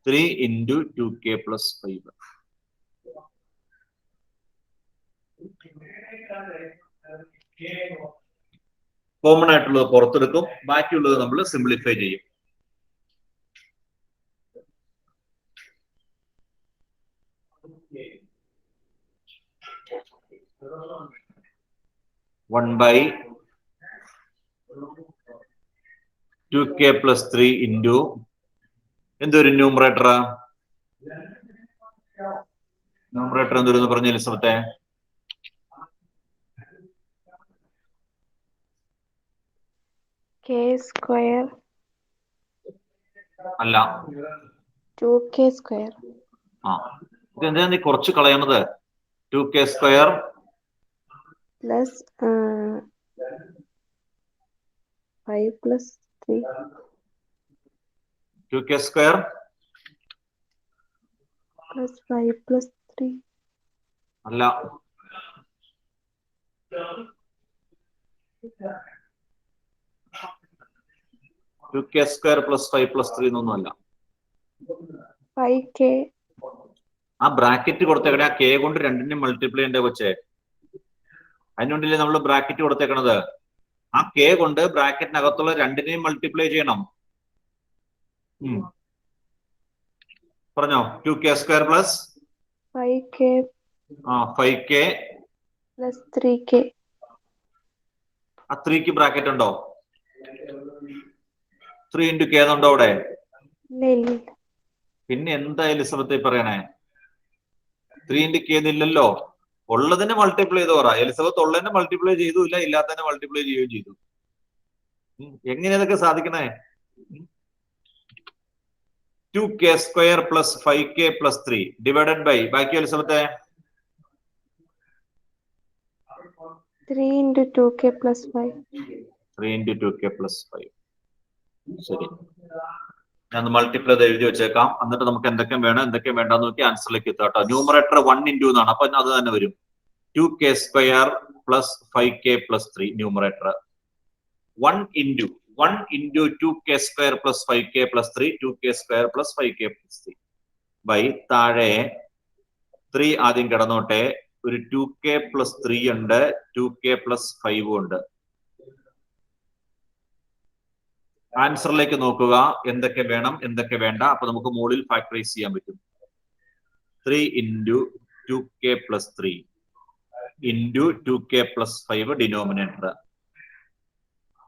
3 into 2k + 5. Common ആയിട്ടുള്ളത് പുറത്തെടുക്കും, ബാക്കിയുള്ളത് നമ്മൾ സിംപ്ലിഫൈ ചെയ്യും. One by 2k + 3 ഇൻറ്റു എന്തൊരു ന്യൂമറേറ്റർ എന്തൊരു പറഞ്ഞ എലിസബത്തെ? k² അല്ല, 2k². ആ ഇതെന്താ നീ കുറച്ച് കളയണത്? 2k² plus 5 + 3. 2k² plus 5 + 3. അല്ല, 2k² + 5 + 3 എന്നൊന്നും അല്ല. 5k. ആ ബ്രാക്കറ്റ് കൊടുത്തേക്കണേ, ആ k കൊണ്ട് രണ്ടിനും മൾട്ടിപ്ലൈ ചെയ്യണ്ടേ കൊച്ചേ? അതിനുവേണ്ടിയല്ലേ നമ്മൾ ബ്രാക്കറ്റ് കൊടുത്തേക്കണത്. ആ k കൊണ്ട് ബ്രാക്കറ്റിനകത്തുള്ള രണ്ടിനെയും മൾട്ടിപ്ലൈ ചെയ്യണം. പറഞ്ഞോ. 2k² + 5k 5k + 3k. ആ 3ക്ക് ബ്രാക്കറ്റ് ഉണ്ടോ? 3 × k എന്നുണ്ടോ അവിടെ? ഇല്ല. പിന്നെ എന്താ എലിസബത്തെ പറയണേ? 3 × k എന്നില്ലല്ലോ. ഉള്ളതിനെ മൾട്ടിപ്ലൈ ചെയ്ത് പറ. എലിസബത്ത് ഉള്ളതിനെ മൾട്ടിപ്ലൈ ചെയ്തുമില്ല, ഇല്ലാത്തതിനെ മൾട്ടിപ്ലൈ ചെയ്യുകയും ചെയ്തു. എങ്ങനെ ഇതൊക്കെ സാധിക്കണേ? 2k² + 5k + 3 ഡിവൈഡഡ് ബൈ ബാക്കി എലിസബത്തെ 3 × 2k + 5. 3 × 2k + 5. ശരി, ഞാൻ മൾട്ടിപ്ലൈ എഴുതി വെച്ചേക്കാം. എന്നിട്ട് നമുക്ക് എന്തൊക്കെ വേണം എന്തൊക്കെ വേണ്ടെന്ന് നോക്കി ആൻസറിലേക്ക് എത്താം കേട്ടോ. ന്യൂമറേറ്റർ 1 × എന്നാണ്, അപ്പൊ അത് തന്നെ വരും. 2k² + 5k + 3 numerator 1 × 2k² + 5k + 3 2k² + 5k + 3 by താഴെ 3 ആദ്യം കിടന്നോട്ടെ. ഒരു 2k + 3 ഉണ്ട്, 2k + 5 ഉണ്ട്. ആൻസറിലേക്ക് നോക്കുക, എന്തൊക്കെ വേണം എന്തൊക്കെ വേണ്ട. അപ്പൊ നമുക്ക് മുകളിൽ ഫാക്ടറൈസ് ചെയ്യാൻ പറ്റും. 3 × 2k + 3 × 2k + 5 ഡിനോമിനേറ്റർ.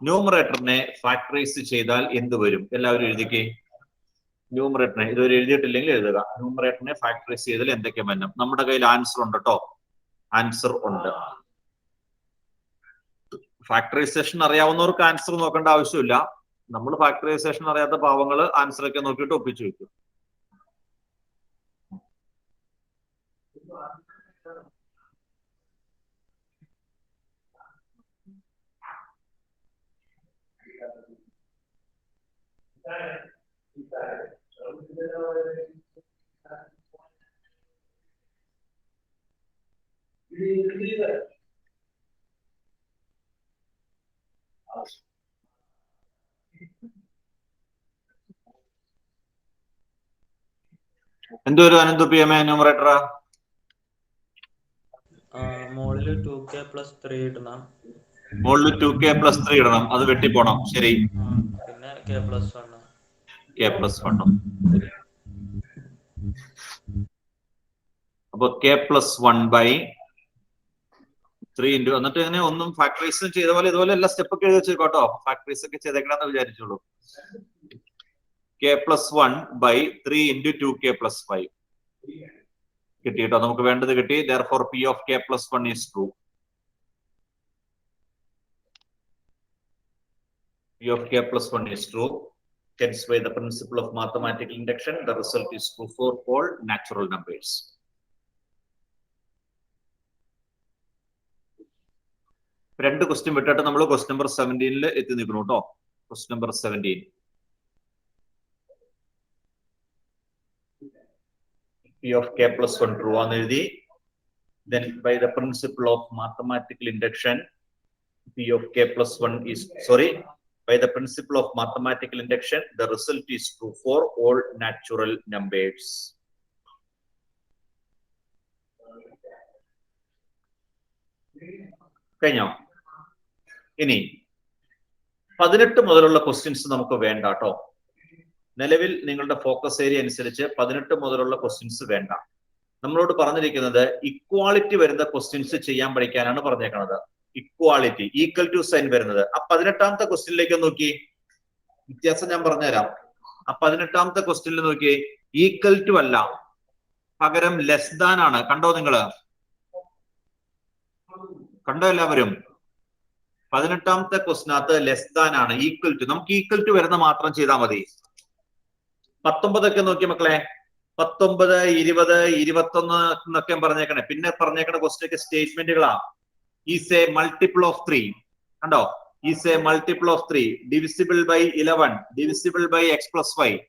ന്യൂമറേറ്ററിനെ ഫാക്ടറൈസ് ചെയ്താൽ എന്ത് വരും? എല്ലാവരും എഴുതിക്കേ. ന്യൂമറേറ്ററിനെ ഇതുവരെ എഴുതിയിട്ടില്ലെങ്കിൽ എഴുതുക. ന്യൂമറേറ്ററിനെ ഫാക്ടറൈസ് ചെയ്താൽ എന്തൊക്കെ വരണം? നമ്മുടെ കയ്യിൽ ആൻസർ ഉണ്ട് കേട്ടോ, ആൻസർ ഉണ്ട്. ഫാക്ടറൈസേഷൻ അറിയാവുന്നവർക്ക് ആൻസർ നോക്കേണ്ട ആവശ്യമില്ല. നമ്മൾ ഫാക്ടറൈസേഷൻ അറിയാത്ത പാവങ്ങള് ആൻസർ ഒക്കെ നോക്കിയിട്ട് ഒപ്പിച്ചു വെക്കും. എന്തൊരു Ananthu P M A numerator മുകളില് 2k plus 3 ഇടണം. മുകളിൽ 2k plus 3 ഇടണം. അത് വെട്ടിപ്പോണം. ശരി. പിന്നെ k plus 1. k plus 1. അപ്പൊ k plus 1 by 3 into എന്നിട്ട് ഇങ്ങനെ ഒന്നും ഫാക്ടറൈസ് ചെയ്ത പോലെ ഇതുപോലെ എല്ലാ സ്റ്റെപ്പ് ഒക്കെ എഴുതി വെച്ചേക്കോട്ടോ. ഫാക്ടറൈസ് ഒക്കെ ചെയ്തേക്കണമെന്ന് വിചാരിച്ചോളൂ. k plus 1 by 3 into 2k plus 5 കിട്ടി കേട്ടോ. നമുക്ക് വേണ്ടത് കിട്ടി. therefore p of k plus 1 is true. p of k plus 1 is true. Hence by the principle of mathematical induction, the result is true for all natural numbers. രണ്ട് ക്വസ്റ്റ്യൻ വിട്ടിട്ട് നമ്മൾ ക്വസ്റ്റ്യൻ നമ്പർ 17 എത്തി നിൽക്കുന്നു കേട്ടോ. Question number 17. p of k plus 1 true ആണെന്ന് എഴുതി. Then by the principle of mathematical induction, p of k plus 1 is by the principle of mathematical induction, the result is true for all natural numbers. കഴിഞ്ഞോ? ഇനി 18 മുതലുള്ള ക്വസ്റ്റ്യൻസ് നമുക്ക് വേണ്ട കേട്ടോ. നിലവിൽ നിങ്ങളുടെ ഫോക്കസ് ഏരിയ അനുസരിച്ച് 18 മുതലുള്ള ക്വസ്റ്റ്യൻസ് വേണ്ട. നമ്മളോട് പറഞ്ഞിരിക്കുന്നത് ഇക്വാളിറ്റി വരുന്ന ക്വസ്റ്റ്യൻസ് ചെയ്യാൻ പഠിക്കാനാണ് പറഞ്ഞേക്കുന്നത്. ഇക്വാളിറ്റി, ഈക്വൽ ടു സൈൻ വരുന്നത്. ആ 18ാമത്തെ ക്വസ്റ്റ്യനിലേക്ക് നോക്കി. വ്യത്യാസം ഞാൻ പറഞ്ഞുതരാം. ആ 18ാമത്തെ ക്വസ്റ്റ്യനിൽ നോക്കി, ഈക്വൽ ടു അല്ല, പകരം ലെസ് ദാൻ ആണ്. കണ്ടോ നിങ്ങള്? കണ്ടോ എല്ലാവരും? 18ാമത്തെ ക്വസ്റ്റിനകത്ത് ലെസ് ദാൻ ആണ്, ഈക്വൽ ടു. നമുക്ക് ഈക്വൽ ടു വരുന്ന മാത്രം ചെയ്താൽ മതി. 19 ഒക്കെ നോക്കി മക്കളെ. 19, 20, 21 എന്നൊക്കെ പറഞ്ഞേക്കണേ. പിന്നെ പറഞ്ഞേക്കണ ക്വസ്റ്റ്യൻ ഒക്കെ സ്റ്റേറ്റ്മെന്റുകളാ. Is a multiple of 3. കണ്ടോ? Is a multiple of 3, divisible by 11, divisible by x plus 5.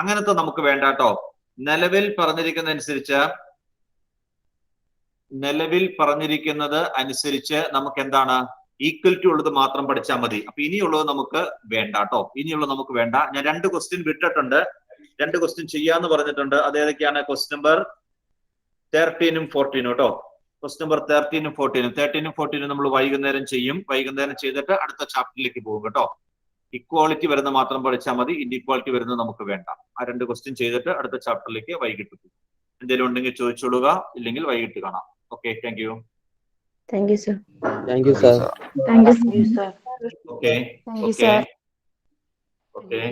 അങ്ങനത്തെ നമുക്ക് വേണ്ട കേട്ടോ. നിലവിൽ പറഞ്ഞിരിക്കുന്നത് അനുസരിച്ച് നമുക്ക് എന്താണ്, ഈക്വൽ ടു ഉള്ളത് മാത്രം പഠിച്ചാൽ മതി. അപ്പൊ ഇനിയുള്ളത് നമുക്ക് വേണ്ട കേട്ടോ. ഇനിയുള്ളത് നമുക്ക് വേണ്ട. ഞാൻ 2 ക്വസ്റ്റ്യൻ വിട്ടിട്ടുണ്ട്. 2 ക്വസ്റ്റ്യൻ ചെയ്യാന്ന് പറഞ്ഞിട്ടുണ്ട്. അതേതൊക്കെയാണ്? ക്വസ്റ്റ്യൻ നമ്പർ 13ഉം 14ഉം കേട്ടോ. Question number 13ഉം 14ഉം. 13ഉം 14ഉം നമ്മൾ വൈകുന്നേരം ചെയ്യും. വൈകുന്നേരം ചെയ്തിട്ട് അടുത്ത ചാപ്റ്ററിലേക്ക് പോകും കേട്ടോ. ഇക്വാളിറ്റി വരുന്ന മാത്രം പഠിച്ചാൽ മതി. ഇൻഇക്വാളിറ്റി വരുന്നത് നമുക്ക് വേണ്ട. ആ 2 ക്വസ്റ്റ്യൻ ചെയ്തിട്ട് അടുത്ത ചാപ്റ്ററിലേക്ക് വൈകിട്ട് പോകും. എന്തെങ്കിലും ഉണ്ടെങ്കിൽ ചോദിച്ചോളുക, ഇല്ലെങ്കിൽ വൈകിട്ട് കാണാം. Okay, thank you. Thank you, sir. Thank you, sir. Thank you, sir. Okay. Thank you, sir. Okay.